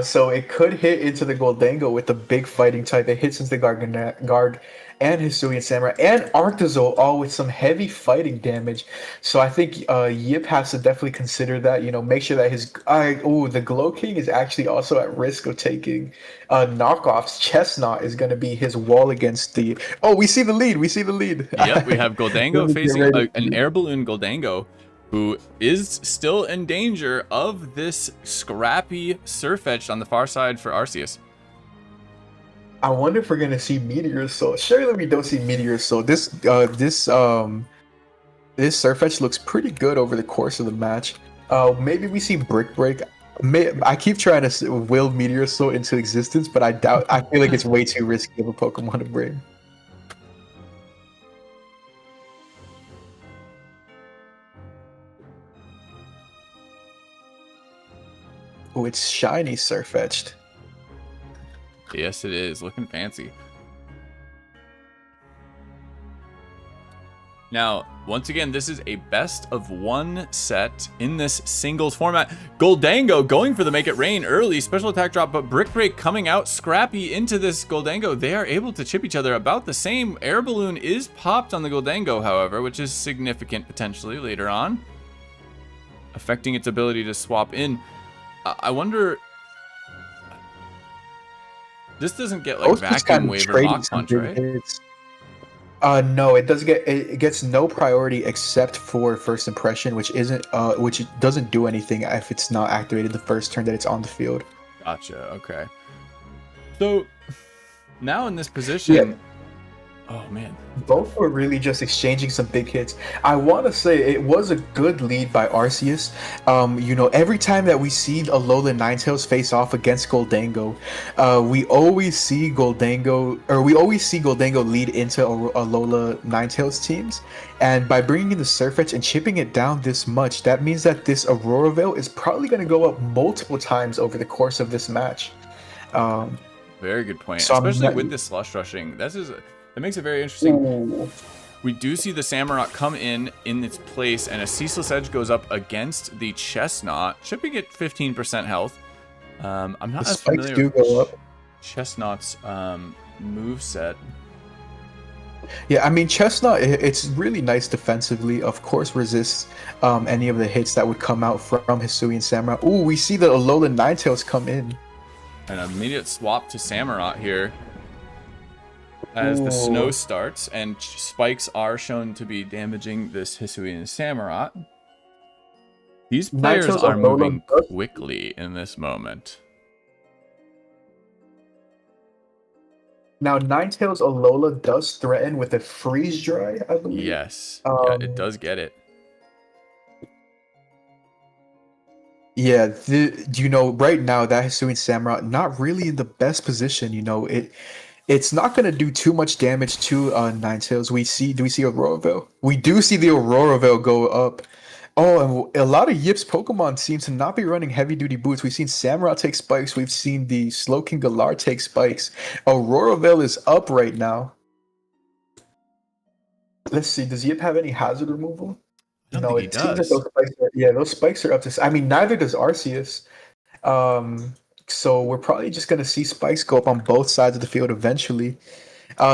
So it could hit into the Goldango with the big fighting type. It hits into the Garg and Hisui and Samurai and Arctozolt, all with some heavy fighting damage. So I think Yip has to definitely consider that. You know, make sure that his the Glow King is actually also at risk of taking knockoffs. Chestnut is going to be his wall against the. Oh, we see the lead. We see the lead. Yep, we have Goldango facing an air balloon Goldango, who is still in danger of this scrappy Surfetched on the far side for Arceus. I wonder if we're gonna see Meteor Assault. Surely we don't see Meteor Assault. This Surfetch looks pretty good over the course of the match. Maybe we see Brick Break. I keep trying to will Meteor Assault into existence, but I doubt. I feel like it's way too risky of a Pokemon to bring. Oh, it's shiny Surfetched. Yes, it is. Looking fancy. Now, once again, this is a best of one set in this singles format. Goldango going for the Make It Rain early special attack drop, but Brick Break coming out scrappy into this Goldango. They are able to chip each other about the same. Air Balloon is popped on the Goldango, however, which is significant potentially later on, affecting its ability to swap in. I wonder... This doesn't get like Vacuum Wave or Mach Punch, right? Hits. No, it doesn't get. It gets no priority except for first impression, which doesn't do anything if it's not activated the first turn that it's on the field. Gotcha. Okay. So now in this position, yeah. Oh man, both were really just exchanging some big hits. I want to say it was a good lead by Arceus. You know, every time that we see Alola Ninetales face off against Goldango, we always see Goldango lead into Alola Ninetales teams. And by bringing in the Surfetch and chipping it down this much, that means that this Aurora Veil is probably going to go up multiple times over the course of this match. Very good point. So especially with this Slush Rushing. That makes it very interesting. Ooh. We do see the Samurott come in its place, and a Ceaseless Edge goes up against the Chestnut, chipping it 15% health. I'm not the as spikes familiar do with go up. Chestnut's moveset. Yeah, I mean, Chestnut, it's really nice defensively. Of course, resists any of the hits that would come out from Hisuian Samurott. Ooh, we see the Alola Ninetales come in. An immediate swap to Samurott here. As the snow starts, and spikes are shown to be damaging this Hisuian Samurott. These players are moving quickly in this moment. Now, Ninetales Alola does threaten with a Freeze Dry, I believe. Yes, yeah, it does get it. Yeah, you know, right now, that Hisuian Samurott not really in the best position, you know, It's not going to do too much damage to Ninetales. Do we see Aurora Veil? We do see the Aurora Veil go up. Oh, and a lot of Yip's Pokemon seem to not be running heavy-duty boots. We've seen Samurott take spikes. We've seen the Slowking Galar take spikes. Aurora Veil is up right now. Let's see. Does Yip have any hazard removal? No, it seems like those spikes those spikes are up to... I mean, neither does Arceus. So we're probably just going to see spikes go up on both sides of the field eventually.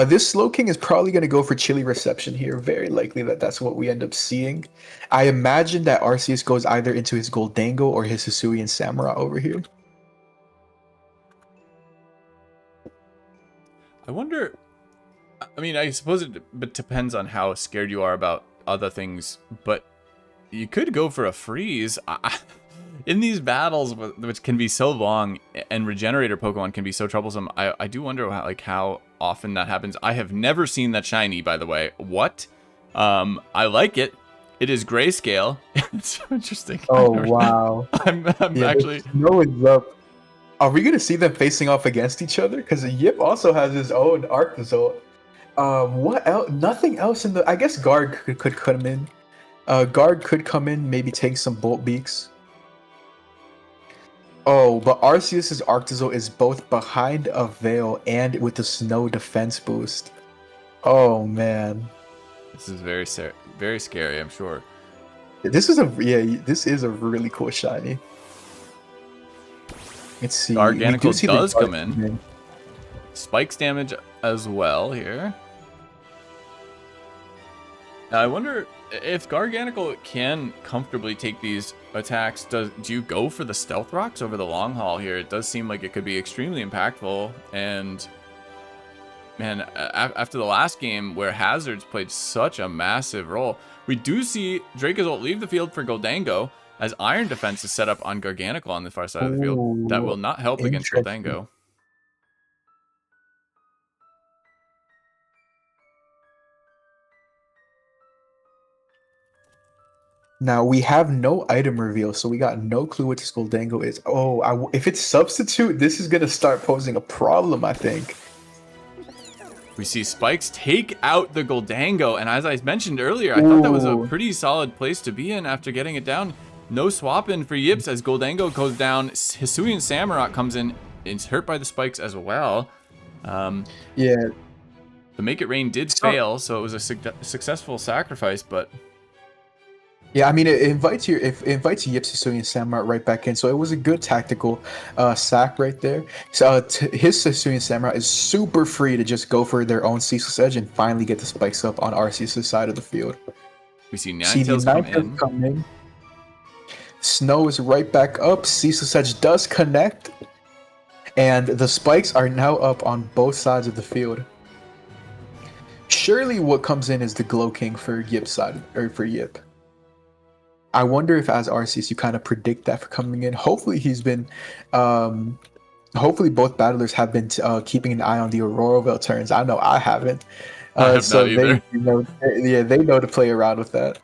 This Slowking is probably going to go for Chilly Reception here. Very likely that's what we end up seeing. I imagine that Arceus goes either into his Goldango or his Hisuian Samurott over here. I wonder... I mean, I suppose it depends on how scared you are about other things, but you could go for a freeze. In these battles, which can be so long, and Regenerator Pokemon can be so troublesome, I do wonder how often that happens. I have never seen that shiny, by the way. What? I like it. It is grayscale. It's so interesting. Oh, wow. I'm actually... Snow is up. Are we going to see them facing off against each other? Because Yip also has his own Arctozolt. What else? Nothing else in the... I guess Guard could come in. Guard could come in, maybe take some Bolt Beaks. Oh, but Arceus's Arctozolt is both behind a Veil and with the Snow defense boost. Oh, man. This is very scary, I'm sure. This is a really cool shiny. Let's see. Garganical does come in. Spikes damage as well here. Now, I wonder if Garganical can comfortably take these attacks. Do you go for the Stealth Rocks over the long haul here? It does seem like it could be extremely impactful. And man, after the last game where Hazards played such a massive role, we do see Dracozolt leave the field for Goldango as Iron Defense is set up on Garganical on the far side of the field. That will not help against Goldango. Now we have no item reveal, so we got no clue what this Goldango is. Oh, if it's substitute, this is gonna start posing a problem, I think. We see Spikes take out the Goldango, and as I mentioned earlier, I thought that was a pretty solid place to be in after getting it down. No swap in for Yips as Goldango goes down. Hisuian Samurott comes in, is hurt by the Spikes as well. Yeah. The Make It Rain did fail, so it was a successful sacrifice, but... Yeah, I mean, it invites Yips, Hisuian Samurott right back in, so it was a good tactical sack right there. So his Hisuian Samurott is super free to just go for their own Ceaseless Edge and finally get the Spikes up on Arceus' side of the field. We see Ninetales come in. Snow is right back up. Ceaseless Edge does connect, and the Spikes are now up on both sides of the field. Surely what comes in is the Glow King for Yip's side, or for Yip. I wonder if as Arceus you kind of predict that for coming in. Hopefully he's been, hopefully both battlers have been keeping an eye on the Auroraville turns. I know I haven't. I have not either. They know to play around with that.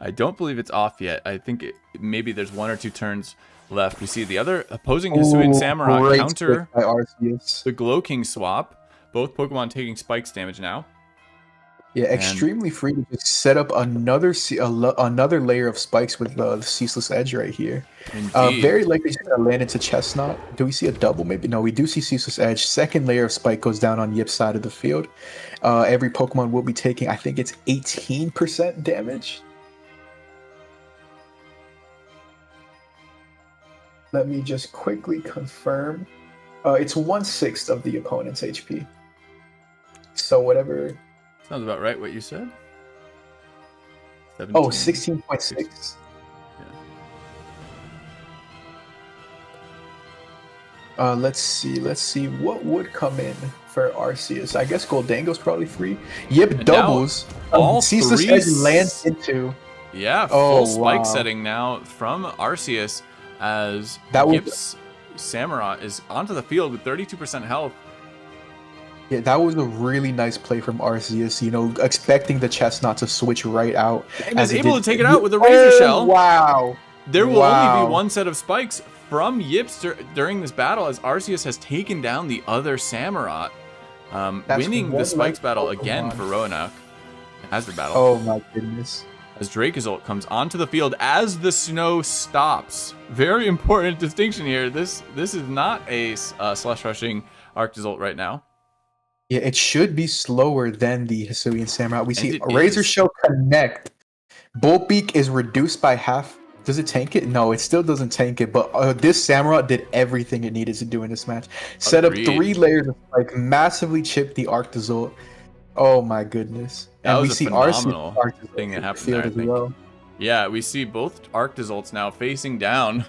I don't believe it's off yet. I think maybe there's 1 or 2 turns left. We see the other opposing Hisuian Samurott counter the Glow King swap. Both Pokemon taking Spikes damage now. Yeah, extremely free to just set up another layer of Spikes with the Ceaseless Edge right here. Very likely he's going to land into Chestnut. Do we see a double? Maybe. No, we do see Ceaseless Edge. Second layer of Spike goes down on Yip's side of the field. Every Pokemon will be taking, I think it's 18% damage. Let me just quickly confirm. It's 1/6 of the opponent's HP. So whatever... Sounds about right what you said. 17. Oh, 16.6. Yeah. Let's see what would come in for Arceus. I guess Goldango's probably free. Yip and doubles. All Ceaseless Edge lands into. Yeah, full spike setting now from Arceus as Yip's Samurott is onto the field with 32% health. Yeah, that was a really nice play from Arceus, you know, expecting the Chestnut to switch right out. And is able to take it out with a Razor Shell. Wow. There will only be 1 set of Spikes from Yips during this battle as Arceus has taken down the other Samurott, winning the Spikes battle again for Roanoke. Hazard battle. Oh my goodness. As Dracozolt comes onto the field as the snow stops. Very important distinction here. This is not a Slush Rushing Arctozolt right now. Yeah, it should be slower than the Hisuian Samurott. We see Razor Shell connect. Bullbeak is reduced by half. Does it tank it? No, it still doesn't tank it. But this Samurott did everything it needed to do in this match. Set up 3 layers of like massively chip the Arctozolt. Oh my goodness! That was a phenomenal thing that happened there, I think. Well. Yeah, we see both Arctozolts now facing down.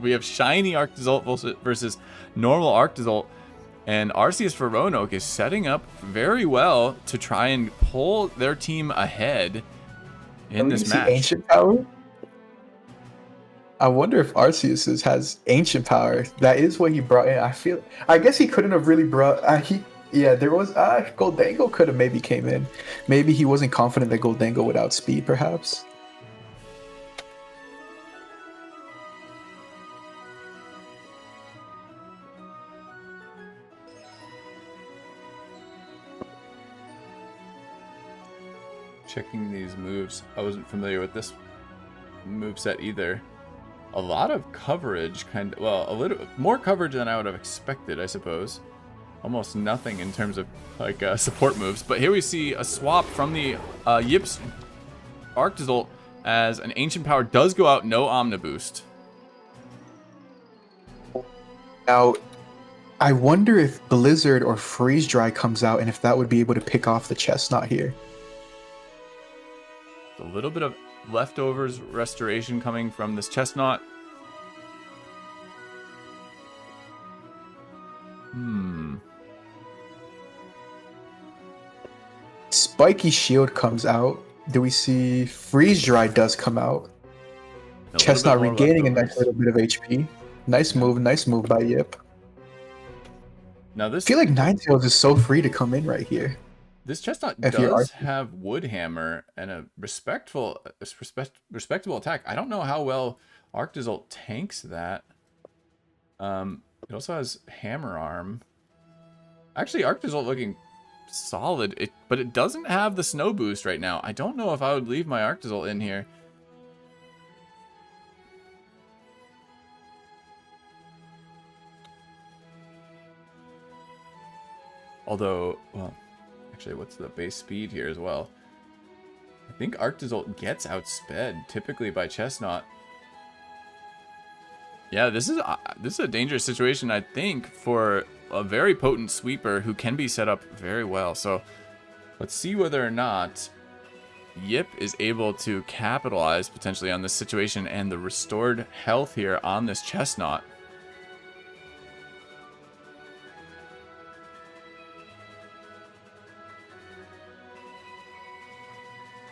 We have shiny Arctozolt versus normal Arctozolt. And Arceus for Roanoke is setting up very well to try and pull their team ahead in this match. Ancient Power? I wonder if Arceus has Ancient Power. That is what he brought in. I guess he couldn't have really brought... there was... Goldango could have maybe came in. Maybe he wasn't confident that Goldango would outspeed, perhaps. Checking these moves. I wasn't familiar with this moveset either. A lot of coverage, a little more coverage than I would have expected, I suppose. Almost nothing in terms of like support moves. But here we see a swap from the Yips Arctozolt as an Ancient Power does go out, no Omniboost. Now, I wonder if Blizzard or Freeze Dry comes out and if that would be able to pick off the Chestnut here. A little bit of leftovers restoration coming from this Chestnut. Spiky Shield comes out. Do we see Freeze Dry does come out? Chestnut regaining a nice little bit of HP. Nice move by Yip. Now I feel like Ninetales is so free to come in right here. This chestnut If you're does have wood hammer and a respectable attack. I don't know how well Arctozolt tanks that. It also has hammer arm. Actually, Arctozolt looking solid, but it doesn't have the snow boost right now. I don't know if I would leave my Arctozolt in here. Although, well, actually, what's the base speed here as well? I think Arctozolt gets outsped, typically by Chestnut. Yeah, this is a dangerous situation, I think, for a very potent sweeper who can be set up very well. So let's see whether or not Yip is able to capitalize potentially on this situation and the restored health here on this Chestnut.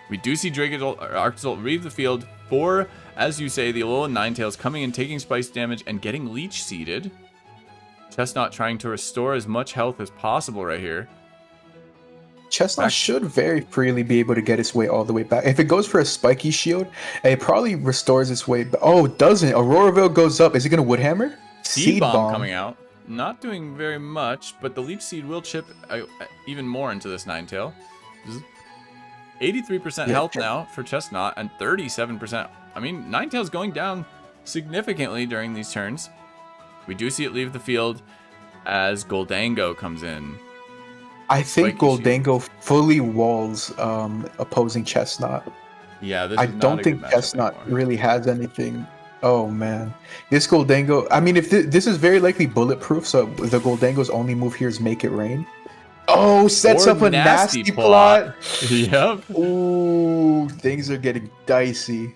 We do see Arctozolt leave the field for, as you say, the Alolan Ninetales coming in, taking spice damage, and getting leech seeded. Chestnut trying to restore as much health as possible right here. Chestnut should very freely be able to get its way all the way back. If it goes for a spiky shield, it probably restores its way. Oh, it doesn't. Auroraville goes up. Is it going to Woodhammer? Seed Bomb coming out. Not doing very much, but the Leech Seed will chip even more into this Ninetail. 83% health now for Chestnut and 37%. I mean, Ninetail's going down significantly during these turns. We do see it leave the field as Goldango comes in. I think Goldango fully walls opposing Chestnut. Yeah, this I is not don't a think good Chestnut anymore. really has anything. Oh man, this Goldango. I mean, if this is very likely bulletproof, so the Goldango's only move here is make it rain. Oh, sets up a nasty plot. Yep. Ooh, things are getting dicey.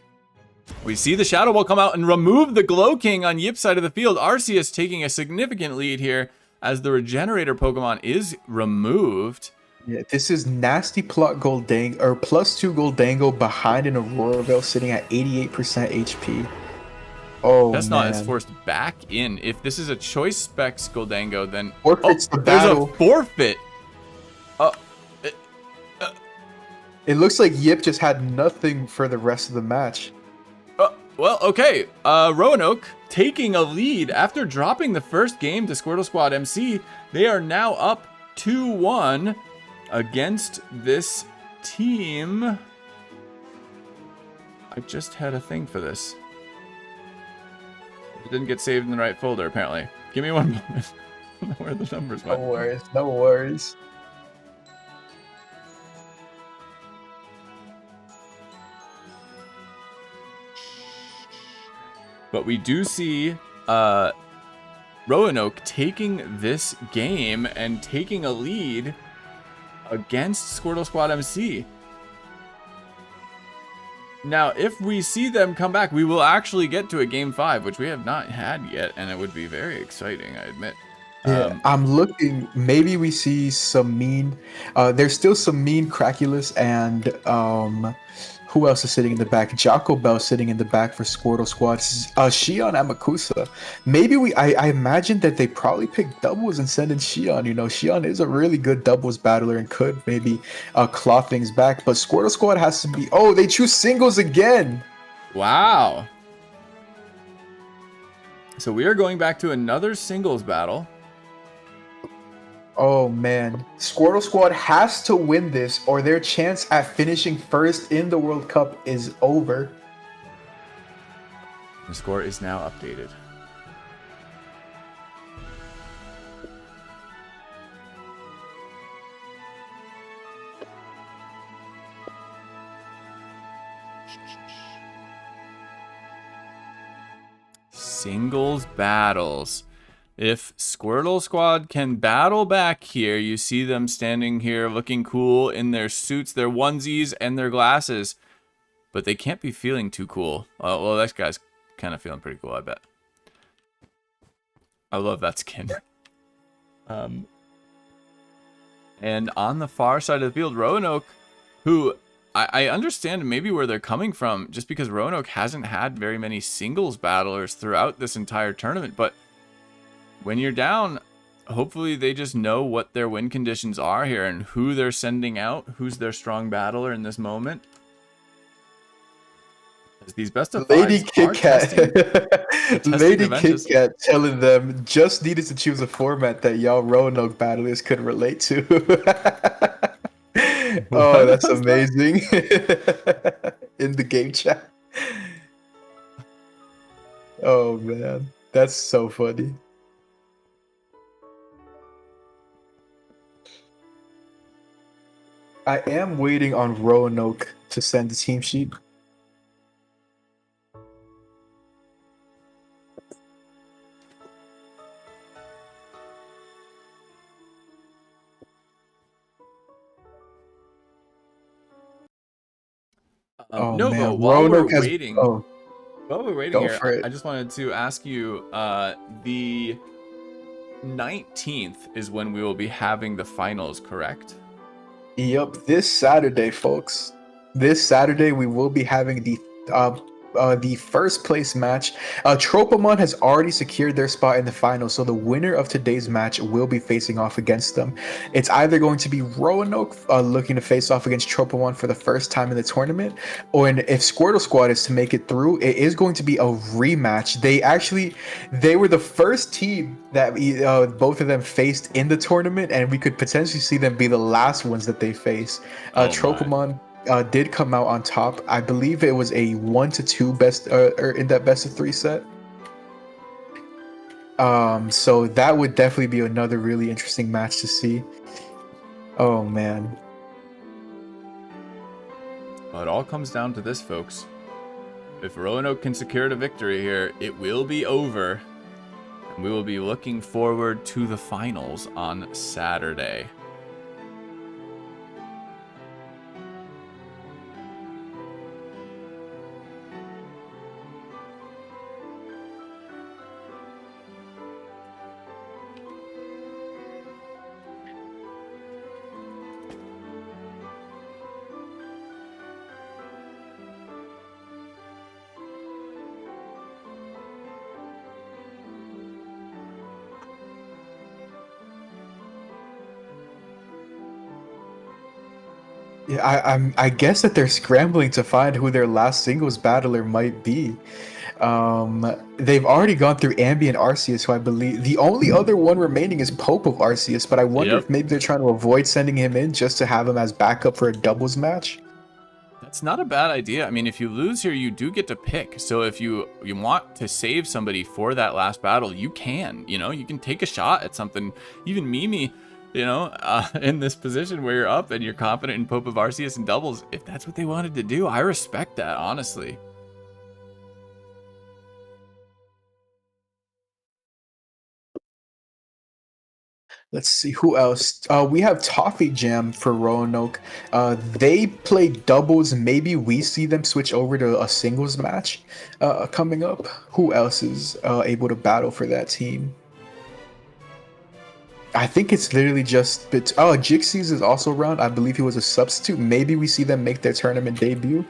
We see the Shadow Ball come out and remove the Glow King on Yip's side of the field. Arceus taking a significant lead here as the Regenerator Pokemon is removed. Yeah, this is nasty plot Goldango, or +2 Goldango behind an Auroraville sitting at 88% HP. Oh, Chestnut man. is forced back in. If this is a Choice Specs Goldango, then Forfeits the battle. There's a forfeit. It looks like Yip just had nothing for the rest of the match. Well, okay. Roanoke taking a lead after dropping the first game to SquirtleSquadMC. They are now up 2-1 against this team. I just had a thing for this. It didn't get saved in the right folder, apparently. Give me one moment. I don't know where the numbers went. No worries, no worries. But we do see Roanoke taking this game and taking a lead against SquirtleSquadMC. Now, if we see them come back, we will actually get to a Game 5, which we have not had yet, and it would be very exciting, I admit. Yeah, I'm looking. Maybe we see some mean. There's still some mean Craculus and who else is sitting in the back? Jocko Bell sitting in the back for Squirtle Squad. Shion Amakusa. Maybe I imagine that they probably picked doubles and send in Shion. You know, Shion is a really good doubles battler and could maybe claw things back. But Squirtle Squad has to be. Oh, they choose singles again. Wow. So we are going back to another singles battle. Oh man, Squirtle Squad has to win this or their chance at finishing first in the World Cup is over. The score is now updated. Singles battles. If Squirtle Squad can battle back here, you see them standing here looking cool in their suits, their onesies, and their glasses. But they can't be feeling too cool. Well, that guy's kind of feeling pretty cool, I bet. I love that skin. And on the far side of the field, Roanoke, who I understand maybe where they're coming from, just because Roanoke hasn't had very many singles battlers throughout this entire tournament, but when you're down hopefully they just know what their win conditions are here and who they're sending out, who's their strong battler in this moment. These best of Lady fives Kit are Kat, testing the Lady Kit benches. Kat telling them just needed to choose a format that y'all Roanoke battlers could relate to. Oh, What that's was that? amazing. In the game chat. Oh man, that's so funny. I am waiting on Roanoke to send the team sheet. Oh Novo, man, Roanoke has. Oh, while we're waiting go here, for it. I just wanted to ask you, the 19th is when we will be having the finals, correct? Yep, this Saturday, folks. This Saturday, we will be having the first place match. Tropomon has already secured their spot in the final, so the winner of today's match will be facing off against them. It's either going to be Roanoke looking to face off against Tropomon for the first time in the tournament, or if Squirtle Squad is to make it through, it is going to be a rematch. They were the first team that both of them faced in the tournament, and we could potentially see them be the last ones that they face. Oh my. Tropomon did come out on top. I believe it was a 1-2 best or in that best of 3 set. So that would definitely be another really interesting match to see. Oh man. Well, it all comes down to this, folks. If Roanoke can secure the victory here, it will be over. And we will be looking forward to the finals on Saturday. Yeah, I guess that they're scrambling to find who their last singles battler might be. They've already gone through Ambi and Arceus, who I believe the only other one remaining is Pope of Arceus, but I wonder if maybe they're trying to avoid sending him in just to have him as backup for a doubles match. That's not a bad idea. I mean, if you lose here, you do get to pick. So if you want to save somebody for that last battle, you can. You know, you can take a shot at something. Even Mimi, you know, in this position where you're up and you're confident in Pope of Arceus and doubles, if that's what they wanted to do, I respect that, honestly. Let's see who else. We have Toffee Jam for Roanoke. They play doubles. Maybe we see them switch over to a singles match coming up. Who else is able to battle for that team? I think it's literally just Jixie's is also around. I believe he was a substitute. Maybe we see them make their tournament debut.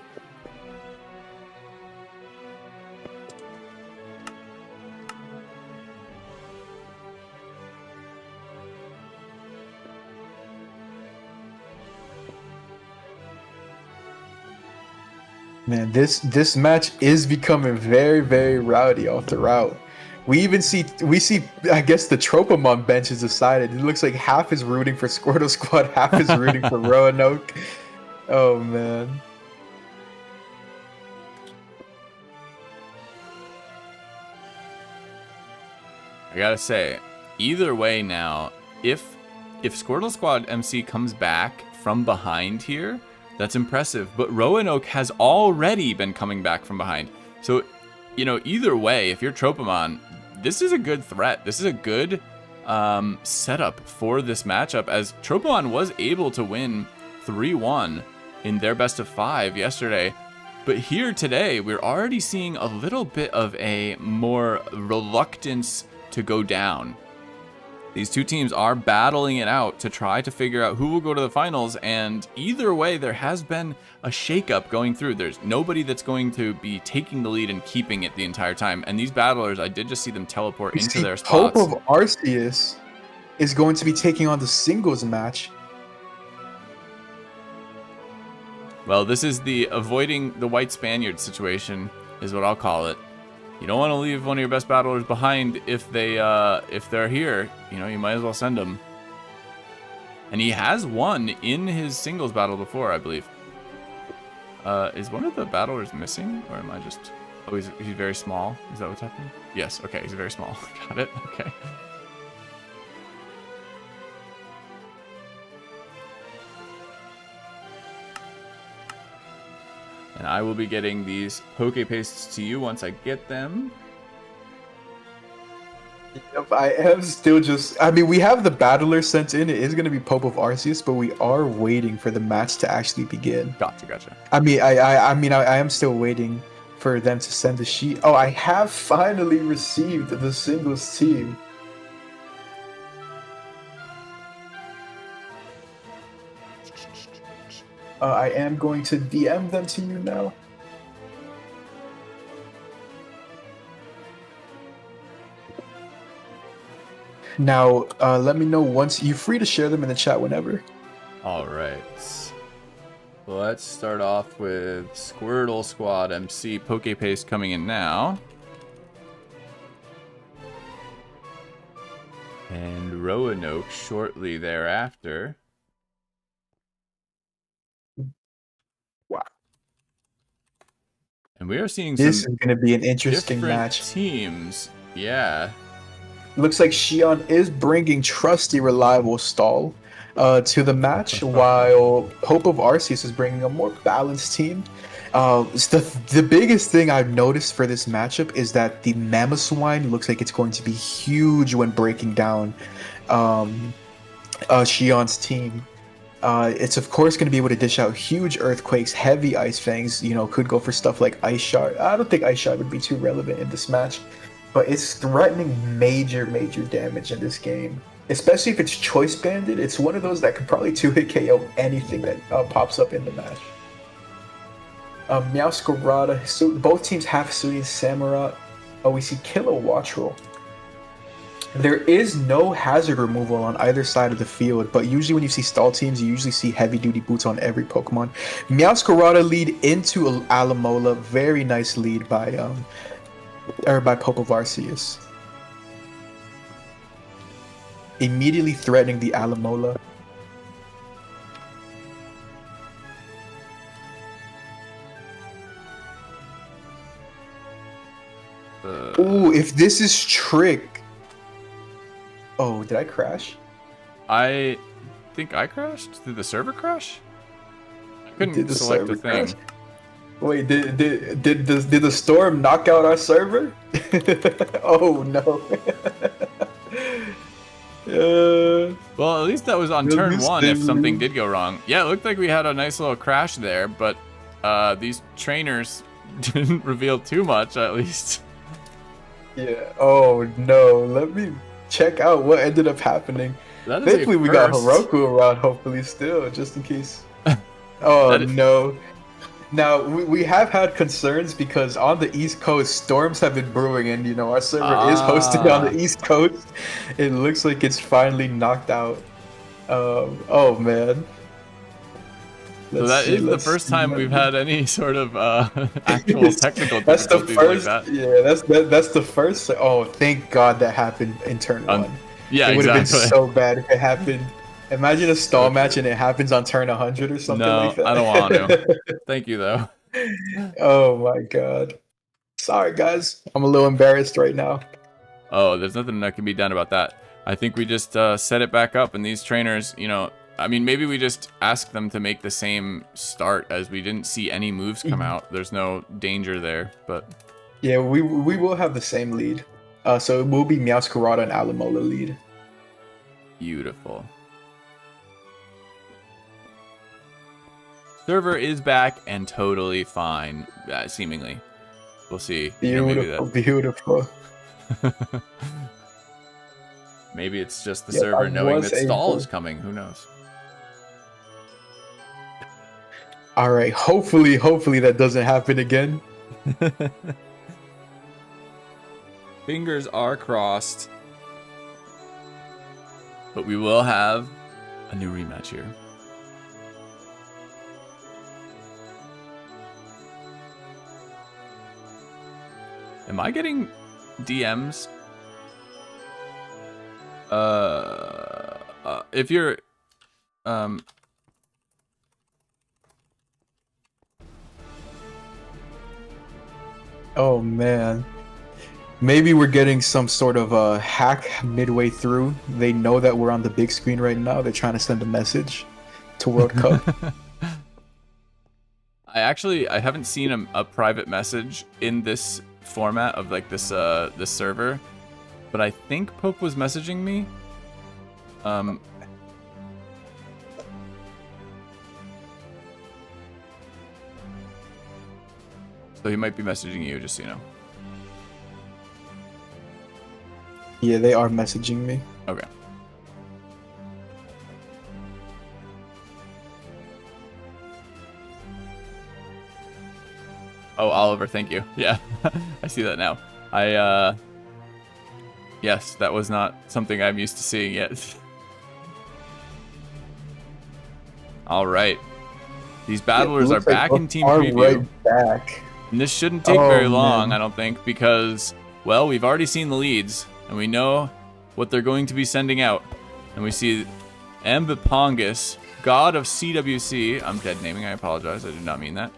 Man, this match is becoming very, very rowdy all throughout. We see I guess the Tropomon bench is decided. It looks like half is rooting for Squirtle Squad, half is rooting for Roanoke. Oh man. I gotta say, either way now, if SquirtleSquadMC comes back from behind here, that's impressive. But Roanoke has already been coming back from behind. So, you know, either way, if you're Tropomon, this is a good threat. This is a good setup for this matchup, as Tropomon was able to win 3-1 in their best of 5 yesterday. But here today, we're already seeing a little bit of a more reluctance to go down. These two teams are battling it out to try to figure out who will go to the finals, and either way, there has been a shakeup going through. There's nobody that's going to be taking the lead and keeping it the entire time. And these battlers, I did just see them teleport into their spots. Pope of Arceus. is going to be taking on the singles match. Well, this is the avoiding the white Spaniard situation, is what I'll call it. You don't want to leave one of your best battlers behind if they're here. You know, you might as well send them. And he has won in his singles battle before, I believe. Is one of the battlers missing, or am I just? Oh, he's very small. Is that what's happening? Yes. Okay, he's very small. Got it. Okay. And I will be getting these poke pastes to you once I get them. Yep, I am still just. I mean, we have the battler sent in. It is going to be Pope of Arceus, but we are waiting for the match to actually begin. Gotcha. I mean, I am still waiting for them to send the sheet. Oh, I have finally received the singles team. I am going to DM them to you now. Now, let me know once you're free to share them in the chat whenever. All right. Let's start off with SquirtleSquadMC Poke Paste coming in now. And Roanoke shortly thereafter. Wow. And we are seeing this some is going to be an interesting match. Teams. Yeah. Looks like Xion is bringing trusty, reliable Stall to the match, while Hope of Arceus is bringing a more balanced team. The biggest thing I've noticed for this matchup is that the Mamoswine looks like it's going to be huge when breaking down Xion's team. It's of course going to be able to dish out huge earthquakes, heavy ice fangs. You know, could go for stuff like Ice Shard. I don't think Ice Shard would be too relevant in this match, but it's threatening major damage in this game. Especially if it's choice banded, it's one of those that could probably 2-hit KO anything that pops up in the match. Meowscarada, so both teams have Hisuian Samurott. We see Killer Wattrel. There is no hazard removal on either side of the field, but usually when you see stall teams, you usually see heavy duty boots on every Pokemon. Meowscarada lead into Alamola, very nice lead by Pope of Arceus. Immediately threatening the Alamola. Ooh, if this is Trick. Oh, did I crash? I think I crashed. Did the server crash? I couldn't select the thing. Crash? Wait, did the storm knock out our server? Oh no. Well, at least that was on turn one if something did go wrong. Yeah, it looked like we had a nice little crash there, but these trainers didn't reveal too much, at least. Yeah. Oh no. Let me check out what ended up happening. Thankfully, we got Heroku around. Hopefully, still, just in case. Oh no. Now we have had concerns because on the East Coast, storms have been brewing, and you know our server is hosted on the East Coast. It looks like it's finally knocked out. Oh man. So that is the first time we've had any sort of actual technical difficulties like that. Yeah, that's the first. Oh, thank God that happened in turn one. Yeah, it would have been so bad if it happened. Imagine a stall match and it happens on turn 100 or something like that. No, I don't want to. Thank you though. Oh my God. Sorry guys, I'm a little embarrassed right now. Oh, there's nothing that can be done about that. I think we just set it back up, and these trainers, you know, I mean, maybe we just ask them to make the same start, as we didn't see any moves come out. There's no danger there, but yeah, we will have the same lead. So it will be Meowscarada and Alamola lead. Beautiful. Server is back and totally fine, seemingly. We'll see. Beautiful, beautiful. Maybe it's just the server knowing that stall is coming. Who knows? All right. Hopefully that doesn't happen again. Fingers are crossed. But we will have a new rematch here. Am I getting DMs? If you're, Oh man. Maybe we're getting some sort of a hack midway through. They know that we're on the big screen right now. They're trying to send a message to World Cup. I haven't seen a private message in this format of like this this server, but I think Pope was messaging me. So he might be messaging you, just so you know. Yeah, they are messaging me. Okay. Oh, Oliver, thank you. Yeah, I see that now. Yes, that was not something I'm used to seeing yet. All right. These battlers are back in team preview. Right back. And this shouldn't take very long, man. I don't think, because, well, we've already seen the leads, and we know what they're going to be sending out. And we see Ambipongus, god of CWC. I'm dead naming, I apologize, I did not mean that.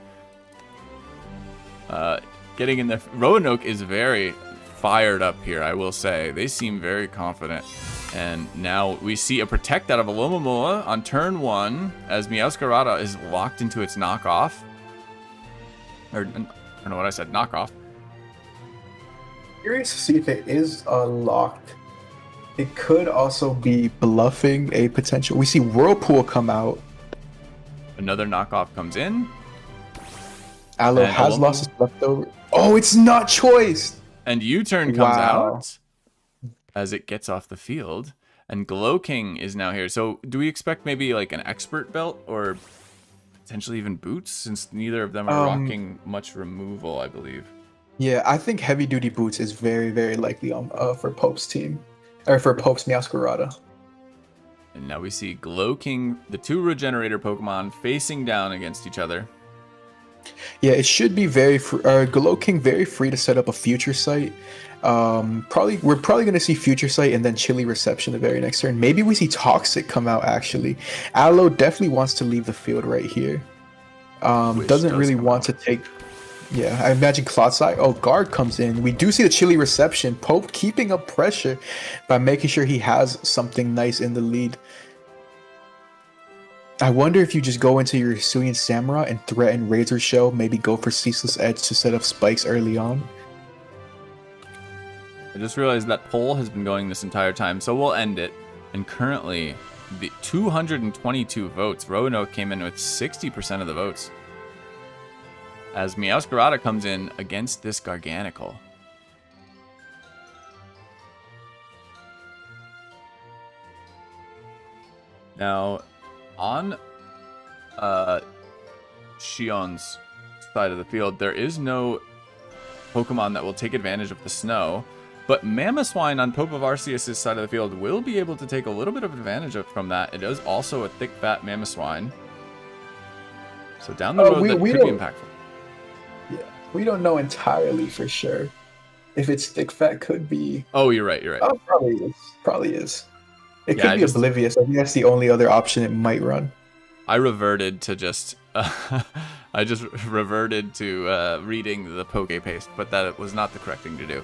Getting in there. Roanoke is very fired up here, I will say. They seem very confident. And now we see a protect out of Alomomoa on turn 1 as Meowscarada is locked into its knockoff. Or, I don't know what I said, knockoff. Curious to see if it is locked. It could also be bluffing a potential. We see Whirlpool come out. Another knockoff comes in. Aloe And has Alomo. lost his leftover. Oh, it's not choice. And U-turn comes Wow. out as it gets off the field. And Glow King is now here. So do we expect maybe like an expert belt or potentially even boots, since neither of them are rocking much removal, I believe? Yeah, I think heavy duty boots is very, very likely on for Pope's team. Or for Pope's Meowscarada. And now we see Glow King, the 2 regenerator Pokemon, facing down against each other. Yeah, it should be very Glow King very free to set up a future sight. We're probably gonna see future sight and then chilly reception the very next turn. Maybe we see Toxic come out actually. Aloe definitely wants to leave the field right here. Doesn't really want to take. Yeah, I imagine Clodside. Oh, Guard comes in. We do see the chilly reception. Pope keeping up pressure by making sure he has something nice in the lead. I wonder if you just go into your Hisuian Samurai and threaten Razor Shell, maybe go for Ceaseless Edge to set up spikes early on. I just realized that poll has been going this entire time, so we'll end it. And currently, the 222 votes. Roanoke came in with 60% of the votes. As Meowscarada comes in against this Garganical. Now, on Shion's side of the field, there is no Pokemon that will take advantage of the snow, but Mamoswine on Pope of Arceus' side of the field will be able to take a little bit of advantage from that. It is also a thick, fat Mamoswine. So down the road, that could be impactful. Yeah, we don't know entirely for sure. If it's thick, fat, could be... Oh, you're right, you're right. Oh, probably is. Probably is. It could be Oblivious. I think that's the only other option it might run. I reverted to just... I just reverted to reading the Poke Paste, but that was not the correct thing to do.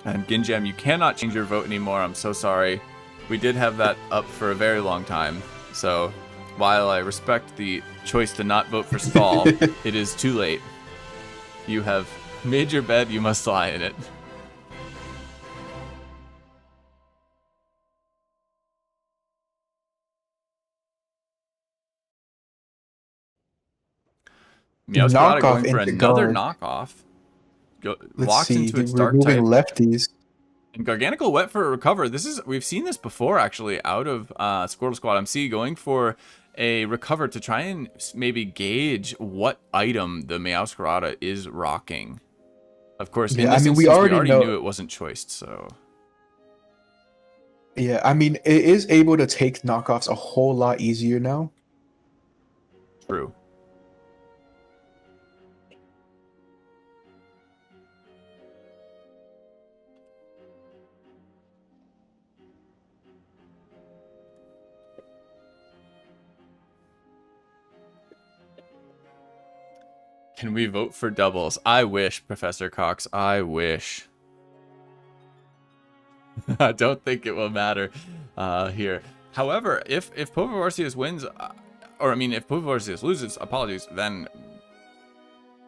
And Ginjam, you cannot change your vote anymore. I'm so sorry. We did have that up for a very long time. So while I respect the choice to not vote for Stall, it is too late. You have made your bed, you must lie in it. Meowscarada going for another knockoff. Walks into its dark type. Lefties. And Garganical went for a recover. We've seen this before actually out of SquirtleSquadMC, going for a recover to try and maybe gauge what item the Meowscarada is rocking. Of course, in this instance, we already knew it wasn't choiced, so. Yeah, I mean, it is able to take knockoffs a whole lot easier now. True. Can we vote for doubles? I wish, Professor Cox. I wish. I don't think it will matter here. However, if Pope of Arceus wins, or I mean, if Pope of Arceus loses, apologies, then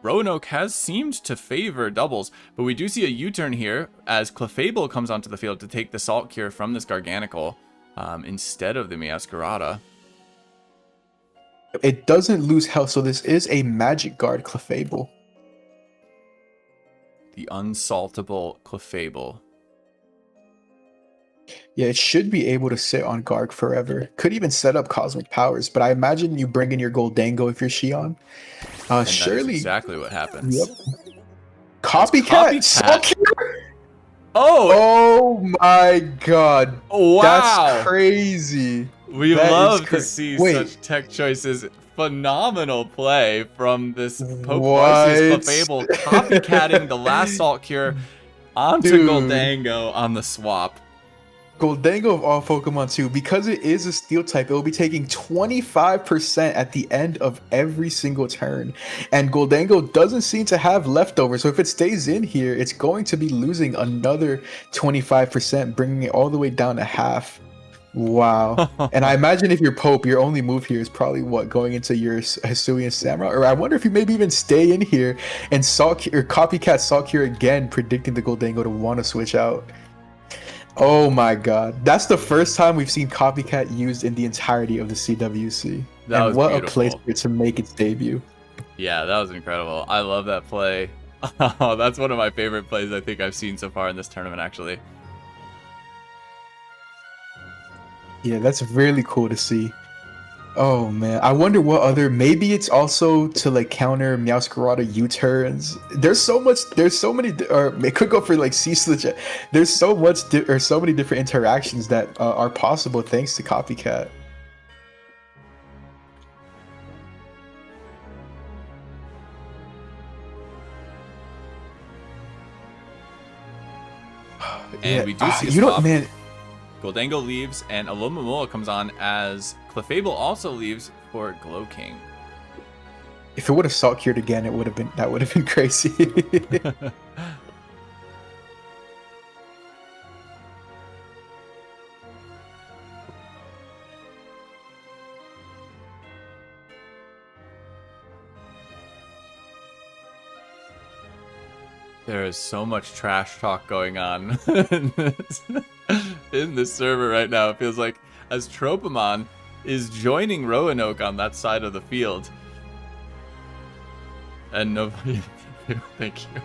Roanoke has seemed to favor doubles, but we do see a U-turn here as Clefable comes onto the field to take the Salt Cure from this Garganical instead of the Meowscarada. It doesn't lose health, so this is a Magic Guard Clefable. The unsaltable Clefable. Yeah, it should be able to sit on Garg forever. Could even set up Cosmic Powers, but I imagine you bring in your Goldango if you're Shion. And Surely. that is exactly what happens. Yep. Copycat! Oh! Oh my god. Wow! That's crazy. We love to see such tech choices. Phenomenal play from this Pope Arceus Clefable copycatting the last Salt Cure onto Goldango on the swap. Goldango of all Pokemon too, because it is a steel type, it will be taking 25% at the end of every single turn. And Goldango doesn't seem to have leftovers, so if it stays in here, it's going to be losing another 25%, bringing it all the way down to half. Wow. And I imagine if you're Pope, your only move here is probably what, going into your Hisuian Samurai? Or I wonder if you maybe even stay in here and copycat Salt Cure again, predicting the Goldango to want to switch out. Oh my god. That's the first time we've seen Copycat used in the entirety of the CWC. That was what beautiful. a place for it to make its debut. Yeah, that was incredible. I love that play. Oh, that's one of my favorite plays I think I've seen so far in this tournament, actually. Yeah, that's really cool to see. Oh man, I wonder what other, maybe it's also to like counter Meowscarada U-turns. There's so many, or it could go for like C-Switch. There's so many different interactions that are possible thanks to Copycat. And we do see a swap. Goldango leaves, and Alomomola comes on as Clefable also leaves for Glowking. If it would have Salt Cured again, that would have been crazy. There is so much trash talk going on in this server right now. It feels like as Tropomon is joining Roanoke on that side of the field. And nobody, thank you.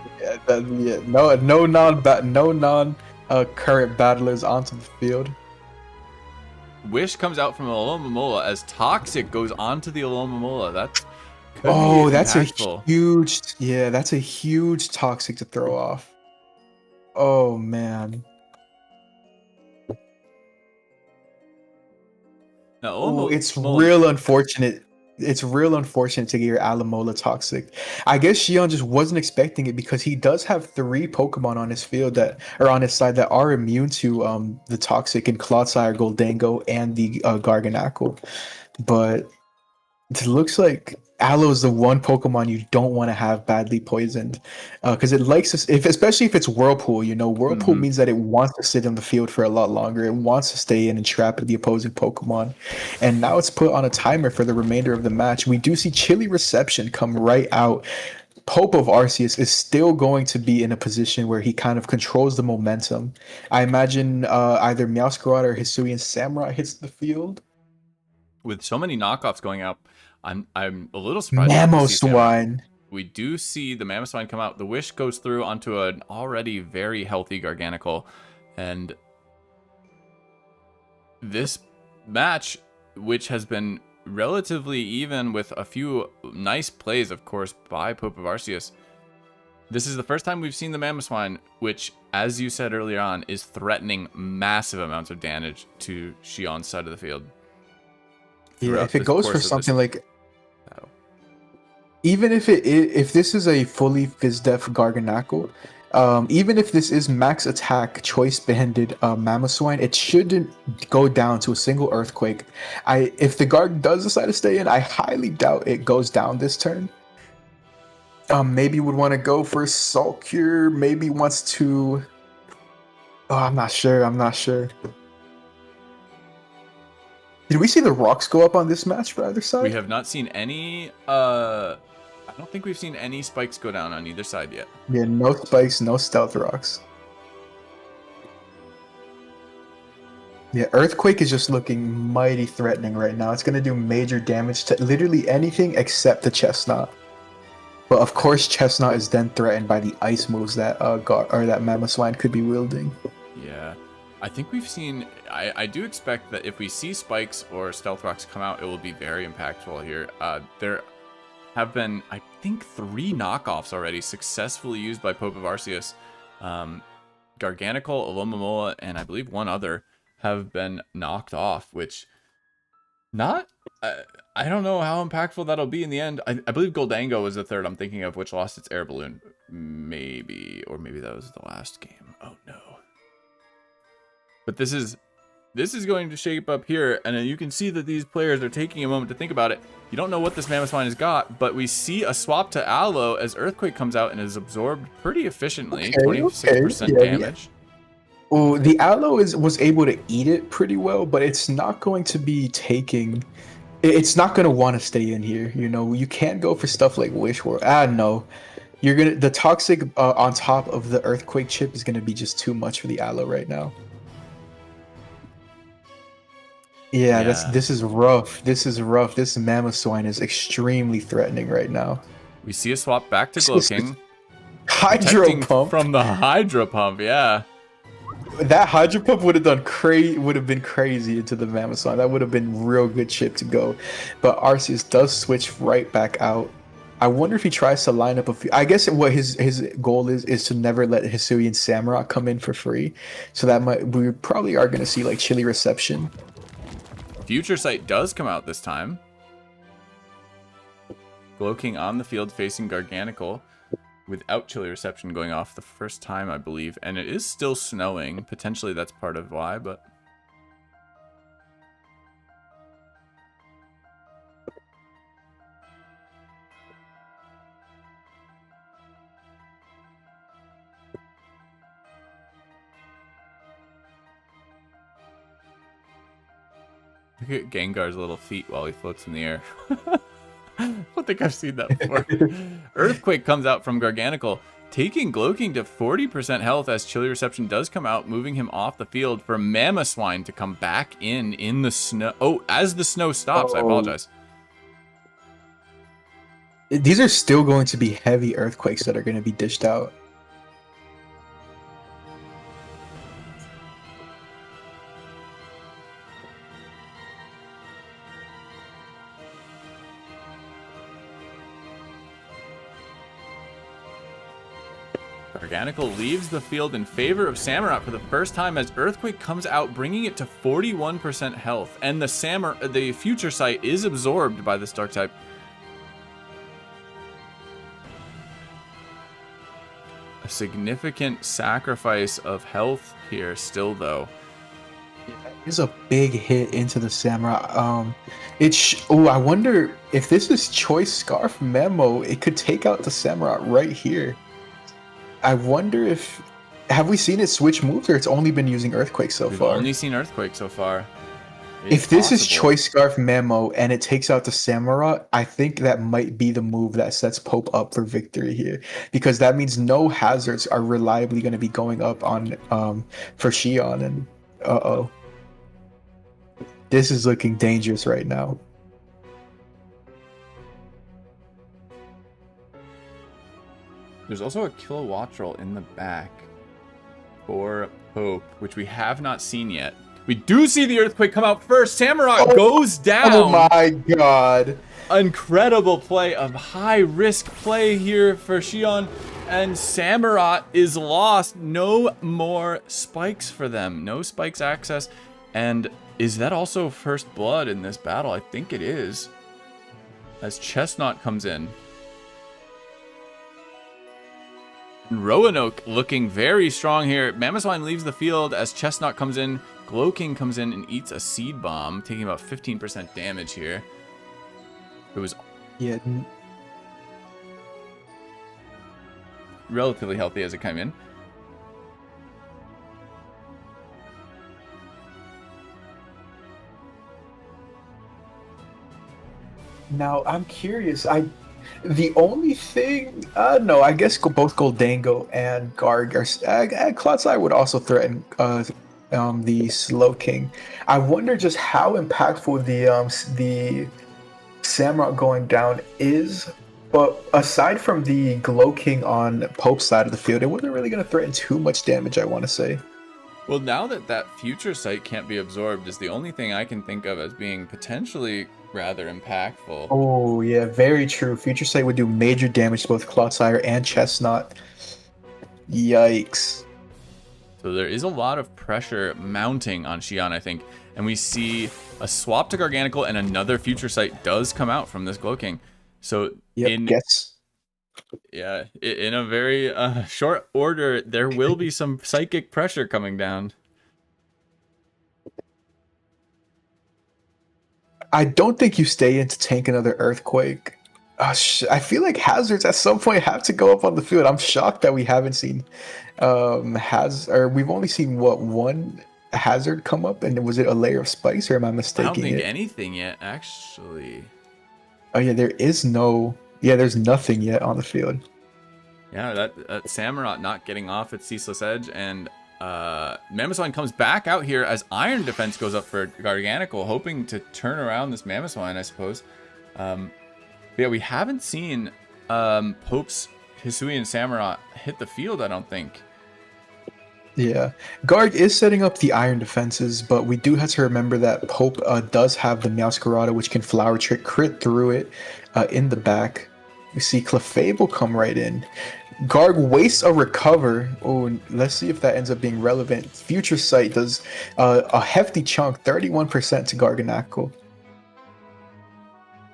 Yeah, no non current battlers onto the field. Wish comes out from Alomomola as Toxic goes onto the Alomomola. That's that's a huge Toxic to throw off. Oh man. Now, it's real unfortunate. It's real unfortunate to get your Alomola Toxic. I guess Shion just wasn't expecting it because he does have 3 Pokemon on his field that are on his side that are immune to the Toxic in Clodsire, Goldango, and the Garganacl. But it looks like Aloe is the one Pokemon you don't want to have badly poisoned, because it likes to, especially if it's Whirlpool. You know, Whirlpool means that it wants to sit on the field for a lot longer. It wants to stay in and trap the opposing Pokemon, and now it's put on a timer for the remainder of the match. We do see Chilly Reception come right out. Pope of Arceus is still going to be in a position where he kind of controls the momentum. I imagine either Meowscarada or Hisuian Samurai hits the field. With so many knockoffs going up, I'm a little surprised. Mamoswine. We do see the Mamoswine come out. The Wish goes through onto an already very healthy Garganical, and this match, which has been relatively even with a few nice plays, of course, by Pope of Arceus. This is the first time we've seen the Mamoswine, which as you said earlier on, is threatening massive amounts of damage to Shion's side of the field. Yeah, if it goes for something like, battle. even if this is a fully Fizdef Garganacle, even if this is max attack choice banded Mamoswine, it shouldn't go down to a single Earthquake. If the Garg does decide to stay in, I highly doubt it goes down this turn. Maybe would want to go for Salt Cure. Maybe wants to. Oh, I'm not sure. I'm not sure. Did we see the rocks go up on this match for either side? We have not seen any. I don't think we've seen any spikes go down on either side yet. Yeah, no spikes, no stealth rocks. Yeah, Earthquake is just looking mighty threatening right now. It's going to do major damage to literally anything except the Chestnut. But of course, Chestnut is then threatened by the ice moves that that Mamoswine could be wielding. Yeah, I think we've seen. I do expect that if we see spikes or stealth rocks come out, it will be very impactful here. There have been, I think, 3 knockoffs already successfully used by Pope of Arceus. Garganical, Alomomola, and I believe one other have been knocked off, which not. I don't know how impactful that'll be in the end. I believe Goldango was the third I'm thinking of, which lost its air balloon. Maybe, or maybe that was the last game. Oh no. But this is going to shape up here, and you can see that these players are taking a moment to think about it. You don't know what this Mamoswine has got, but we see a swap to Aloe as Earthquake comes out and is absorbed pretty efficiently, 26% damage. Yeah. Oh, the Aloe was able to eat it pretty well, but it's not going to be taking. It's not going to want to stay in here. You know, you can't go for stuff like Wish War. No. The Toxic on top of the Earthquake chip is going to be just too much for the Aloe right now. Yeah, this is rough. This is rough. This Mamoswine is extremely threatening right now. We see a swap back to Gloking. Hydro Pump from the Hydro Pump, yeah. That Hydro Pump would have been crazy into the Mamoswine. That would have been real good chip to go. But Arceus does switch right back out. I wonder if he tries to line up a few. I guess what his goal is to never let Hisuian Samurott come in for free. So we probably are gonna see like Chilly Reception. Future Sight does come out this time. Gloking on the field facing Garganical without Chilly Reception going off the first time, I believe. And it is still snowing. Potentially that's part of why, but... Look at Gengar's little feet while he floats in the air. I don't think I've seen that before. Earthquake comes out from Garganical, taking Gloking to 40% health as Chilly Reception does come out, moving him off the field for Mamoswine to come back in the snow. Oh, as the snow stops, I apologize. These are still going to be heavy Earthquakes that are going to be dished out. Garganical leaves the field in favor of Samurott for the first time as Earthquake comes out, bringing it to 41% health. And the Future Sight is absorbed by this Dark type. A significant sacrifice of health here still, though. It's a big hit into the Samurott. I wonder if this is Choice Scarf Memo, it could take out the Samurott right here. I wonder have we seen it switch moves, or it's only been using Earthquake so far? We've only seen Earthquake so far. If this is Choice Scarf Memo and it takes out the Samurott, I think that might be the move that sets Pope up for victory here, because that means no hazards are reliably going to be going up on for Shion, and this is looking dangerous right now. There's also a Kilowattrel in the back for Pope, which we have not seen yet. We do see the Earthquake come out first. Samurott goes down. Oh my god. Incredible play, of high risk play here for Xion, and Samurott is lost. No more spikes for them. No spikes access. And is that also first blood in this battle? I think it is. As Chestnut comes in. And Roanoke looking very strong here. Mamoswine leaves the field as Chestnut comes in. Glow King comes in and eats a seed bomb, taking about 15% damage here. It was relatively healthy as it came in. Now I'm curious. The only thing, no, I guess both Goldango and Garg are. Clotseye would also threaten the Slow King. I wonder just how impactful the Samurott going down is. But aside from the Glow King on Pope's side of the field, it wasn't really going to threaten too much damage, I want to say. Well, now that Future Sight can't be absorbed is the only thing I can think of as being potentially rather impactful. Oh, yeah, very true. Future Sight would do major damage to both Clotsire and Chestnut. Yikes. So there is a lot of pressure mounting on Xion, I think. And we see a swap to Garganical, and another Future Sight does come out from this Glow King. So in a very short order, there will be some psychic pressure coming down. I don't think you stay in to tank another Earthquake. I feel like hazards at some point have to go up on the field. I'm shocked that we haven't seen we've only seen one hazard come up, and was it a layer of spikes, or am I mistaken? I don't think anything yet, actually. Oh yeah, there's nothing yet on the field. Yeah, that Samurott not getting off at Ceaseless Edge, and Mamoswine comes back out here as Iron Defense goes up for Garganical, hoping to turn around this Mamoswine, I suppose. But yeah, we haven't seen Pope's Hisui and Samurott hit the field, I don't think. Yeah, Garg is setting up the Iron Defenses, but we do have to remember that Pope does have the Meowscarada, which can Flower Trick crit through it in the back. We see Clefable come right in. Garg wastes a recover. Oh, let's see if that ends up being relevant. Future Sight does a hefty chunk, 31% to Garganical.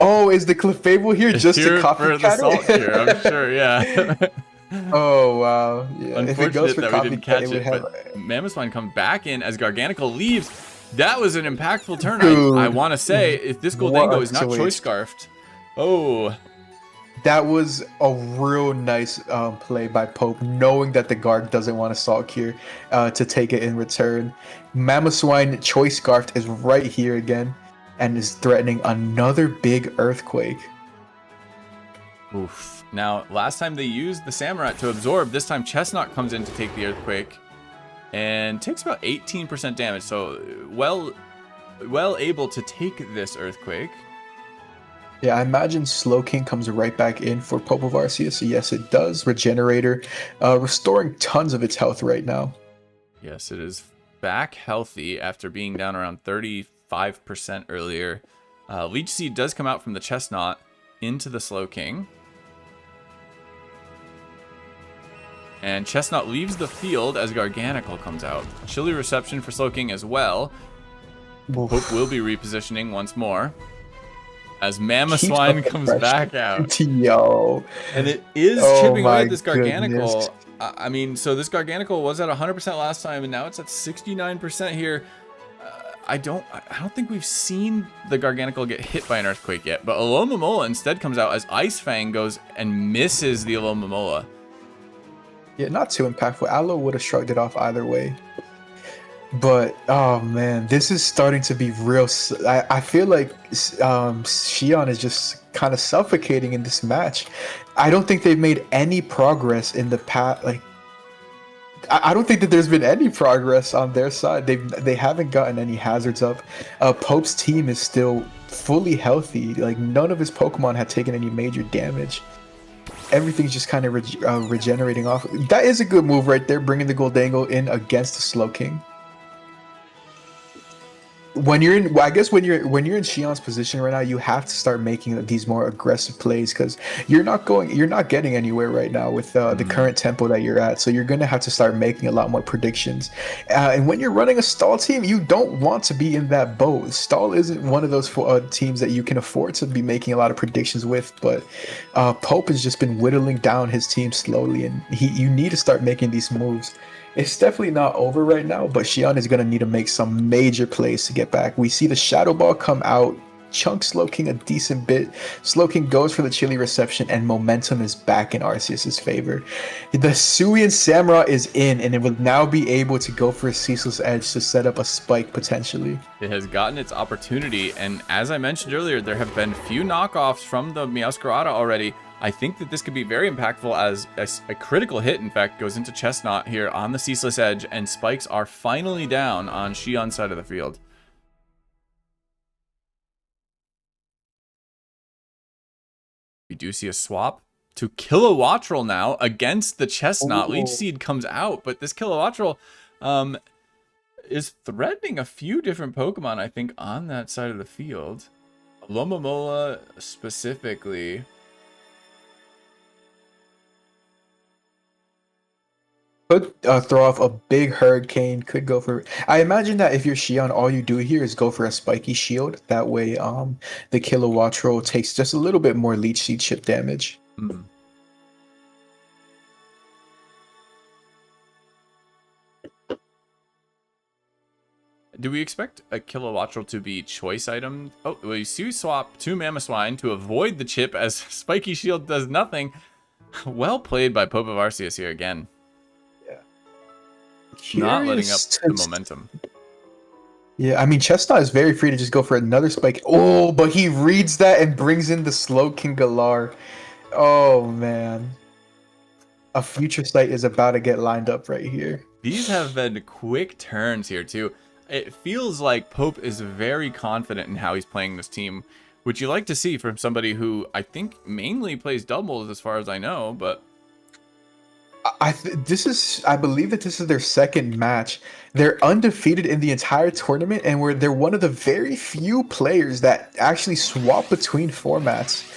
Oh, is the Clefable here just to copycat the salt here, I'm sure, yeah. Oh, wow. Yeah. Unfortunate if it goes for that we didn't catch it, but Mamoswine comes back in as Garganical leaves. That was an impactful turn. I want to say, if this Goldango is not Choice Scarfed. Oh. That was a real nice play by Pope, knowing that the Garg doesn't want to Salt Cure to take it in return. Mamoswine Choice Scarfed is right here again and is threatening another big Earthquake. Oof. Now, last time they used the Samurott to absorb, this time Chestnut comes in to take the Earthquake and takes about 18% damage. So, well able to take this Earthquake. Yeah, I imagine Slow King comes right back in for Pope of Arceus. So yes, it does. Regenerator, restoring tons of its health right now. Yes, it is back healthy after being down around 35% earlier. Leech Seed does come out from the Chestnut into the Slow King. And Chestnut leaves the field as Garganical comes out. Chilly Reception for Slow King as well. Pope will be repositioning once more as Mamoswine comes back out. Yo. And it is chipping away at this Garganical. I mean, so this Garganical was at 100% last time, and now it's at 69% here. I don't think we've seen the Garganical get hit by an Earthquake yet, but Alomomola instead comes out as Ice Fang goes and misses the Alomomola. Yeah, not too impactful. Aloe would have shrugged it off either way. But, oh man, this is starting to be real. I feel like Xion is just kind of suffocating in this match. I don't think they've made any progress in the past. Like, I don't think that there's been any progress on their side. They haven't gotten any hazards up. Pope's team is still fully healthy. Like, none of his Pokemon had taken any major damage. Everything's just kind of regenerating off. That is a good move right there, bringing the Goldango in against the Slow King. when you're in, well, I guess when you're in Shion's position right now, you have to start making these more aggressive plays because you're not getting anywhere right now with the current tempo that you're at. So you're gonna have to start making a lot more predictions. And when you're running a stall team, you don't want to be in that boat. Stall isn't one of those teams that you can afford to be making a lot of predictions with. But Pope has just been whittling down his team slowly, and you need to start making these moves. It's definitely not over right now, but Xion is going to need to make some major plays to get back. We see the Shadow Ball come out, chunk Slowking a decent bit. Slowking goes for the chilly reception, and momentum is back in Arceus's favor. The Suian Samurott is in, and it will now be able to go for a Ceaseless Edge to set up a spike potentially. It has gotten its opportunity, and as I mentioned earlier, there have been few knockoffs from the Meowscarada already. I think that this could be very impactful as a critical hit, in fact, goes into Chestnut here on the Ceaseless Edge, and spikes are finally down on Shion's side of the field. We do see a swap to Kilowattrel now against the Chestnut. Leech Seed comes out, but this Kilowattrel is threatening a few different Pokemon, I think, on that side of the field. Alomomola specifically. Could throw off a big Hurricane, could go for... I imagine that if you're Xion, all you do here is go for a Spiky Shield. That way the Kilowattrel takes just a little bit more Leech Seed chip damage. Do we expect a Kilowattrel to be choice item? Oh, well, you see swap to Mamoswine to avoid the chip as Spiky Shield does nothing. Well played by Pope of Arceus here again. Not letting up the momentum. Yeah, I mean, Chestnut is very free to just go for another spike. Oh, but he reads that and brings in the Slowking Galar. Oh, man. A Future Sight is about to get lined up right here. These have been quick turns here, too. It feels like Pope is very confident in how he's playing this team, which you like to see from somebody who I think mainly plays doubles as far as I know, but... I believe that this is their second match. They're undefeated in the entire tournament, and they're one of the very few players that actually swap between formats.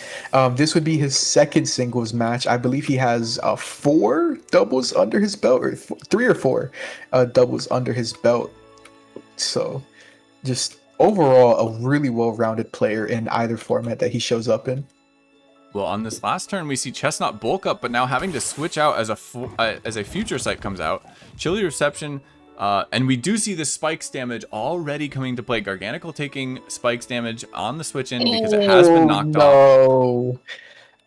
This would be his second singles match. I believe he has 4 doubles under his belt, or 3 or 4 doubles under his belt. So, just overall, a really well-rounded player in either format that he shows up in. Well, on this last turn, we see Chestnut bulk up, but now having to switch out as a Future Sight comes out. Chilly Reception, and we do see the Spikes damage already coming to play. Garganical taking Spikes damage on the switch in because it has been knocked off.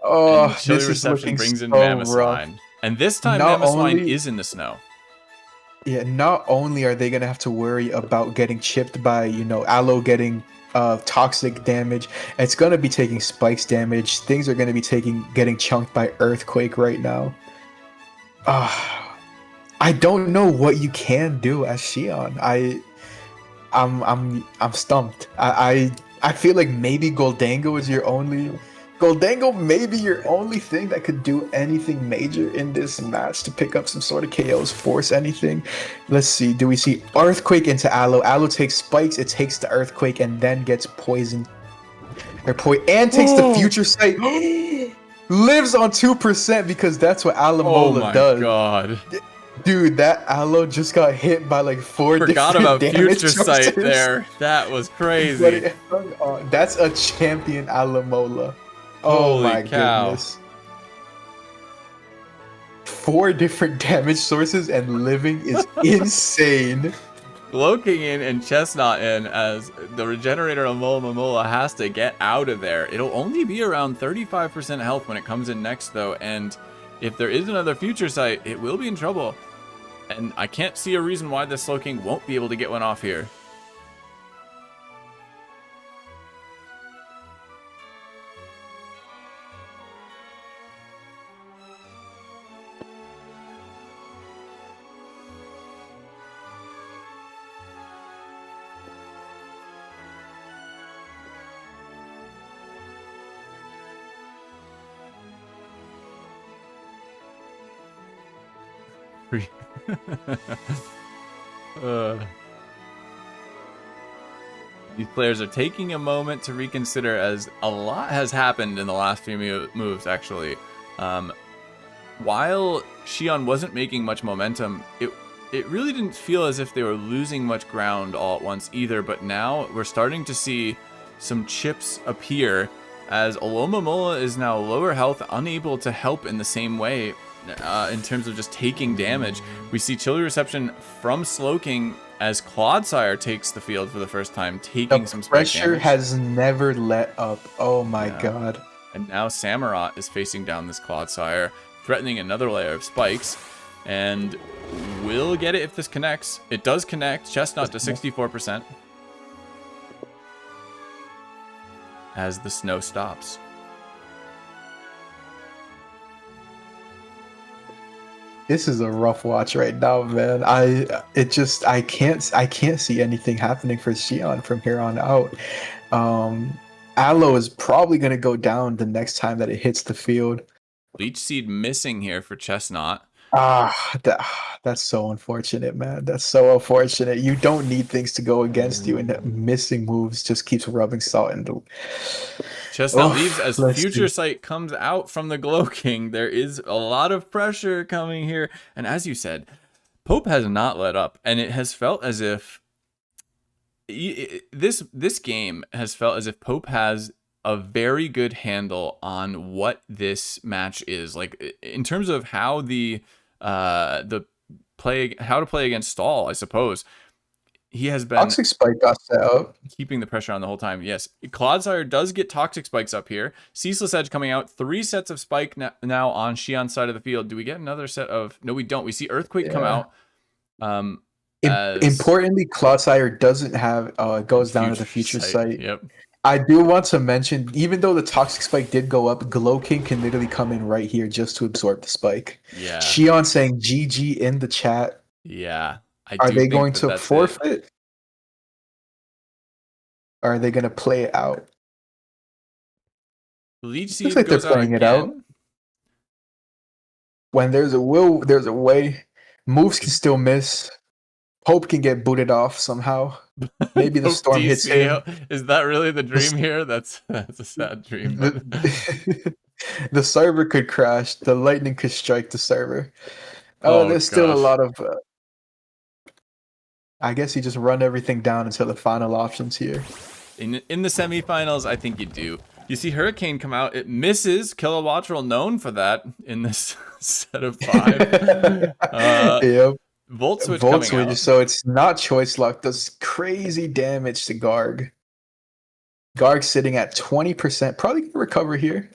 Oh, and Chilly Reception brings in Mamoswine. And this time, Mamoswine is in the snow. Yeah, not only are they going to have to worry about getting chipped by, Aloe getting... toxic damage, it's gonna be taking spikes damage. Things are gonna be getting chunked by Earthquake right now. I don't know what you can do as Xion. I'm stumped. I feel like maybe Goldango is your only thing that could do anything major in this match to pick up some sort of KOs, force anything. Let's see. Do we see Earthquake into Aloe? Aloe takes spikes, it takes the Earthquake, and then gets poisoned. And takes the Future Sight. Lives on 2% because that's what Alamola does. Oh my god. Dude, that Aloe just got hit by like 4 Forgot different about damage Future Sight charges. there. That was crazy. That's a champion Alamola. Oh my goodness. 4 different damage sources and living is insane. Looking in and Chestnut in as the Regenerator of Mola has to get out of there. It'll only be around 35% health when it comes in next though, and if there is another Future Sight, it will be in trouble. And I can't see a reason why the Slowking won't be able to get one off here. These players are taking a moment to reconsider, as a lot has happened in the last few moves, actually. While Xion wasn't making much momentum, it really didn't feel as if they were losing much ground all at once either, but now we're starting to see some chips appear, as Alomomola is now lower health, unable to help in the same way in terms of just taking damage. We see Chilly Reception from Slowking as Clodsire takes the field for the first time, taking some spike damage. The pressure has never let up. Oh my god. And now Samurott is facing down this Clodsire, threatening another layer of spikes, and will get it if this connects. It does connect. Chestnut to 64%. As the snow stops. This is a rough watch right now, man. I can't see anything happening for Xion from here on out. Aloe is probably gonna go down the next time that it hits the field. Leech Seed missing here for Chestnut. That's so unfortunate, man. That's so unfortunate. You don't need things to go against you, and missing moves just keeps rubbing salt into. Chestnut leaves as Future Sight comes out from the Glow King. There is a lot of pressure coming here, and as you said, Pope has not let up, and it has felt as if this game has felt as if Pope has a very good handle on what this match is like in terms of how how to play against Stall. I suppose he has been Toxic Spike got set up, keeping the pressure on the whole time. Yes, Clodsire does get Toxic Spikes up here. Ceaseless Edge coming out. 3 sets of Spike now on Xion's side of the field. Do we get another set of? No, we don't. We see Earthquake come out. Importantly, Clodsire doesn't have goes down to the Future Sight. Yep. I do want to mention, even though the Toxic Spike did go up, Glow King can literally come in right here just to absorb the spike. Yeah. Xion saying GG in the chat. Yeah. Are they going to forfeit? Or are they going to play it out? Leech Seed looks like they're playing it out. When there's a will, there's a way. Moves can still miss. Pope can get booted off somehow. Maybe the storm hits him. Is that really the dream here? That's a sad dream. The server could crash. The lightning could strike the server. There's still a lot of... I guess you just run everything down until the final options here. In the semifinals, I think you do. You see Hurricane come out. It misses. Kilowattrel known for that in this set of 5. Yep. Volt Switch coming out. So it's not Choice Lock. Does crazy damage to Garg. Garg sitting at 20%. Probably can recover here.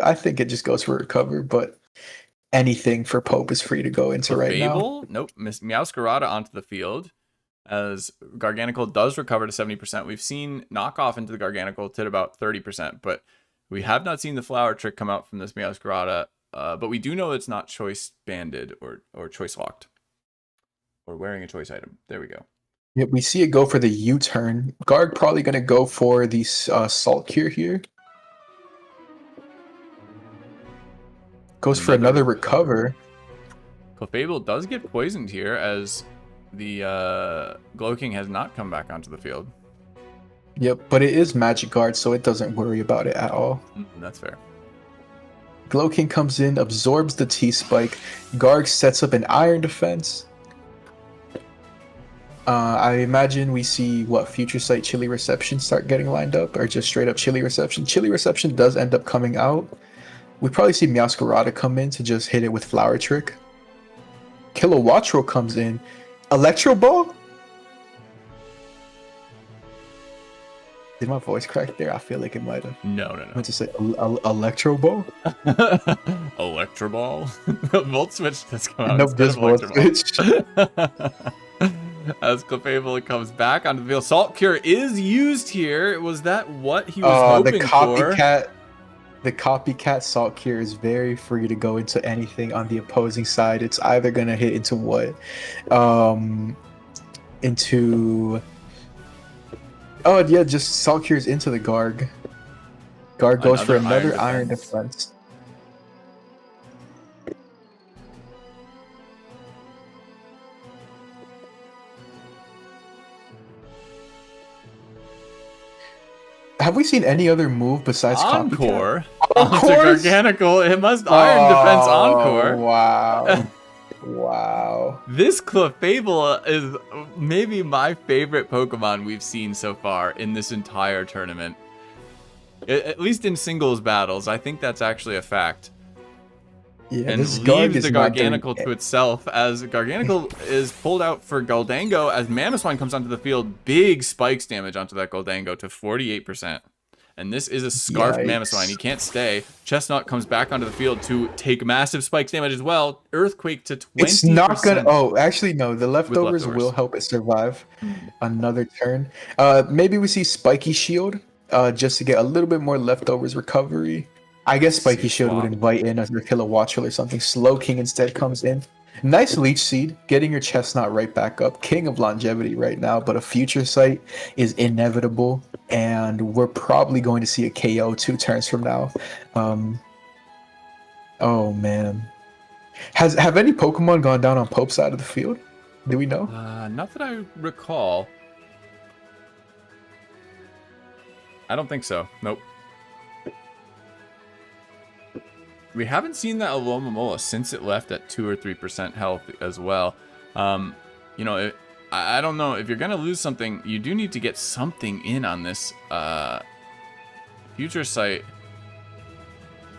I think it just goes for recover, but anything for Pope is free to go into right now. Nope. Meowscarada onto the field. As Garganical does recover to 70%. We've seen knockoff into the Garganical to about 30%, but we have not seen the flower trick come out from this Meowscarada. But we do know it's not choice banded or choice locked. Or wearing a choice item. There we go. Yep, we see it go for the U-turn. Garg probably going to go for the Salt Cure here. Goes for another recover. Clefable does get poisoned here as the Glow King has not come back onto the field. Yep, but it is Magic Guard, so it doesn't worry about it at all. That's fair. Glow King comes in, absorbs the T-Spike. Garg sets up an Iron Defense. I imagine we see Future Sight, Chilly Reception start getting lined up, or just straight up Chilly Reception. Chilly Reception does end up coming out. We probably see Meowscarada come in to just hit it with Flower Trick. Kilowattrel comes in. Electro Ball? Did my voice crack there? I feel like it might have. No. I meant to say Electro Ball? Electro Ball? Volt Switch that's come out. Nope, just Volt Switch. As Clefable comes back onto the field. Salt Cure is used here. Was that what he was hoping for? The copycat Salt Cure is very free to go into anything on the opposing side. It's either going to hit into what? Oh, yeah, just Salt Cures into the Garg. Garg goes for another Iron Defense. Have we seen any other move besides Encore Copycat? onto Garganical. It must Iron Defense Encore. Wow. Wow. This Clefable is maybe my favorite Pokemon we've seen so far in this entire tournament. At least in singles battles, I think that's actually a fact. Yeah, And this Garg leaves is the not doing Garganical to itself as Garganical is pulled out for Goldango as Mamoswine comes onto the field. Big spikes damage onto that Goldango to 48%. And this is a Scarf Mamoswine. He can't stay. Chestnut comes back onto the field to take massive spikes damage as well. Earthquake to 20%. It's not gonna. Oh, actually, no. The leftovers will help it survive another turn. Maybe we see Spiky Shield, just to get a little bit more leftovers recovery. I guess Spiky Shield would invite in a Kilowattrel or something. Slow King instead comes in. Nice Leech Seed, getting your Chestnut right back up. King of longevity right now, but a Future Sight is inevitable, and we're probably going to see a KO 2 turns from now. Oh man, have any Pokemon gone down on Pope's side of the field? Do we know? Not that I recall. I don't think so. Nope. We haven't seen that Alomomola since it left at 2 or 3% health as well. You know, I don't know. If you're going to lose something, you do need to get something in on this Future Sight.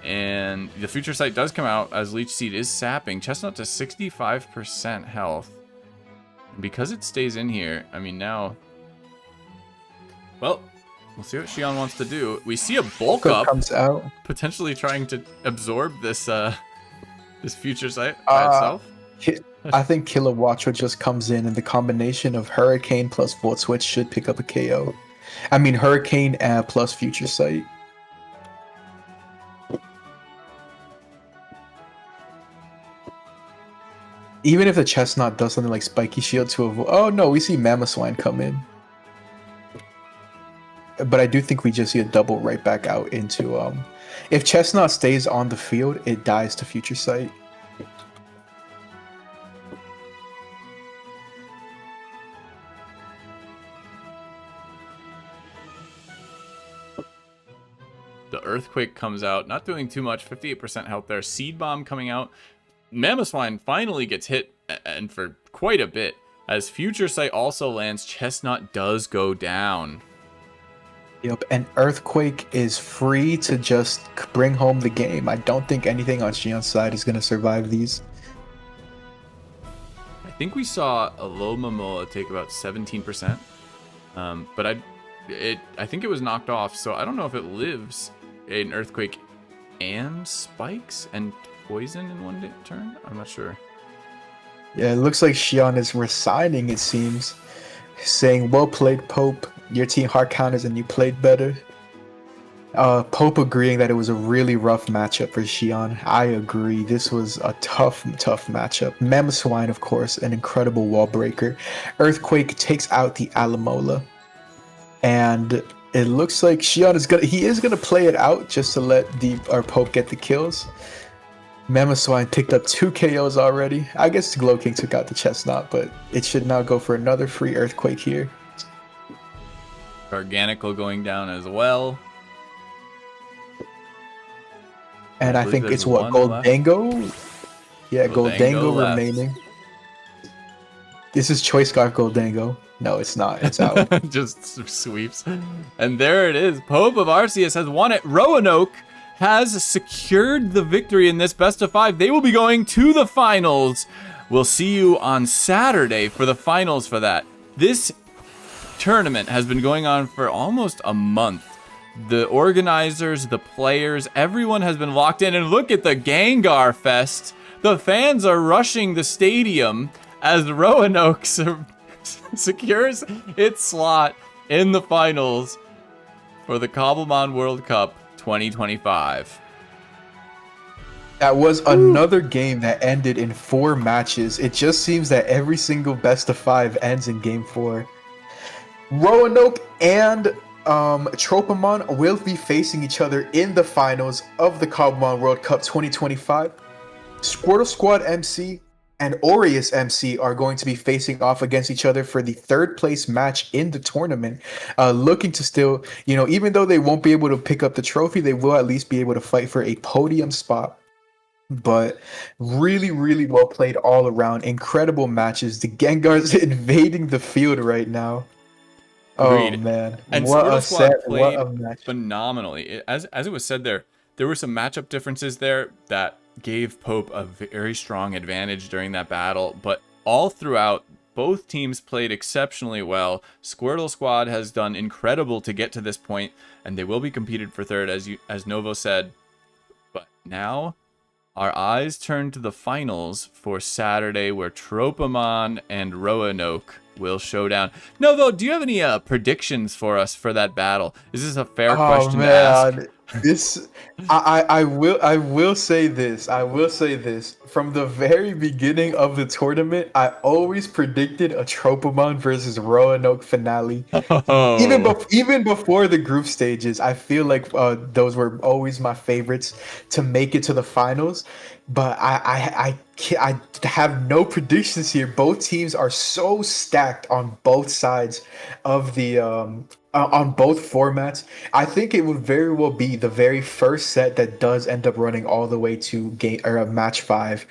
And the Future Sight does come out as Leech Seed is sapping. Chestnut to 65% health. And because it stays in here, I mean, now... Well... We'll see what Xion wants to do. We see a bulk up comes out, potentially trying to absorb this this Future Sight by itself. I think Kilowattrel just comes in, and the combination of Hurricane plus Volt Switch should pick up a KO. I mean, Hurricane plus Future Sight. Even if the Chestnut does something like Spiky Shield to avoid... Oh no, we see Mamoswine come in. But I do think we just see a double right back out into... If Chestnut stays on the field, it dies to Future Sight. The Earthquake comes out, not doing too much, 58% health there. Seed Bomb coming out. Mamoswine finally gets hit, and for quite a bit. As Future Sight also lands, Chestnut does go down. Yep, and Earthquake is free to just bring home the game. I don't think anything on Xion's side is going to survive these. I think we saw a Alomomola take about 17%, but I think it was knocked off, so I don't know if it lives in Earthquake and Spikes and Poison in one turn. I'm not sure. Yeah, it looks like Xion is resigning, it seems, saying, "Well played, Pope. Your team hard counters and you played better." Pope agreeing that it was a really rough matchup for Xion. I agree. This was a tough matchup. Mamoswine, of course, an incredible wall breaker. Earthquake takes out the Alomola. And it looks like Xion is gonna play it out just to let our Pope get the kills. Mamoswine picked up 2 KOs already. I guess Glow King took out the Chestnut, but it should now go for another free Earthquake here. Garganical going down as well. And I think it's what, Goldango? Yeah, Goldango remaining. This is Choice Scarf Goldango. No, it's not. It's out. Just sweeps. And there it is. Pope of Arceus has won it. Roanoke has secured the victory in this best of 5. They will be going to the finals. We'll see you on Saturday for the finals for that. This tournament has been going on for almost a month. The organizers, the players, everyone has been locked in. And look at the Gengar Fest. The fans are rushing the stadium as Roanoke secures its slot in the finals for the Cobblemon World Cup 2025. That was another game that ended in 4 matches. It just seems that every single best of 5 ends in game 4. Roanoke and Tropomon will be facing each other in the finals of the Cobblemon World Cup 2025. SquirtleSquadMC and Aureus MC are going to be facing off against each other for the third place match in the tournament, looking to still, even though they won't be able to pick up the trophy, they will at least be able to fight for a podium spot. But really, really well played all around. Incredible matches. The Gengars invading the field right now. Oh Agreed. man, And what Squirtle a Squad set! What played a match! phenomenally. As it was said there were some matchup differences there that gave Pope a very strong advantage during that battle, but all throughout, both teams played exceptionally well. Squirtle Squad has done incredible to get to this point, and they will be competed for third, as Novo said. But now, our eyes turn to the finals for Saturday, where Tropomon and Roanoke will show down. Novo, do you have any predictions for us for that battle? Is this a fair question to ask? This I will say this. I will say this. From the very beginning of the tournament, I always predicted a Tropomon versus Roanoke finale. Oh, Even before the group stages, I feel like those were always my favorites to make it to the finals. But I have no predictions here. Both teams are so stacked on both sides of the on both formats. I think it would very well be the very first set that does end up running all the way to game or match 5.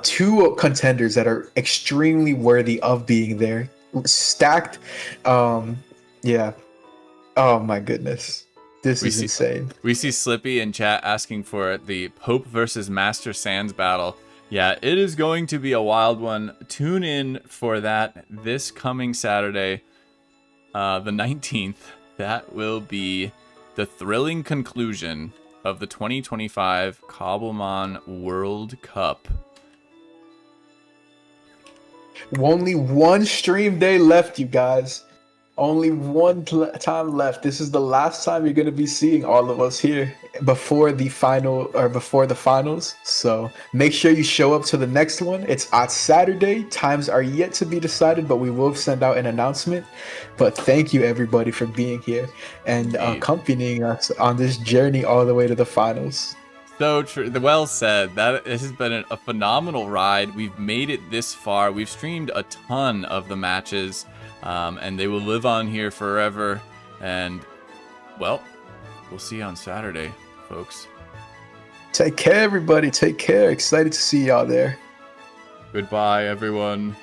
Two contenders that are extremely worthy of being there, stacked. Yeah. Oh my goodness, this is insane. We see Slippy in chat asking for the Pope versus Master Sans battle. Yeah, it is going to be a wild one. Tune in for that this coming Saturday, the 19th. That will be the thrilling conclusion of the 2025 Cobblemon World Cup. Only one stream day left, you guys. Only one time left. This is the last time you're going to be seeing all of us here before the final or before the finals. So make sure you show up to the next one. It's on Saturday. Times are yet to be decided, but we will send out an announcement. But thank you everybody for being here and accompanying us on this journey all the way to the finals. So true. Well said. That has been a phenomenal ride. We've made it this far. We've streamed a ton of the matches. And they will live on here forever. And, well, we'll see you on Saturday, folks. Take care, everybody. Take care. Excited to see y'all there. Goodbye, everyone.